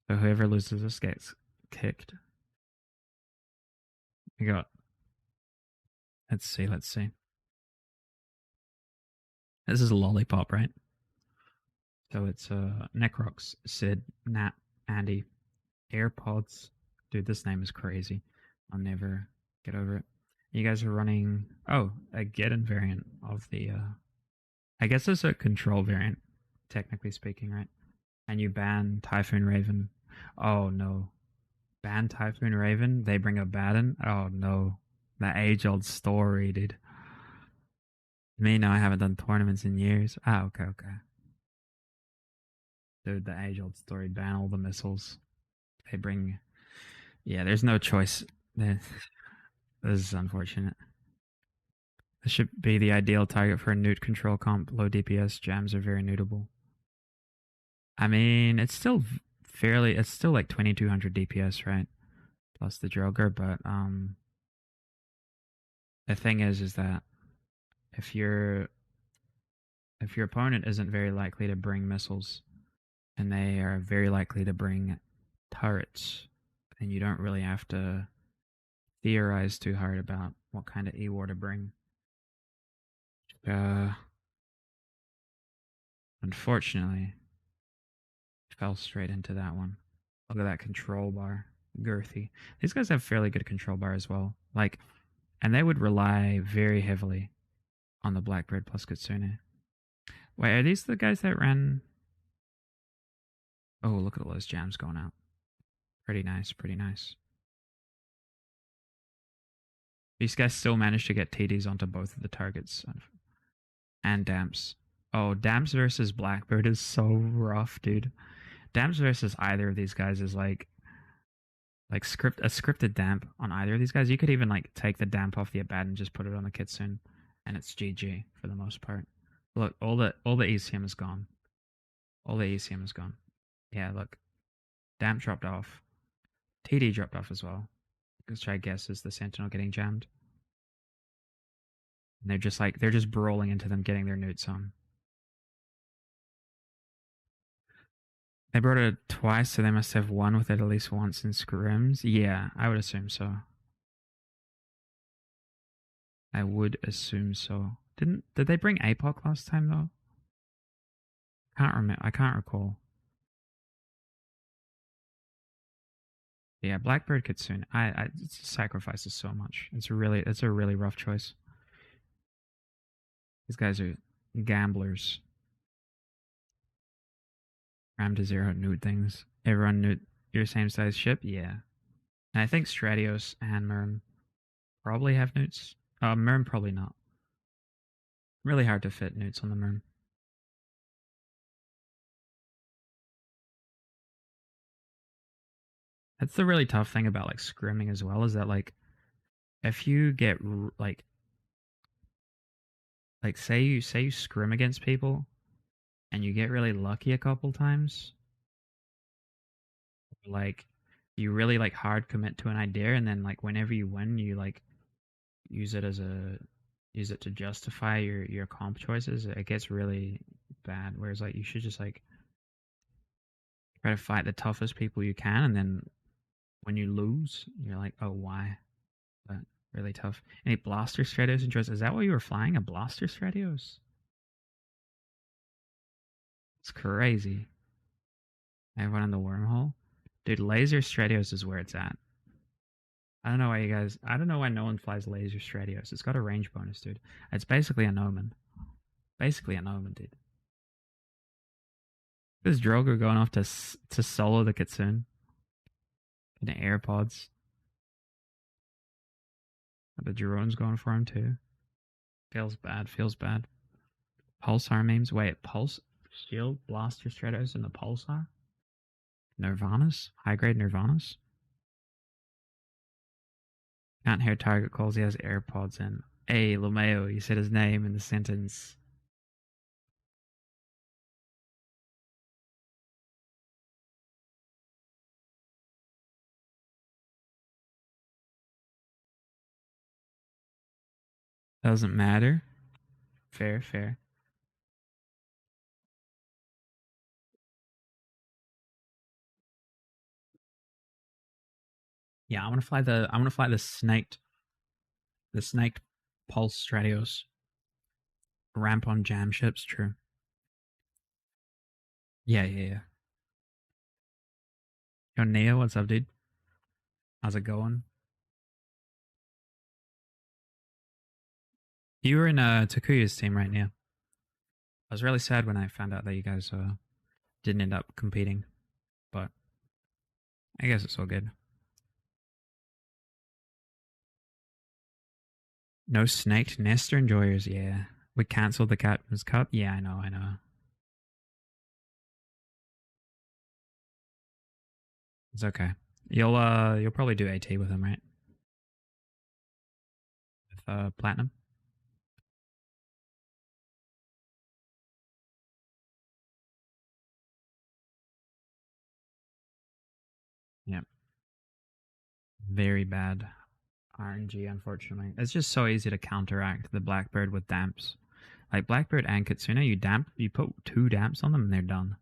So whoever loses this gets kicked. You got, let's see, let's see. This is a lollipop, right? So it's Necrox, Sid, Nat, Andy, AirPods. Dude, this name is crazy. I'll never get over it. You guys are running, oh, a Geddon variant of the, I guess it's a control variant, technically speaking, right? And you ban Typhoon Raven. Oh no. Ban Typhoon Raven, they bring a Baden. Oh no. That age old story, dude. Me, no, I haven't done tournaments in years. Ah, okay, okay. Dude, the age old story, ban all the missiles. They bring, yeah, there's no choice. This is unfortunate. This should be the ideal target for a newt control comp. Low DPS jams are very newtable. I mean, it's still fairly, it's still like 2200 DPS, right? Plus the Droger, but the thing is that if your if your opponent isn't very likely to bring missiles and they are very likely to bring turrets, then you don't really have to theorize too hard about what kind of E-War to bring. Uh, Unfortunately, fell straight into that one. Look at that control bar. Girthy. These guys have fairly good control bar as well. Like, and they would rely very heavily on the Blackbird plus Kitsune. Wait, are these the guys that ran? Oh, look at all those jams going out. Pretty nice, pretty nice. These guys still managed to get TDs onto both of the targets and Damps. Oh, Damps versus Blackbird is so rough, dude. Damps versus either of these guys is like a scripted damp on either of these guys. You could even like take the damp off the Abad and just put it on the Kitsune, and it's GG for the most part. Look, all the ECM is gone. All the ECM is gone. Yeah, look, damp dropped off. TD dropped off as well, which I guess is the Sentinel getting jammed. And they're just brawling into them, getting their newts on. They brought it twice, so they must have won with it at least once in scrims. Yeah, I would assume so. I would assume so. Did they bring APOC last time though? Can't remember. I can't recall. Yeah, Blackbird Kitsune. It sacrifices so much. It's a really rough choice. These guys are gamblers. Ram to zero newt things. Everyone newt your same size ship. Yeah, and I think Stratios and Merm probably have newts. Merm probably not. Really hard to fit newts on the Merm. That's the really tough thing about like scrimming as well is that like if you get like say you scrim against people and you get really lucky a couple times, like you really like hard commit to an idea and then like whenever you win you like use it as a use it to justify your comp choices, it gets really bad. Whereas like you should just like try to fight the toughest people you can and then when you lose you're like, oh why? But really tough. Any blaster Stratios and Is that what you were flying? A blaster Stratios? It's crazy. Everyone in the wormhole? Dude, laser Stratios is where it's at. I don't know why no one flies laser Stratios. It's got a range bonus, dude. It's basically an omen. Basically an omen, dude. This Drogo going off to solo the Kitsune. And the AirPods. The Jerome's going for him too. Feels bad, feels bad. Pulsar memes? Wait, Pulse? Shield, Blaster Stratos, and the Pulsar. Nirvanas? High grade Nirvanas? Can't hear target calls, he has AirPods in. Hey, Lomeo, you said his name in the sentence. Doesn't matter. Fair, fair. Yeah, I wanna fly the snaked Pulse Stratios. Ramp on jam ships, true. Yeah, yeah, yeah. Yo, Neo, what's up, dude? How's it going? You were in Takuya's team right now. I was really sad when I found out that you guys didn't end up competing, but I guess it's all good. No snaked Nester enjoyers, yeah. We cancelled the Captain's Cup. Yeah, I know, I know. It's okay. You'll probably do AT with him, right? With Platinum. Yeah. Very bad RNG, unfortunately. It's just so easy to counteract the Blackbird with damps. Like Blackbird and Kitsune, you put two damps on them and they're done.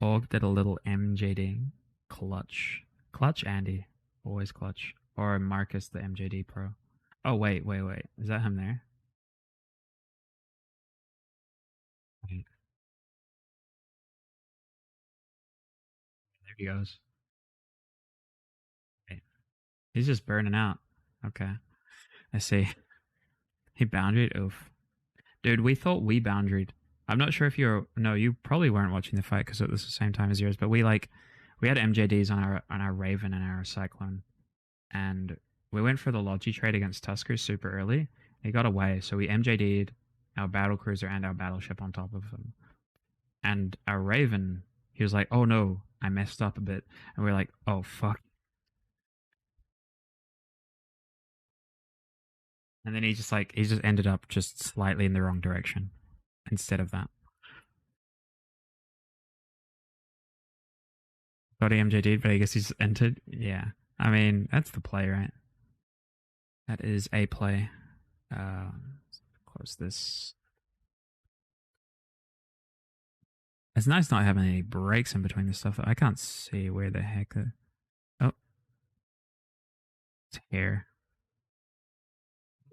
Borg did a little MJD. Clutch. Clutch Andy. Always clutch. Or Marcus the MJD Pro. Oh wait, wait, wait. Is that him there? Wait, there he goes. Wait. He's just burning out. Okay. I see. He boundaried? Oof. Dude, we thought we boundaried. I'm not sure if you're. No, you probably weren't watching the fight because it was the same time as yours. But we had MJDs on our Raven and our Cyclone, and we went for the Logi trade against Tusker super early. He got away, so we MJD'd our battle cruiser and our battleship on top of him. And our Raven, he was like, "Oh no, I messed up a bit," and we are like, "Oh fuck." And then he just ended up just slightly in the wrong direction instead of that. Thought he MJD'd, but I guess he's entered. Yeah. I mean, that's the play, right? That is a play. Uh, close this. It's nice not having any breaks in between the stuff. I can't see where the heck. Oh, it's here.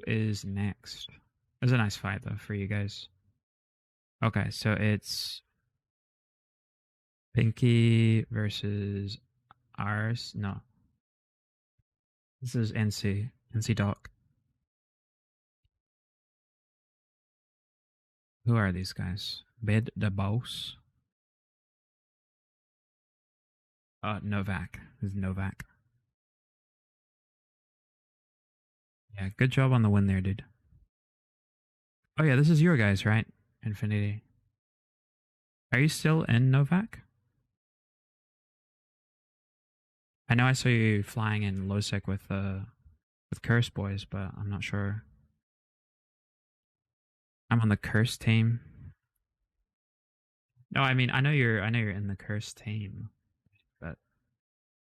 Is next. It was a nice fight though for you guys. Okay, so it's Pinky versus ours. No, this is NC Doc. Who are these guys? Bed the boss. Novak. This is Novak. Yeah, good job on the win there, dude. Oh yeah, this is your guys, right? Infinity. Are you still in Novak? I know I saw you flying in Losec with Curse Boys, but I'm not sure. I'm on the Curse team. No, I mean I know you're in the Curse team, but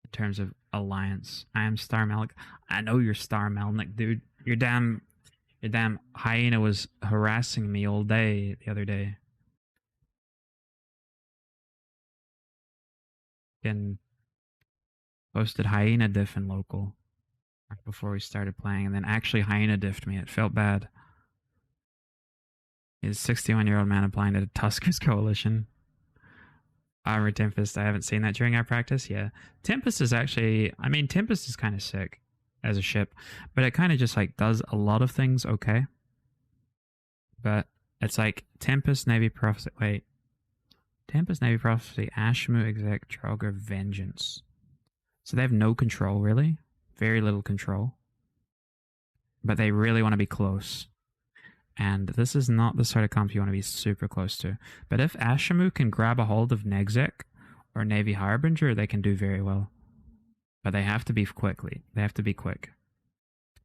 in terms of alliance, I am Star Malik. I know you're Star Melnick, dude. Your damn hyena was harassing me all day the other day. And posted hyena diff in local right before we started playing, and then actually hyena diffed me. It felt bad. He's a 61-year-old man applying to the Tuskers Coalition. Armor Tempest, I haven't seen that during our practice. Yeah. Tempest is actually, I mean, Tempest is kind of sick as a ship, but it kind of just like does a lot of things okay. But it's like Tempest, Navy Prophecy. Wait. Tempest, Navy Prophecy, Ashmu, Exec, Troger, Vengeance. So they have no control, really. Very little control. But they really want to be close. And this is not the sort of comp you want to be super close to. But if Ashamu can grab a hold of Nexec or Navy Harbinger, they can do very well. But they have to be quickly. They have to be quick.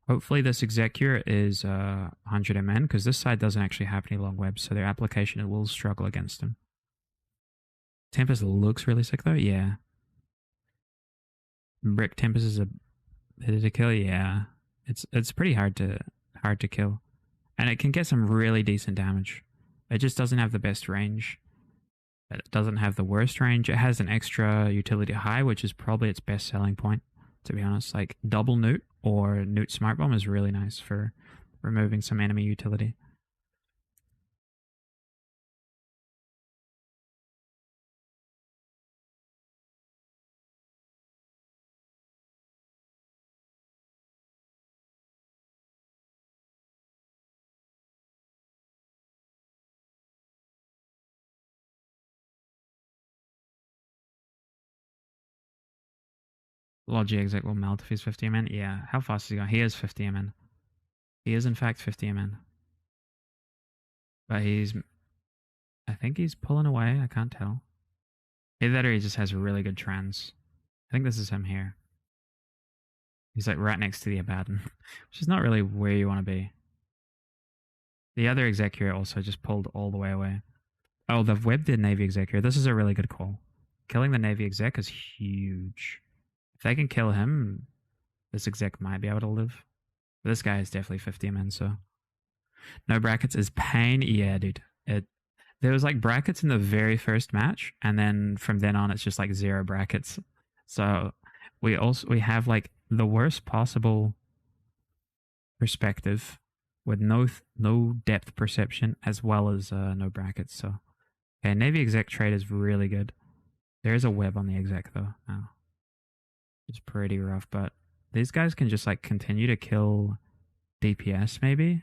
Hopefully this Execure is 100 MN, because this side doesn't actually have any long webs, so their application will struggle against them. Tempest looks really sick though, yeah. Brick Tempest is a hit to kill, yeah. It's pretty hard to kill. And it can get some really decent damage. It just doesn't have the best range. But it doesn't have the worst range. It has an extra utility high, which is probably its best selling point, to be honest. Like double Newt or Newt Smart Bomb is really nice for removing some enemy utility. Logi exec will melt if he's 50 MN. Yeah, how fast is he going? He is 50 MN. He is in fact 50 MN. But I think he's pulling away. I can't tell. Either that or he just has really good trans. I think this is him here. He's like right next to the Abaddon, which is not really where you want to be. The other Executor also just pulled all the way away. Oh, they've webbed the Navy Executor. This is a really good call. Killing the Navy Exec is huge. If they can kill him, this Exec might be able to live. But this guy is definitely 50 MN, so. No brackets is pain. Yeah, dude. There was like brackets in the very first match, and then from then on, it's just like 0 brackets. So we have like the worst possible perspective with no depth perception as well as no brackets. So okay, Navy exec trade is really good. There is a web on the exec though. Now it's pretty rough, but these guys can just like continue to kill DPS maybe.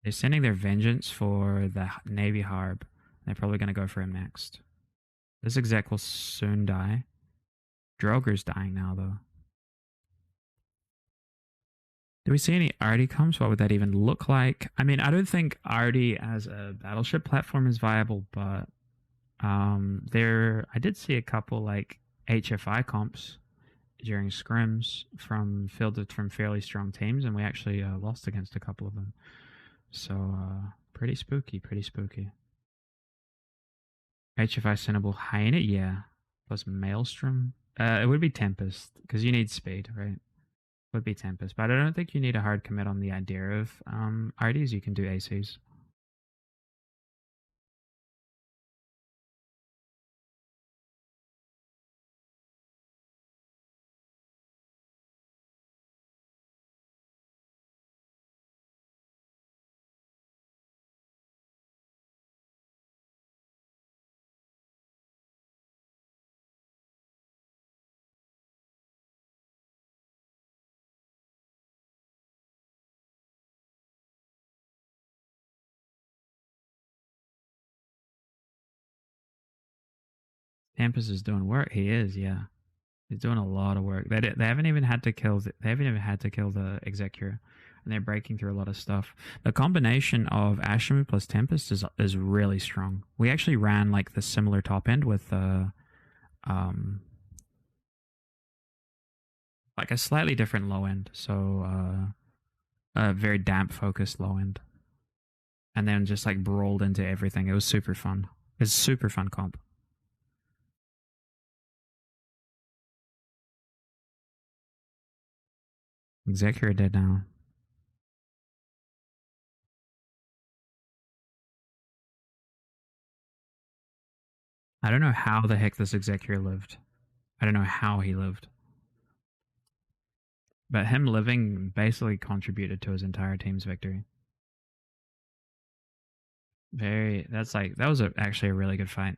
They're sending their vengeance for the Navy Harb. They're probably going to go for him next. This exec will soon die. Droger's dying now, though. Do we see any Arty comps? What would that even look like? I mean, I don't think Arty as a battleship platform is viable, but I did see a couple like HFI comps during scrims fielded from fairly strong teams, and we actually lost against a couple of them. So pretty spooky, pretty spooky. HFI Cinnable Hyena, yeah. Plus Maelstrom. It would be Tempest, because you need speed, right? It would be Tempest. But I don't think you need a hard commit on the idea of RDs. You can do ACs. Tempest is doing work. He is, yeah. He's doing a lot of work. They haven't even had to kill. They haven't even had to kill the Executor, and they're breaking through a lot of stuff. The combination of Ashamu plus Tempest is really strong. We actually ran like the similar top end with like a slightly different low end. So a very damp focused low end, and then just like brawled into everything. It was super fun. It's super fun comp. Executor dead now. I don't know how the heck this Executor lived. I don't know how he lived. But him living basically contributed to his entire team's victory. That was actually a really good fight.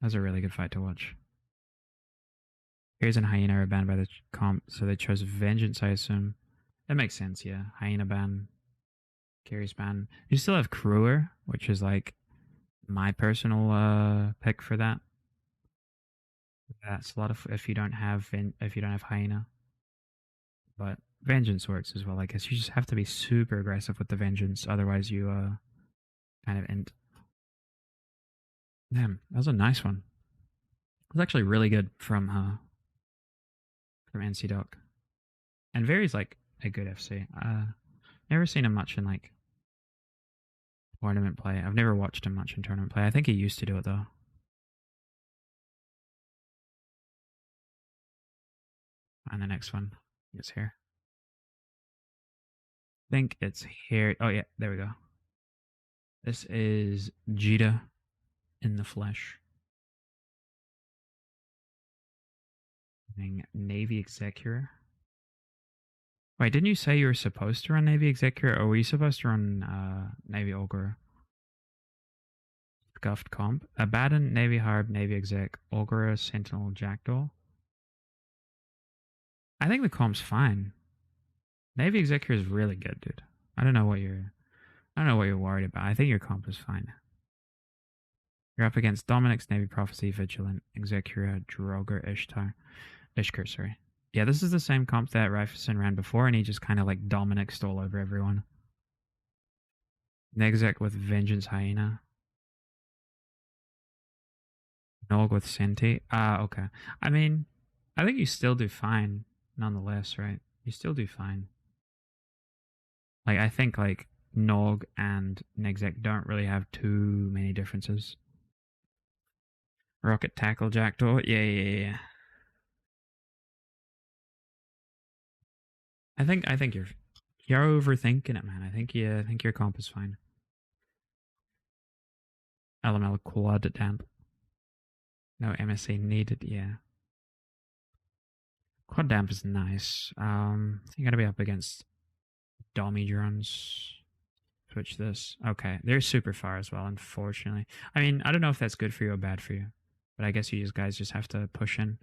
That was a really good fight to watch. Here's an Hyena are banned by the comp, so they chose Vengeance, I assume. That makes sense, yeah. Hyena ban, Carries ban. You still have Crewer, which is like my personal pick for that. That's a lot of if you don't have Hyena. But Vengeance works as well. I guess you just have to be super aggressive with the Vengeance, otherwise you kind of end. Damn, that was a nice one. It was actually really good from NC Doc. And Vary's like a good FC. Never seen him much in like tournament play. I've never watched him much in tournament play. I think he used to do it though. And the next one is here. I think it's here. Oh yeah, there we go. This is Jita in the flesh. Navy Executor. Wait, didn't you say you were supposed to run Navy Executor, or were you supposed to run Navy Ogre? Scuffed comp. Abaddon, Navy Harb, Navy Exec, Ogre, Sentinel, Jackdaw. I think the comp's fine. Navy Executor is really good, dude. I don't know what you're worried about. I think your comp is fine. You're up against Dominic's Navy Prophecy, Vigilant, Executor, Droger, Ishkar, sorry. Yeah, this is the same comp that Ryfuson ran before, and he just kind of like Dominic stole over everyone. Nexec with Vengeance Hyena. Nog with Senti. Okay. I mean, I think you still do fine, nonetheless, right? You still do fine. Like, I think like Nog and Nexec don't really have too many differences. Rocket Tackle Jackdaw. Yeah. I think you're overthinking it, man. I think your comp is fine. LML Quad Damp. No MSC needed, yeah. Quad Damp is nice. You gotta be up against Dommy drones. Switch this. Okay, they're super far as well, unfortunately. I mean, I don't know if that's good for you or bad for you, but I guess you guys just have to push in.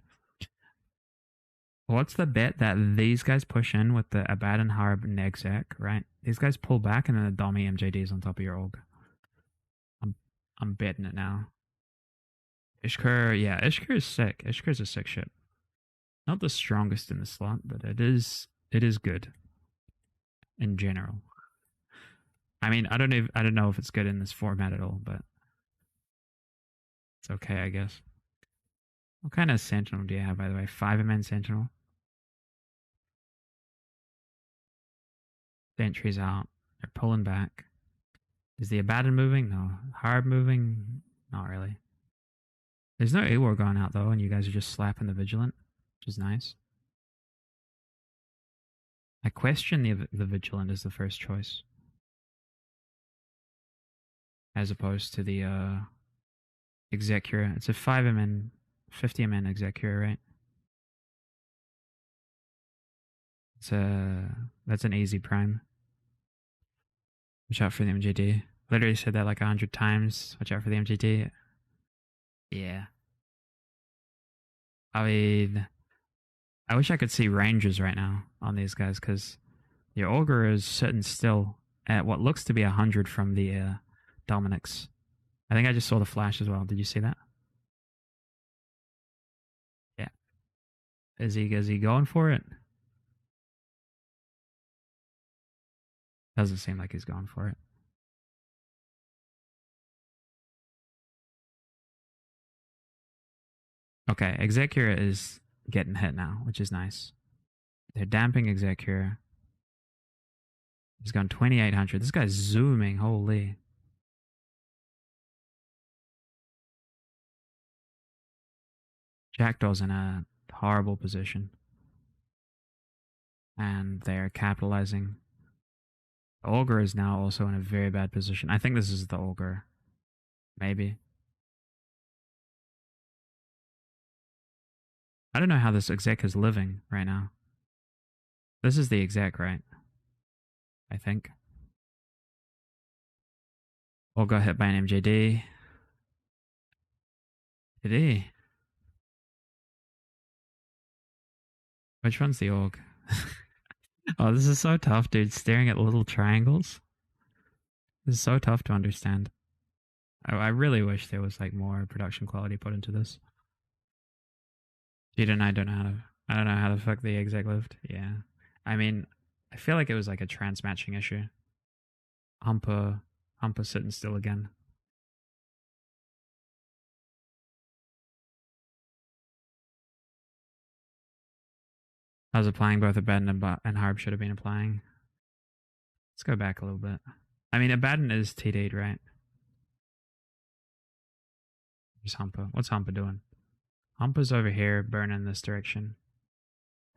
What's the bet that these guys push in with the Abaddon Harb Nexec, right? These guys pull back and then the Dommy MJD is on top of your Og. I'm betting it now. Ishkar, yeah, Ishkar is sick. Ishkar's a sick ship. Not the strongest in the slot, but it is good in general. I mean, I don't know if it's good in this format at all, but it's okay, I guess. What kind of Sentinel do you have, by the way? 5-man Sentinel. Sentry's out. They're pulling back. Is the Abaddon moving? No. Harb moving? Not really. There's no A-War going out, though, and you guys are just slapping the Vigilant, which is nice. I question the Vigilant as the first choice. As opposed to the Executor. It's a 5-MN, 50-MN Executor, right? That's an easy prime. Watch out for the MJD. Literally said that like 100 times. Watch out for the MJD. Yeah. I mean, I wish I could see ranges right now on these guys, because your Ogre is sitting still at what looks to be 100 from the Dominics. I think I just saw the flash as well. Did you see that? Yeah. Is he going for it? Doesn't seem like he's going for it. Okay, Executor is getting hit now, which is nice. They're damping Executor. He's gone 2800. This guy's zooming, holy. Jackdaw's in a horrible position. And they're capitalizing. The Ogre is now also in a very bad position. I think this is the Ogre. Maybe. I don't know how this exec is living right now. This is the exec, right? I think. Or got hit by an MJD. Did he? Which one's the org? Oh, this is so tough, dude. Staring at little triangles. This is so tough to understand. I really wish there was like more production quality put into this. Dude, and I don't know how the fuck the exec lived. Yeah. I mean, I feel like it was like a trans matching issue. Humper, Humper sitting still again. I was applying both Abaddon and Harb should have been applying. Let's go back a little bit. I mean, Abaddon is TD'd, right? Here's Humper. What's Humper doing? Humper's over here, burning this direction.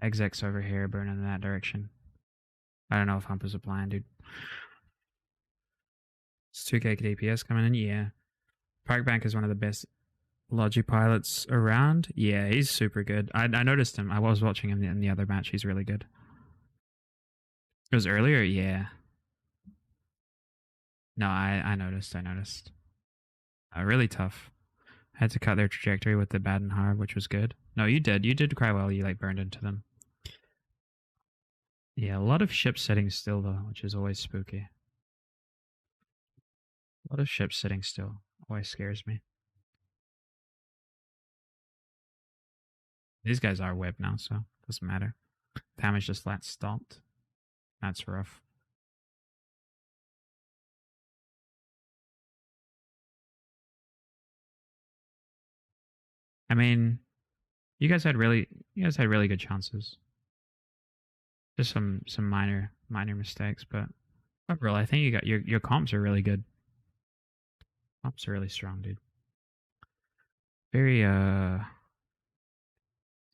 Exec's over here, burning in that direction. I don't know if Humper's applying, dude. It's 2k DPS coming in, yeah. Parkbank is one of the best Logi pilots around. Yeah, he's super good. I noticed him. I was watching him in the other match. He's really good. It was earlier, yeah. No, I noticed. I noticed. Really tough. Had to cut their trajectory with the bad and hard, which was good. No, you did. You did quite well. You like burned into them. Yeah, a lot of ship sitting still though, which is always spooky. A lot of ships sitting still always scares me. These guys are whipped now, so it doesn't matter. Damage just flat stopped. That's rough. I mean, you guys had really good chances. Just some minor mistakes, but overall, I think you got your comps are really good. Comps are really strong, dude. Very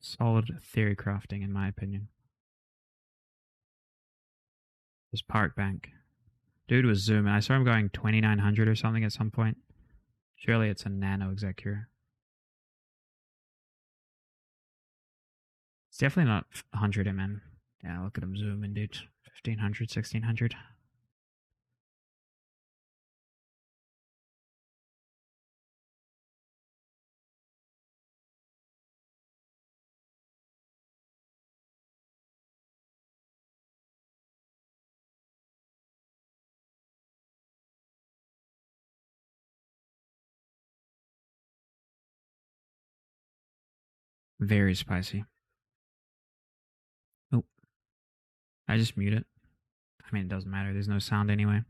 solid theory crafting, in my opinion. This park bank. Dude was zooming. I saw him going 2900 or something at some point. Surely it's a nano executor. It's definitely not 100 MN. Yeah, look at him zooming, dude. 1500, 1600. Very spicy. Oh, I just mute it. I mean, it doesn't matter. There's no sound anyway.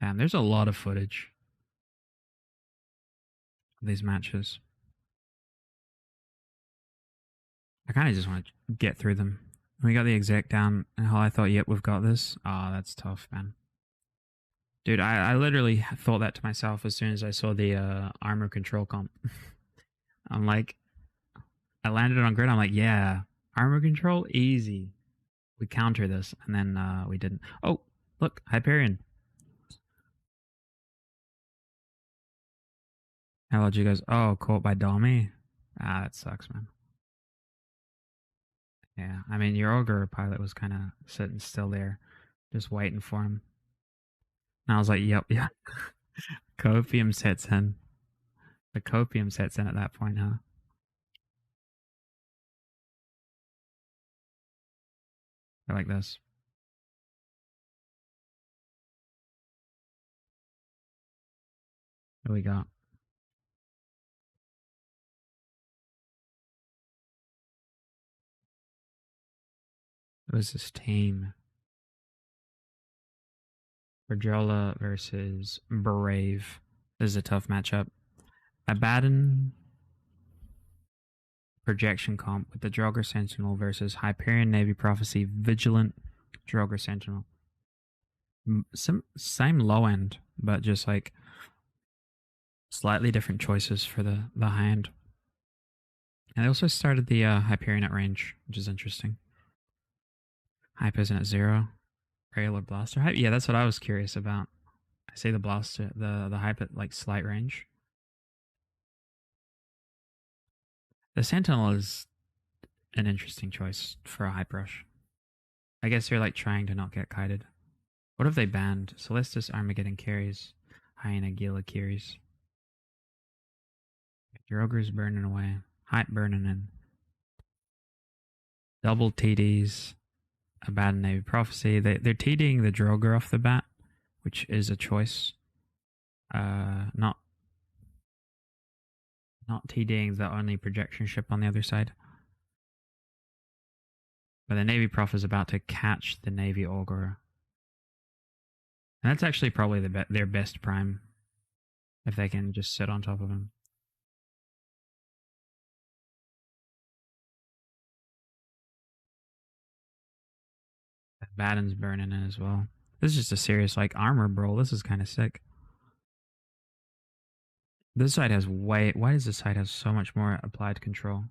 Damn, there's a lot of footage of these matches. I kind of just want to get through them. We got the exec down, and how I thought, yep, we've got this. Ah, oh, that's tough, man. Dude, I literally thought that to myself as soon as I saw the armor control comp. I'm like, I landed on grid. I'm like, yeah, armor control, easy. We counter this, and then we didn't. Oh, look, Hyperion. LG goes, oh, caught by Dommy. Ah, that sucks, man. Yeah, I mean, your ogre pilot was kind of sitting still there, just waiting for him. And I was like, yep, yeah. Copium sets in. The copium sets in at that point, huh? I like this. What do we got? What is this team? Berjola versus Brave. This is a tough matchup. Abaddon projection comp with the Draugr Sentinel versus Hyperion Navy Prophecy Vigilant Draugr Sentinel. Same low end, but just like slightly different choices for the high end. And they also started the Hyperion at range, which is interesting. Hype isn't at 0. Rail or Blaster Hype? Yeah, that's what I was curious about. I say the Blaster, the Hype at like slight range. The Sentinel is an interesting choice for a Hype Rush. I guess you're like trying to not get kited. What have they banned? Celestis Armageddon carries. Hyena Gila carries. Your ogre's burning away. Hype burning in. Double TDs. Abaddon Navy Prophecy. They're TDing the Draugr off the bat, which is a choice. Not TDing the only projection ship on the other side. But the Navy Prof is about to catch the Navy Ogre. And that's actually probably their best prime. If they can just sit on top of him. Baden's burning in as well. This is just a serious like armor brawl. This is kind of sick. This side has way. Why does this side have so much more applied control?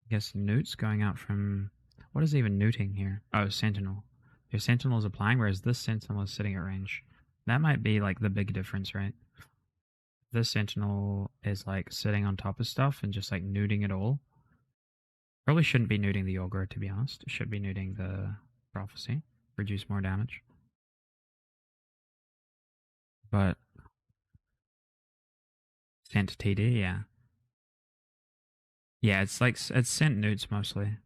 I guess Newt's going out from. What is even Newting here? Oh, Sentinel. Your Sentinel is applying, whereas this Sentinel is sitting at range. That might be like the big difference, right? This Sentinel is like sitting on top of stuff and just like nuding it all. Probably shouldn't be nuding the Ogre, to be honest. It should be nuding the Prophecy. Reduce more damage. But sent TD, yeah. Yeah, it's like it's sent nudes mostly.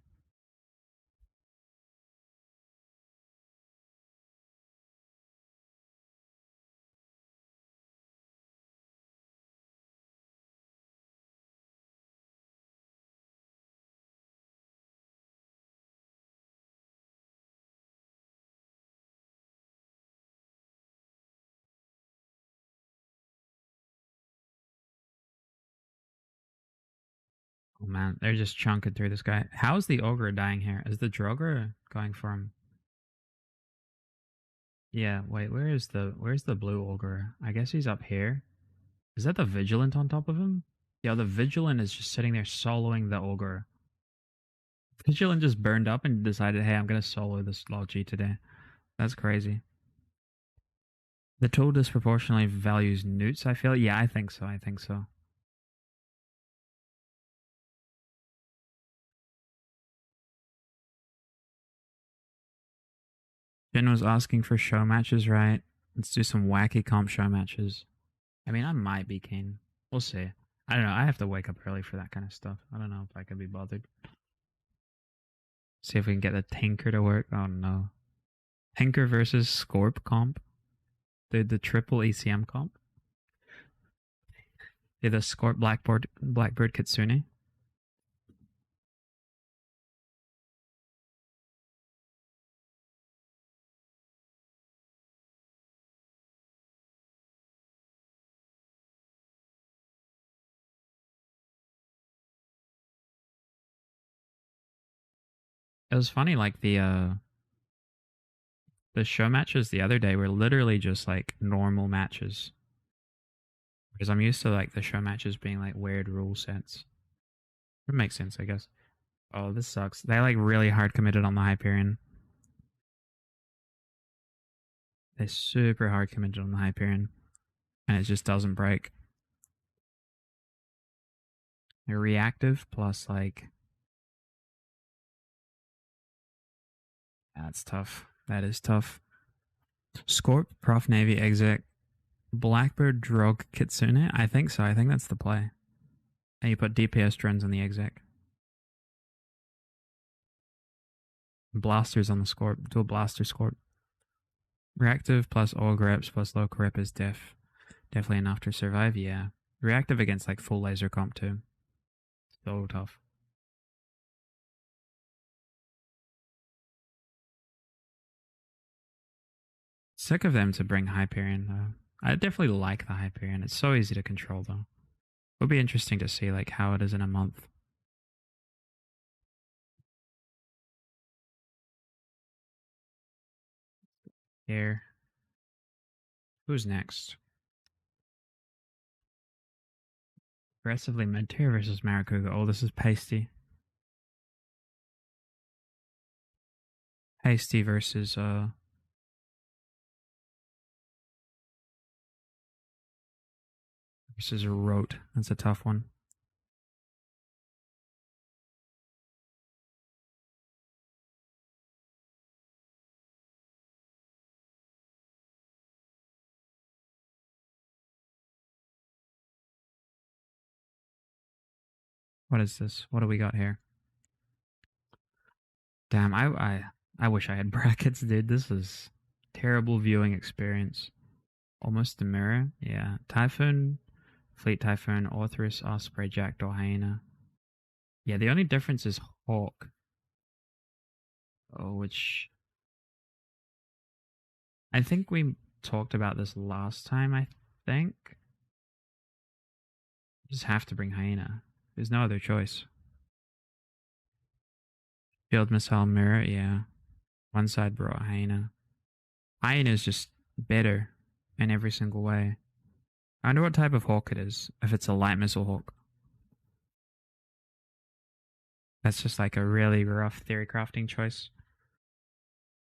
Oh man, they're just chunking through this guy. How's the Ogre dying here? Is the Droger going for him? Yeah, wait, where's the blue Ogre? I guess he's up here. Is that the Vigilant on top of him? Yeah, the Vigilant is just sitting there soloing the Ogre. Vigilant just burned up and decided, hey, I'm gonna solo this Logi today. That's crazy. The tool disproportionately values newts, I feel. Yeah, I think so. I think so. Jen was asking for show matches, right? Let's do some wacky comp show matches. I mean, I might be keen. We'll see. I don't know. I have to wake up early for that kind of stuff. I don't know if I could be bothered. See if we can get the Tinker to work. Oh no. Tinker versus Scorp comp. The triple ECM comp. Yeah, the Scorp Blackbird Kitsune. It was funny, like the show matches the other day were literally just like normal matches. Because I'm used to like the show matches being like weird rule sets. It makes sense, I guess. Oh, this sucks. They like really hard committed on the Hyperion. They super hard committed on the Hyperion. And it just doesn't break. They're reactive plus like that's tough. That is tough. Scorp, Prof Navy exec, Blackbird Drog Kitsune. I think so. I think that's the play. And you put DPS drones on the exec. Blasters on the Scorp. Do a blaster Scorp. Reactive plus all reps plus low rep is definitely enough to survive. Yeah. Reactive against like full laser comp too. So tough. Sick of them to bring Hyperion though. I definitely like the Hyperion. It's so easy to control though. It'll be interesting to see like how it is in a month. Here. Who's next? Aggressively mid tier versus Maracuga. Oh, this is Pasty. Pasty versus Rote. That's a tough one. What is this? What do we got here? Damn, I wish I had brackets, dude. This is terrible viewing experience. Almost a mirror. Yeah. Typhoon, Fleet Typhoon, Orthrus, Osprey, Jackdaw, Hyena. Yeah, the only difference is Hawk. Oh, which I think we talked about this last time, I think. You just have to bring Hyena. There's no other choice. Field Missile Mirror, yeah. One side brought Hyena. Hyena is just better in every single way. I wonder what type of hawk it is. If it's a light missile hawk. That's just like a really rough theory crafting choice.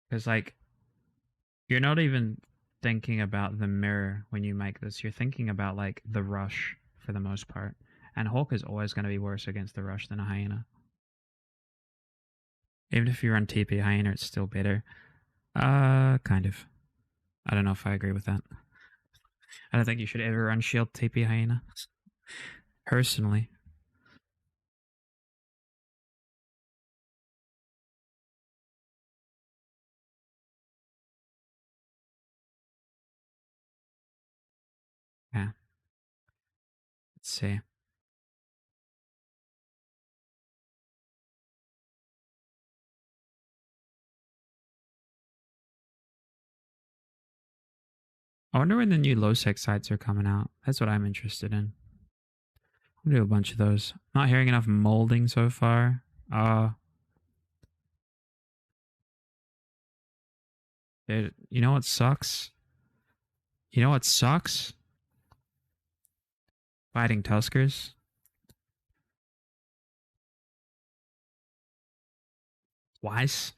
Because, like, you're not even thinking about the mirror when you make this. You're thinking about, like, the rush for the most part. And hawk is always going to be worse against the rush than a hyena. Even if you run TP hyena, it's still better. Kind of. I don't know if I agree with that. I don't think you should ever run shield TP hyena. Personally. Yeah. Let's see. I wonder when the new low sec sites are coming out. That's what I'm interested in. I'll do a bunch of those. Not hearing enough molding so far. Dude, you know what sucks? You know what sucks? Fighting Tuskers. Twice.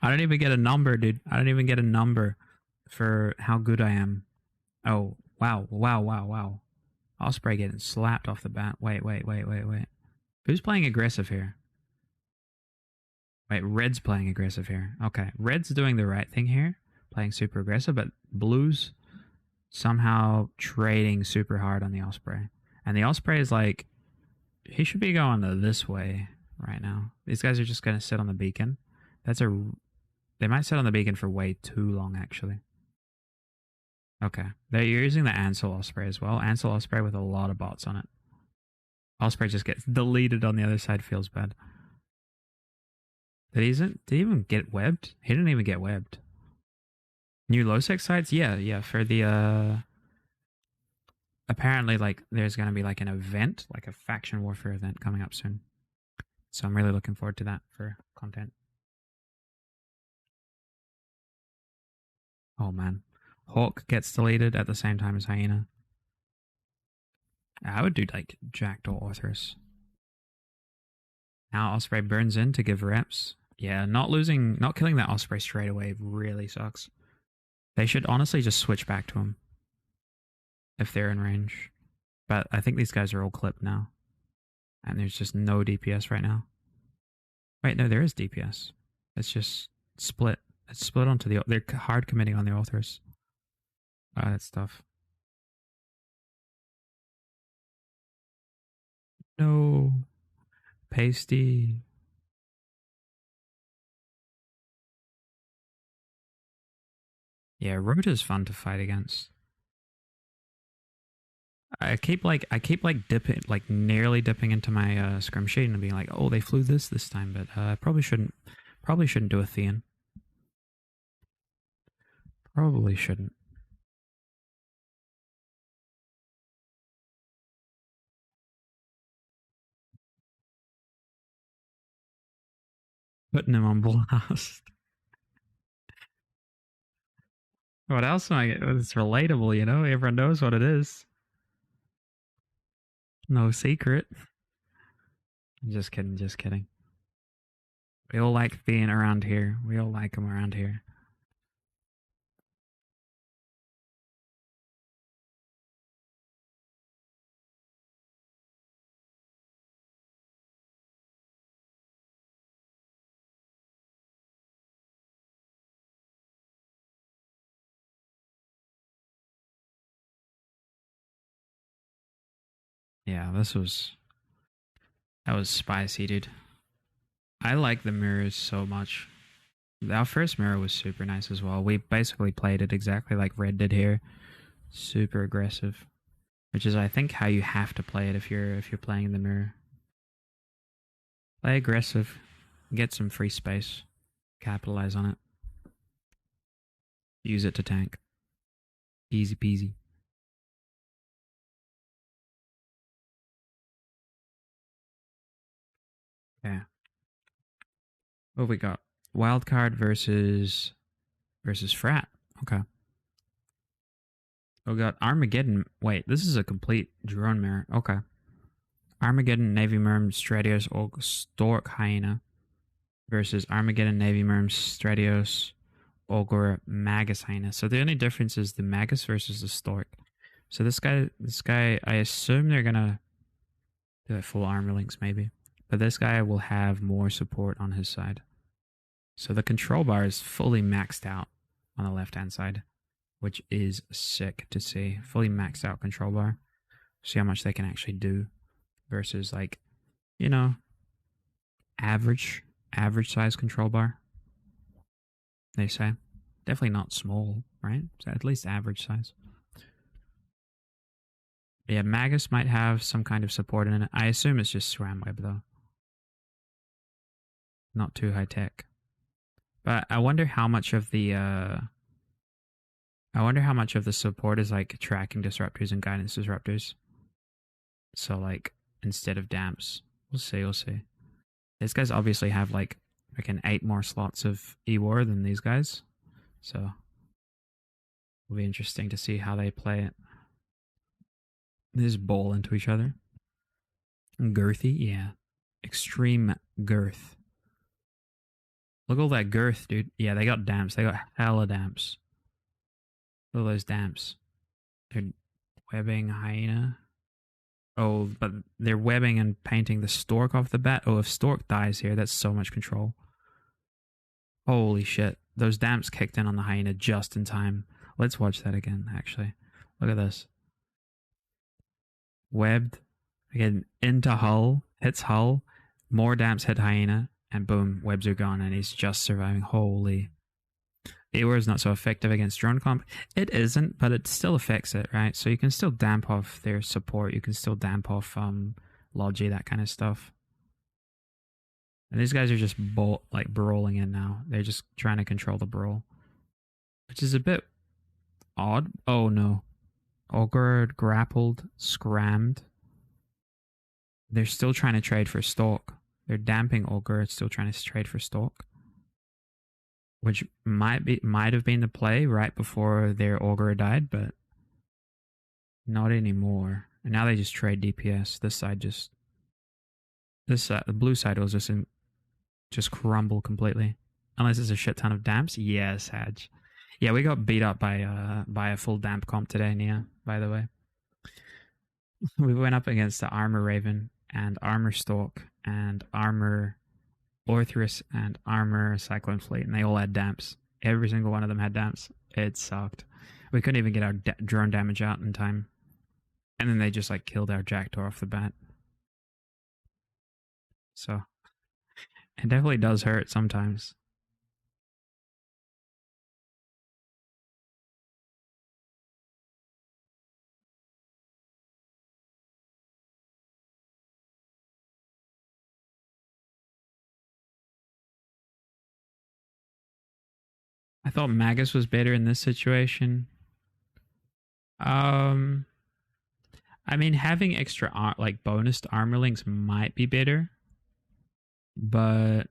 I don't even get a number, dude. I don't even get a number for how good I am. Oh, wow, wow, wow, wow. Osprey getting slapped off the bat. Wait. Who's playing aggressive here? Wait, Red's playing aggressive here. Okay, Red's doing the right thing here, playing super aggressive, but Blue's somehow trading super hard on the Osprey. And the Osprey is like, he should be going this way right now. These guys are just going to sit on the beacon. They might sit on the beacon for way too long, actually. Okay. They're using the Ansel Osprey as well. Ansel Osprey with a lot of bots on it. Osprey just gets deleted on the other side, feels bad. Did he even get webbed? He didn't even get webbed. New low sec sites? Yeah. For the apparently like there's gonna be like an event, like a faction warfare event coming up soon. So I'm really looking forward to that for content. Oh man. Hawk gets deleted at the same time as Hyena. I would do like Jackdaw Authors. Now Osprey burns in to give reps. Yeah, not killing that Osprey straight away really sucks. They should honestly just switch back to him if they're in range. But I think these guys are all clipped now. And there's just no DPS right now. Wait, no, there is DPS. It's just split. It's split onto the... They're hard committing on the authors. That's tough. No. Pasty. Yeah, Rota's fun to fight against. I keep nearly dipping into my scrim sheet and being like, oh, they flew this time, but I probably shouldn't do a Thean. Probably shouldn't. Putting him on blast. What else am I? It's relatable, you know. Everyone knows what it is. No secret. Just kidding. Just kidding. We all like being around here. We all like them around here. Yeah, that was spicy, dude. I like the mirrors so much. Our first mirror was super nice as well. We basically played it exactly like Red did here. Super aggressive, which is I think how you have to play it if you're playing in the mirror. Play aggressive. Get some free space. Capitalize on it. Use it to tank. Easy peasy. Yeah. What have we got? Wildcard versus Frat. Okay. We got Armageddon. Wait, this is a complete drone mirror. Okay. Armageddon, Navy Merm, Stratios, Stork, Hyena versus Armageddon, Navy Merm, Stratios, Ogre, Magus, Hyena. So the only difference is the Magus versus the Stork. So this guy, I assume they're gonna do it full armor links maybe, but this guy will have more support on his side. So the control bar is fully maxed out on the left hand side, which is sick to see. Fully maxed out control bar. See how much they can actually do versus like, you know, average size control bar. They say definitely not small, right? So at least average size. Yeah, Magus might have some kind of support in it. I assume it's just SRAM web though. Not too high tech. But I wonder how much of the support is like tracking disruptors and guidance disruptors. So like instead of damps. We'll see. These guys obviously have like freaking 8 more slots of E-War than these guys. So it'll be interesting to see how they play it. They just bowl into each other. Girthy, yeah. Extreme girth. Look at all that girth, dude. Yeah, they got damps. They got hella damps. Look at those damps. They're webbing hyena. Oh, but they're webbing and painting the stork off the bat. Oh, if stork dies here, that's so much control. Holy shit. Those damps kicked in on the hyena just in time. Let's watch that again, actually. Look at this. Webbed. Again, into hull. Hits hull. More damps hit hyena. And boom, webs are gone and he's just surviving. Holy. AWAR is not so effective against drone comp. It isn't, but it still affects it, right? So you can still damp off their support. You can still damp off Logi, that kind of stuff. And these guys are just brawling in now. They're just trying to control the brawl, which is a bit odd. Oh no. Ogre grappled, scrammed. They're still trying to trade for Stalk. They're damping Ogre. It's still trying to trade for Stalk, which might have been the play right before their Ogre died, but not anymore. And now they just trade DPS. The blue side will just crumble completely, unless it's a shit ton of damps. Yes, Hadge. Yeah, we got beat up by a full damp comp today, Nia. By the way, we went up against the Armor Raven and Armor Stalk and Armor Orthrus and Armor Cyclone Fleet, and they all had damps. Every single one of them had damps. It sucked. We couldn't even get our drone damage out in time. And then they just like killed our Jackdaw off the bat. So it definitely does hurt sometimes. I thought Magus was better in this situation. Um, I mean, having extra like bonus armor links might be better, but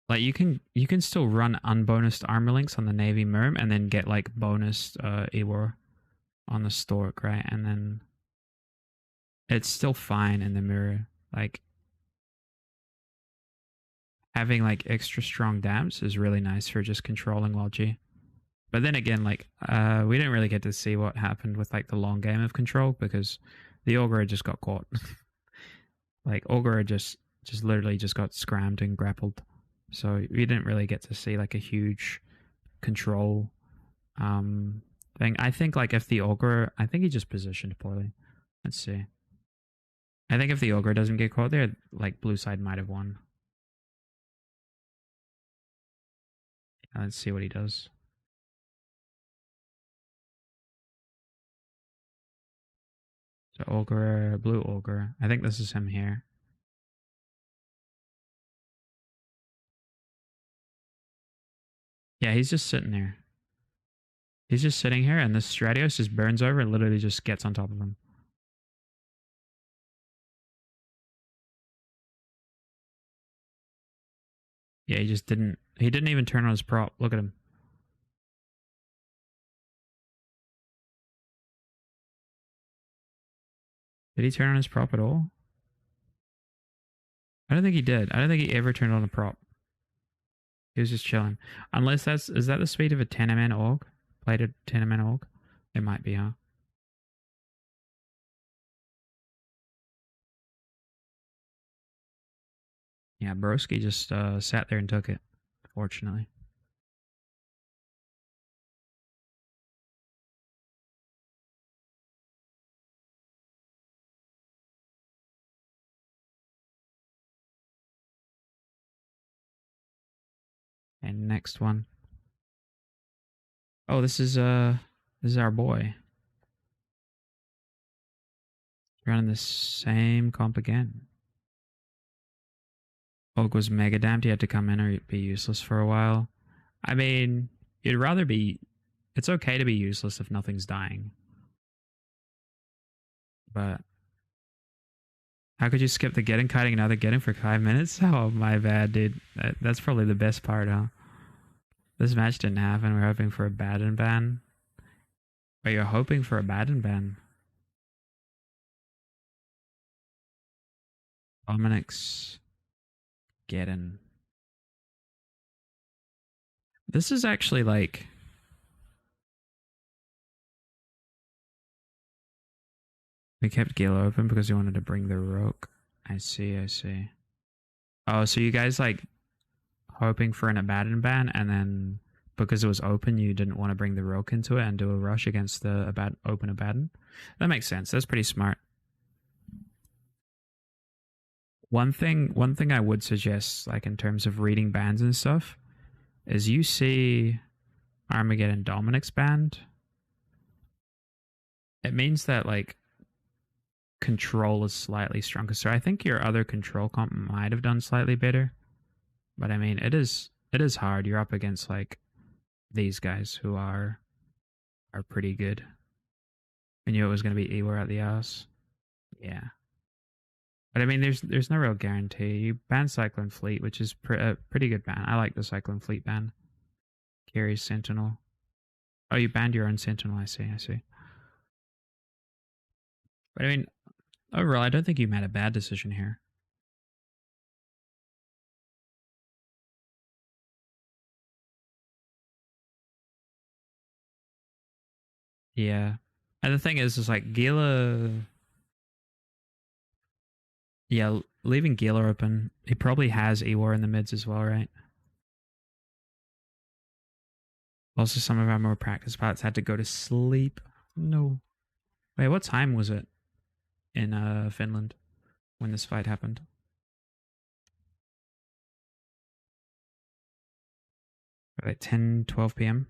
like you can still run unbonused armor links on the Navy Merm and then get like bonus Ewar on the Stork, right? And then it's still fine in the mirror. Like having like extra strong damps is really nice for just controlling Logi. But then again, like we didn't really get to see what happened with like the long game of control because the Ogre just got caught. Like Ogre just literally just got scrammed and grappled. So we didn't really get to see like a huge control thing. I think like if the Ogre, I think he just positioned poorly. Let's see. I think if the Ogre doesn't get caught there, like blue side might have won. Let's see what he does. So Ogre, blue Ogre. I think this is him here. Yeah, he's just sitting there. He's just sitting here, and the Stratios just burns over and literally just gets on top of him. Yeah, he just didn't. He didn't even turn on his prop. Look at him. Did he turn on his prop at all? I don't think he did. I don't think he ever turned on a prop. He was just chilling. Unless that's is that the speed of a 10 man org? Plated 10 man org? It might be, huh? Yeah, Broski just sat there and took it. Fortunately, and next one. Oh, this is our boy running the same comp again. Org was mega damped. He had to come in or be useless for a while. I mean, you'd rather be. It's okay to be useless if nothing's dying, but how could you skip the getting kiting and other getting for 5 minutes? Oh, my bad, dude. That's probably the best part, huh? This match didn't happen. We're hoping for a Baden ban. But you're hoping for a Baden ban. Dominic's getting. This is actually like. We kept Gila open because we wanted to bring the Rook. I see, I see. Oh, so you guys like hoping for an Abaddon ban, and then because it was open, you didn't want to bring the Rook into it and do a rush against the open Abaddon? That makes sense. That's pretty smart. One thing I would suggest, like in terms of reading bans and stuff, is you see Armageddon Dominic's banned. It means that like control is slightly stronger. So I think your other control comp might have done slightly better. But I mean, it is hard. You're up against like these guys who are pretty good. I knew it was going to be Ewar at the ass. Yeah, but I mean, there's no real guarantee. You ban Cyclone Fleet, which is a pretty good ban. I like the Cyclone Fleet ban. Carries Sentinel. Oh, you banned your own Sentinel. I see. I see. But I mean, overall, I don't think you made a bad decision here. Yeah, and the thing is like Gila. Yeah, leaving Gila open, he probably has Ewar in the mids as well, right? Also, some of our more practice pilots had to go to sleep. No. Wait, what time was it in Finland when this fight happened? Like 10, 12 p.m.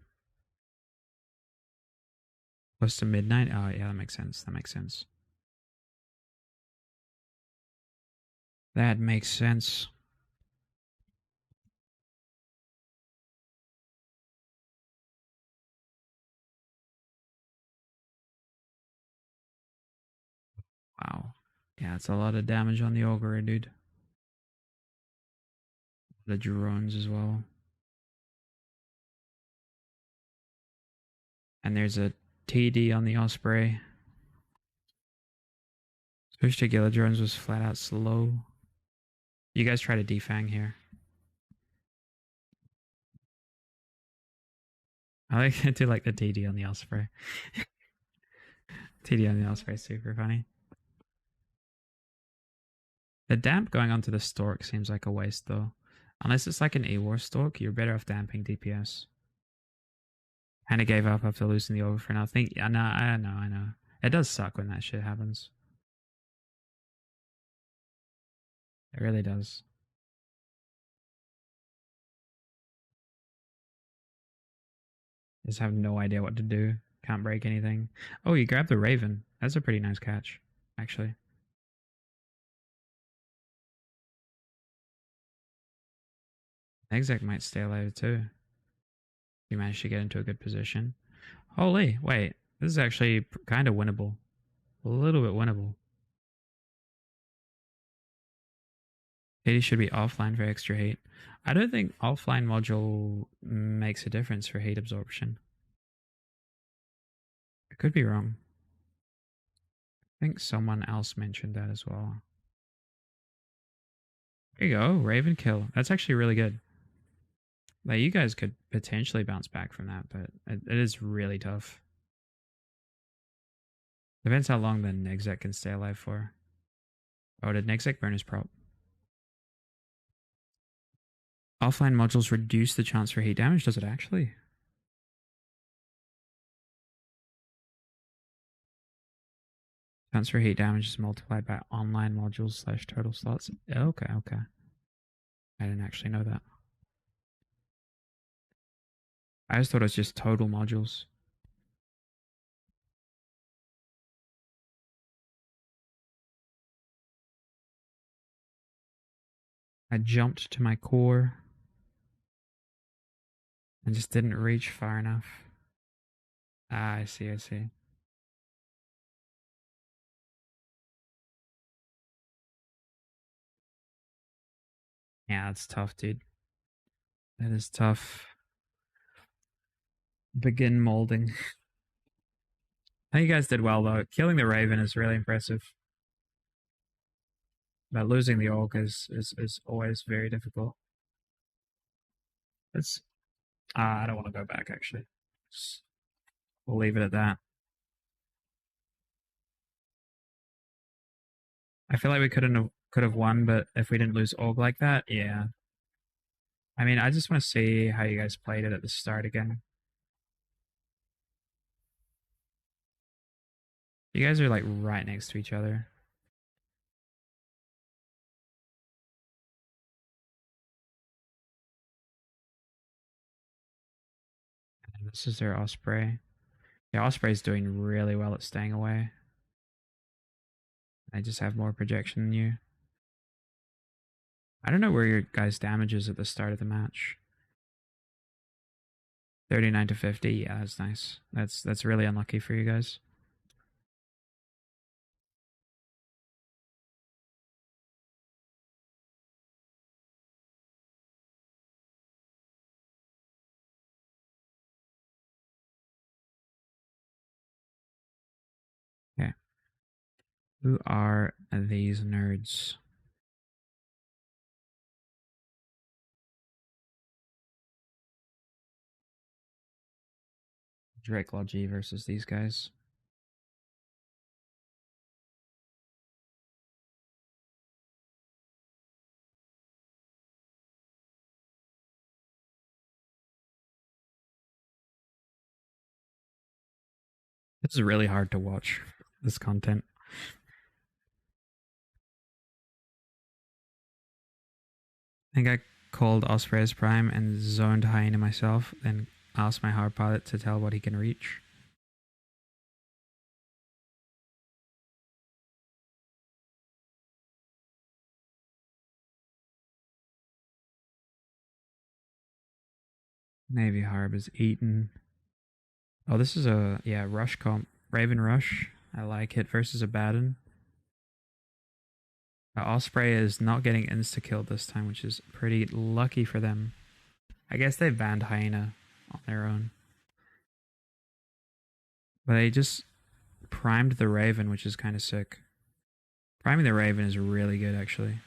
Close to midnight. Oh yeah, that makes sense. That makes sense. That makes sense. Wow. Yeah, it's a lot of damage on the ogre, dude. The drones as well. And there's a TD on the Osprey. Switch to Gila drones was flat out slow. You guys try to defang here. I do like the TD on the Osprey. TD on the Osprey is super funny. The damp going onto the Stork seems like a waste though. Unless it's like an A-War Stork, you're better off damping DPS. Kinda gave up after losing the over for nothing. Yeah, no, I know, I know. It does suck when that shit happens. It really does. Just have no idea what to do. Can't break anything. Oh, you grabbed the Raven. That's a pretty nice catch, actually. Exec might stay alive too. You managed to get into a good position. Holy, wait. This is actually kind of winnable. A little bit winnable. Heat should be offline for extra heat. I don't think offline module makes a difference for heat absorption. I could be wrong. I think someone else mentioned that as well. There you go, Raven kill. That's actually really good. Like, you guys could potentially bounce back from that, but it is really tough. Depends how long the Nexec can stay alive for. Oh, did Nexec burn his prop? Offline modules reduce the chance for heat damage, does it actually? Chance for heat damage is multiplied by online modules / total slots. Okay, okay. I didn't actually know that. I just thought it was just total modules. I jumped to my core and just didn't reach far enough. Ah, I see, I see. Yeah, that's tough, dude. That is tough. Begin molding. I think you guys did well, though. Killing the Raven is really impressive. But losing the Orc is always very difficult. It's I don't want to go back, actually. We'll leave it at that. I feel like we could have won, but if we didn't lose Org like that, yeah. I mean, I just want to see how you guys played it at the start again. You guys are like right next to each other. And this is their Osprey. Yeah, Osprey's doing really well at staying away. I just have more projection than you. I don't know where your guys' damage is at the start of the match. 39 to 50. Yeah, that's nice. That's really unlucky for you guys. Okay. Who are these nerds? Drake Logi versus these guys. This is really hard to watch, this content. I think I called Osprey's Prime and zoned Hyena myself, then asked my hard pilot to tell what he can reach. Navy Harb is eaten. Oh, this is a, yeah, Rush comp. Raven Rush. I like it versus a Baden. Osprey is not getting insta-killed this time, which is pretty lucky for them. I guess they banned Hyena on their own. But they just primed the Raven, which is kind of sick. Priming the Raven is really good, actually.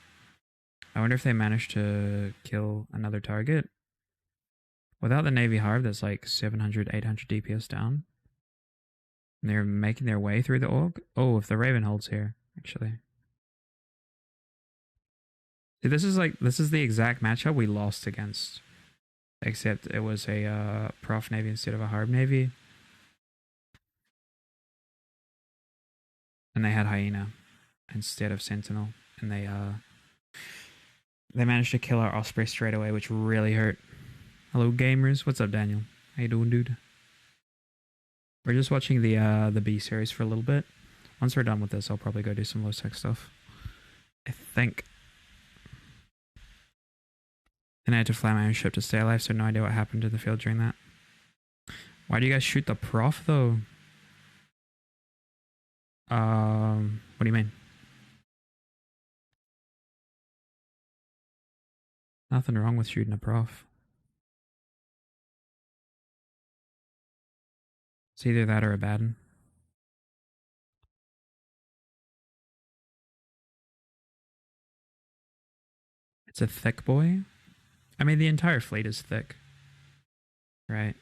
I wonder if they managed to kill another target. Without the Navy Harb, that's like 700, 800 DPS down. And they're making their way through the Orc. Oh, if the Raven holds here, actually. See, this is the exact matchup we lost against. Except it was a Prof Navy instead of a Harb Navy. And they had Hyena instead of Sentinel. And they managed to kill our Osprey straight away, which really hurt. Hello gamers, what's up Daniel? How you doing, dude? We're just watching the B series for a little bit. Once we're done with this, I'll probably go do some low tech stuff. I think. And I had to fly my own ship to stay alive, so no idea what happened to the field during that. Why do you guys shoot the prof though? What do you mean? Nothing wrong with shooting a prof. It's either that or a bad one. It's a thick boy. I mean, the entire fleet is thick, right?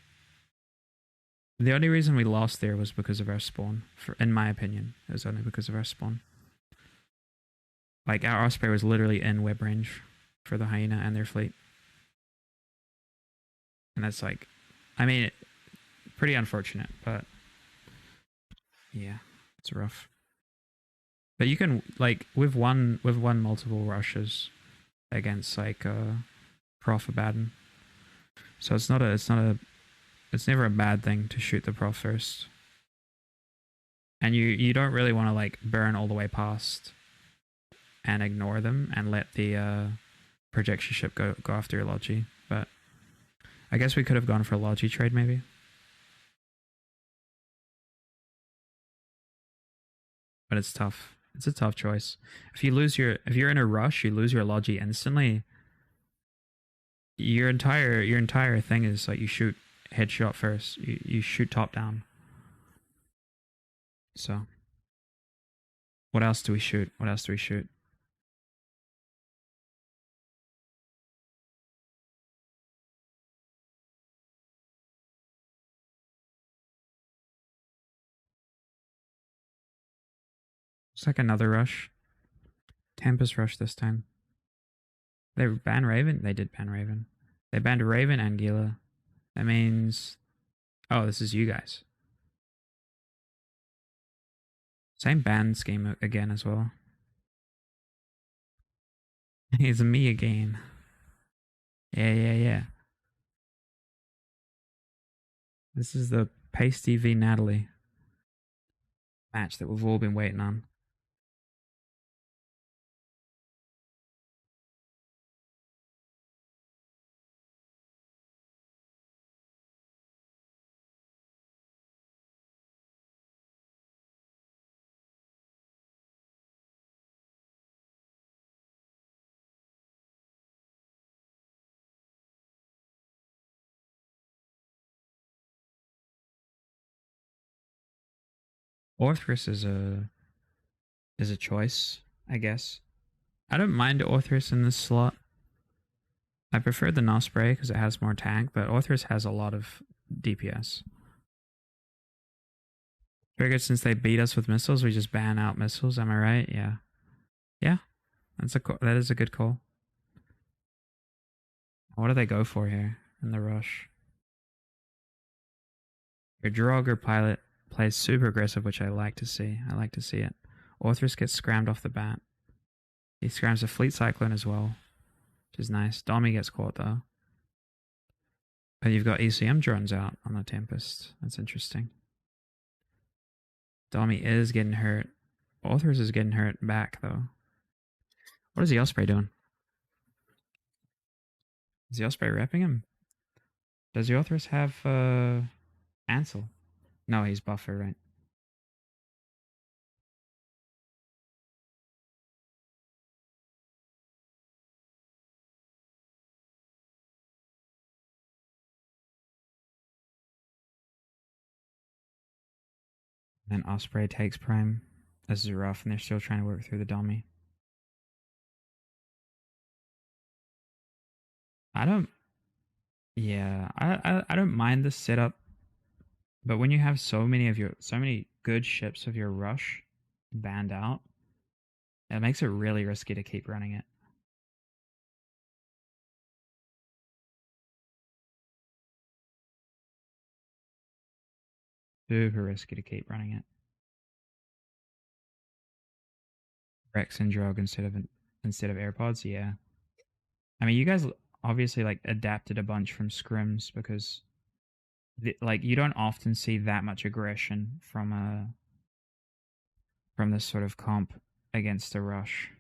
The only reason we lost there was because of our spawn. In my opinion, it was only because of our spawn. Like, our Osprey was literally in web range for the hyena and their fleet. And that's like, I mean, pretty unfortunate, but yeah, it's rough. But you can, like, we've won multiple rushes against like Prof Abaddon. So it's never a bad thing to shoot the Prof first. And you don't really want to like burn all the way past and ignore them and let the projection ship go after your Logi. But I guess we could have gone for a Logi trade maybe. But it's tough. It's a tough choice. If you're in a rush, you lose your Logi instantly. Your entire thing is like you shoot headshot first. You shoot top down. So what else do we shoot? What else do we shoot? It's like another rush. Tempest rush this time. They banned Raven? They did ban Raven. They banned Raven and Gila. That means... Oh, this is you guys. Same ban scheme again as well. It's me again. Yeah. This is the Pasty v Natalie match that we've all been waiting on. Orthrus is a choice, I guess. I don't mind Orthrus in this slot. I prefer the Osprey because it has more tank, but Orthrus has a lot of DPS. Figured since they beat us with missiles, we just ban out missiles. Am I right? Yeah. Yeah. That is a good call. What do they go for here in the rush? Your Draugr pilot plays super aggressive, which I like to see. I like to see it. Orthrus gets scrammed off the bat. He scrams a Fleet Cyclone as well, which is nice. Dommy gets caught though. But you've got ECM drones out on the Tempest. That's interesting. Dommy is getting hurt. Orthrus is getting hurt back though. What is the Osprey doing? Is the Osprey repping him? Does the Orthrus have Ansel? No, he's buffer, right? And Osprey takes Prime. This is rough, and they're still trying to work through the dummy. I don't. Yeah, I don't mind the setup, but when you have so many good ships of your rush banned out, it makes it really risky to keep running it. Super risky to keep running it. Rex and Drog instead of AirPods, yeah. I mean, you guys obviously like adapted a bunch from scrims because like you don't often see that much aggression from this sort of comp against a rush.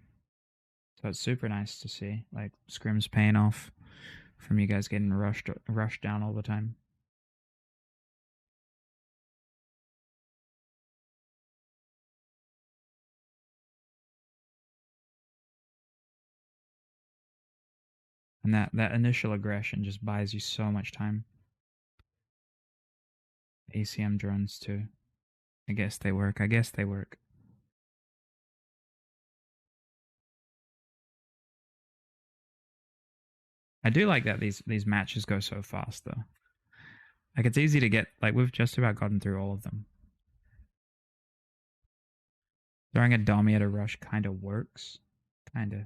So it's super nice to see like scrims paying off from you guys getting rushed down all the time. And that initial aggression just buys you so much time. ACM drones too. I guess they work. I guess they work. I do like that these matches go so fast though. Like it's easy to get. Like we've just about gotten through all of them. Throwing a dummy at a rush kind of works. Kind of.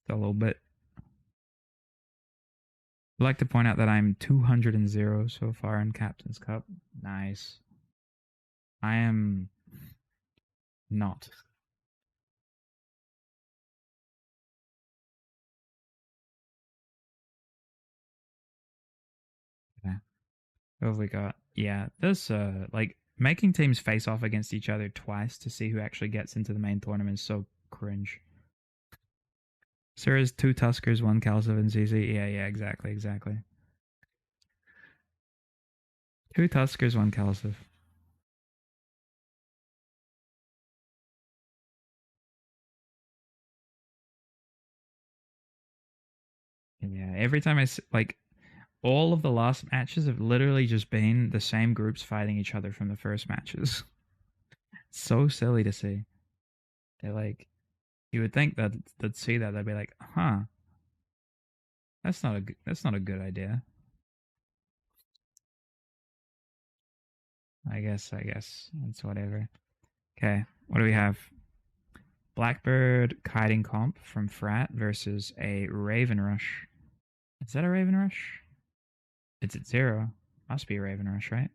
A little bit. I'd like to point out that I'm 200 so far in Captain's Cup. Nice. I am not. Yeah. What have we got? Yeah, this like making teams face off against each other twice to see who actually gets into the main tournament is so cringe. So there's two Tuskers, one Kalsov and CC. Yeah, yeah, exactly, exactly. Two Tuskers, one Kalsov. Yeah, every time like all of the last matches have literally just been the same groups fighting each other from the first matches. So silly to see. They're like, you would think that they'd see that they'd be like, huh, that's not a good idea. I guess it's whatever. Okay, what do we have? Blackbird kiting comp from Frat versus a Raven Rush. Is that a Raven Rush? It's at 0. Must be a Raven Rush, right?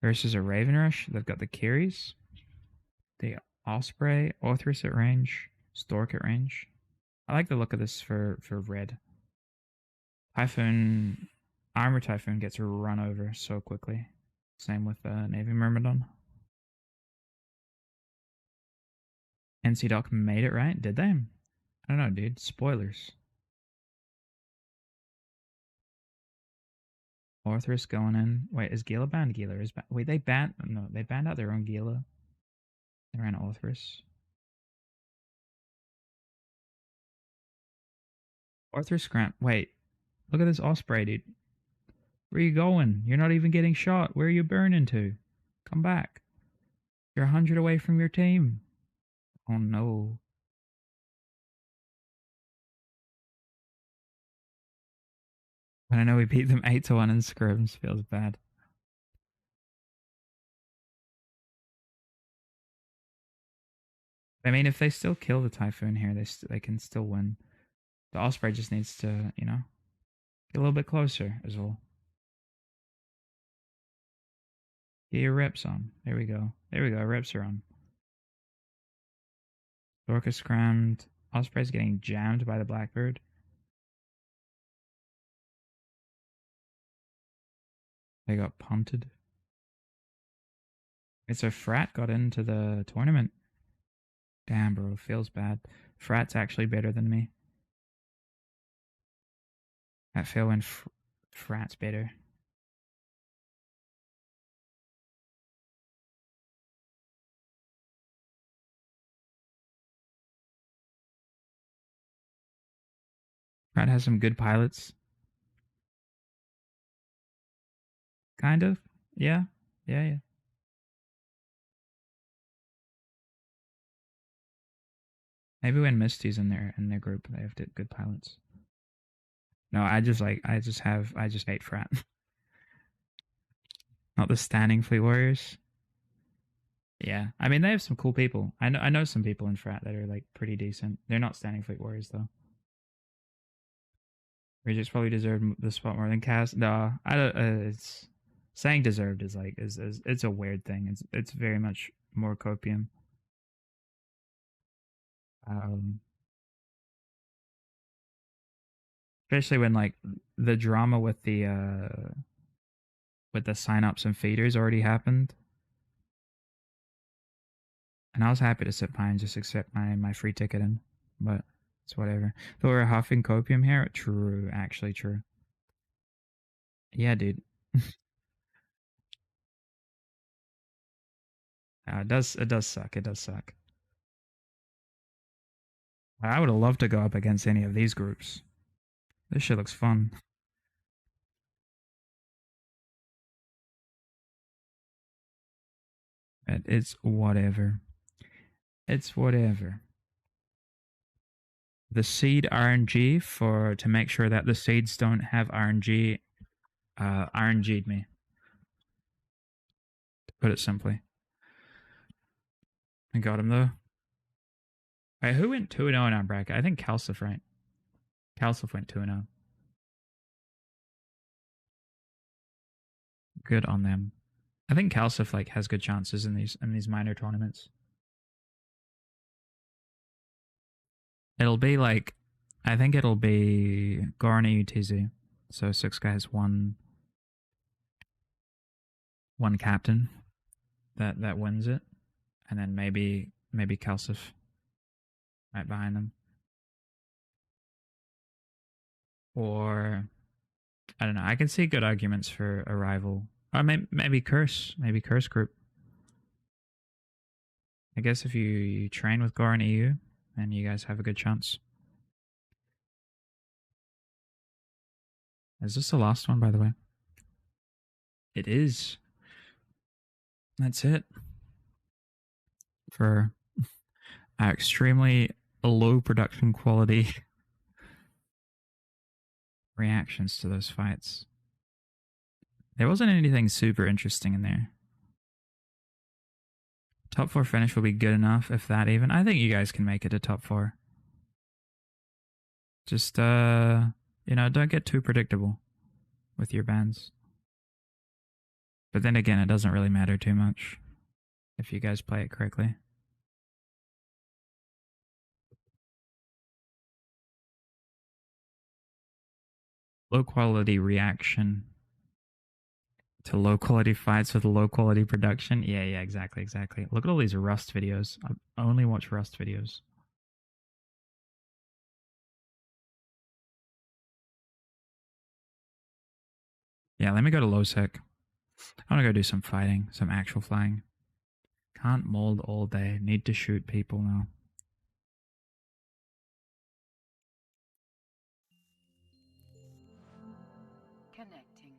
Versus a Raven Rush. They've got the Kiris, the Osprey, Orthrus at range, Stork at range. I like the look of this for red. Typhoon, Armor Typhoon gets run over so quickly. Same with Navy Myrmidon. NC Doc made it, right? Did they? I don't know, dude. Spoilers. Orthrus going in. Wait, is Gila banned? Gila is banned. Wait, they banned. No, they banned out their own Gila. They ran Orthrus. Orthrus Grant. Wait, look at this Osprey, dude. Where are you going? You're not even getting shot. Where are you burning to? Come back. You're 100 away from your team. Oh no. And I know we beat them 8-1 in scrims. Feels bad. I mean, if they still kill the Typhoon here, they can still win. The Osprey just needs to, get a little bit closer as well. Get your reps on. There we go. There we go. Reps are on. Dorcas crammed. Osprey's getting jammed by the Blackbird. They got punted. It's a Frat got into the tournament. Damn, bro. Feels bad. Frat's actually better than me. I feel when Frat's better. Frat has some good pilots. Kind of. Yeah. Yeah, yeah. Maybe when Misty's in their group, they have good pilots. No, I just hate Frat. Not the standing Fleet Warriors. Yeah, I mean they have some cool people. I know some people in Frat that are like pretty decent. They're not standing Fleet Warriors though. Regis probably deserved the spot more than Cass. No, I don't. It's saying deserved is like is it's a weird thing. It's very much more copium. Um, Especially when like the drama with the sign-ups and feeders already happened, and I was happy to sit by and just accept my free ticket in, but it's whatever. Though we're huffing copium here, true, actually true. Yeah, dude. It does suck. It does suck. I would have loved to go up against any of these groups. This shit looks fun. It's whatever. It's whatever. The seed RNG to make sure that the seeds don't have RNG, RNG'd me, to put it simply. I got him though. Wait, who went 2-0 in our bracket? I think Calcif, right? Calcif went 2-0. Good on them. I think Calcif like has good chances in these minor tournaments. It'll be like, I think it'll be Gorny UTZ. So 6 guys, one captain that wins it, and then maybe Calcif right behind them, or I don't know. I can see good arguments for a rival, or maybe Curse group. I guess if you train with Gore and EU, then you guys have a good chance. Is this the last one, by the way? It is. That's it for our extremely low production quality reactions to those fights. There wasn't anything super interesting in there. Top 4 finish will be good enough, if that even. I think you guys can make it to top 4. Just, don't get too predictable with your bans. But then again, it doesn't really matter too much if you guys play it correctly. Low quality reaction to low quality fights with low quality production. Yeah, exactly. Look at all these Rust videos. I only watch Rust videos. Yeah, let me go to low sec. I want to go do some fighting, some actual flying. Can't mold all day. Need to shoot people now. Connecting.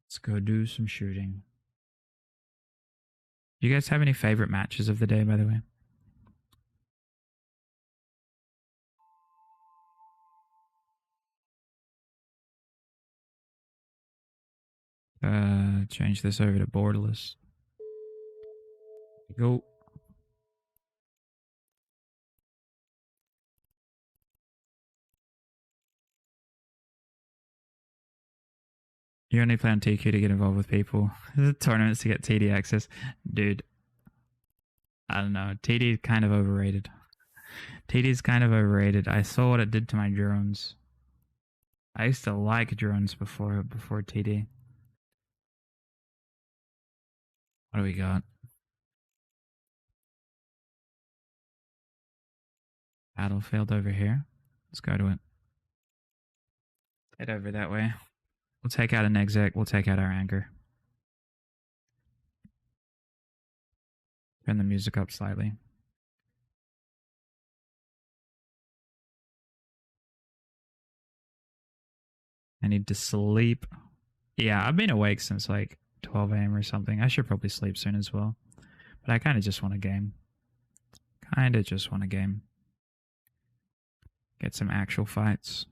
Let's go do some shooting. Do you guys have any favorite matches of the day, by the way? Change this over to borderless. Go. You only play on TQ to get involved with people. The tournaments to get TD access. Dude, I don't know. TD is kind of overrated. I saw what it did to my drones. I used to like drones before TD. What do we got? Battlefield over here. Let's go to it. Head over that way. We'll take out an exec. We'll take out our anger. Turn the music up slightly. I need to sleep. Yeah, I've been awake since like 12 a.m. or something. I should probably sleep soon as well. But I kind of just want a game. Get some actual fights.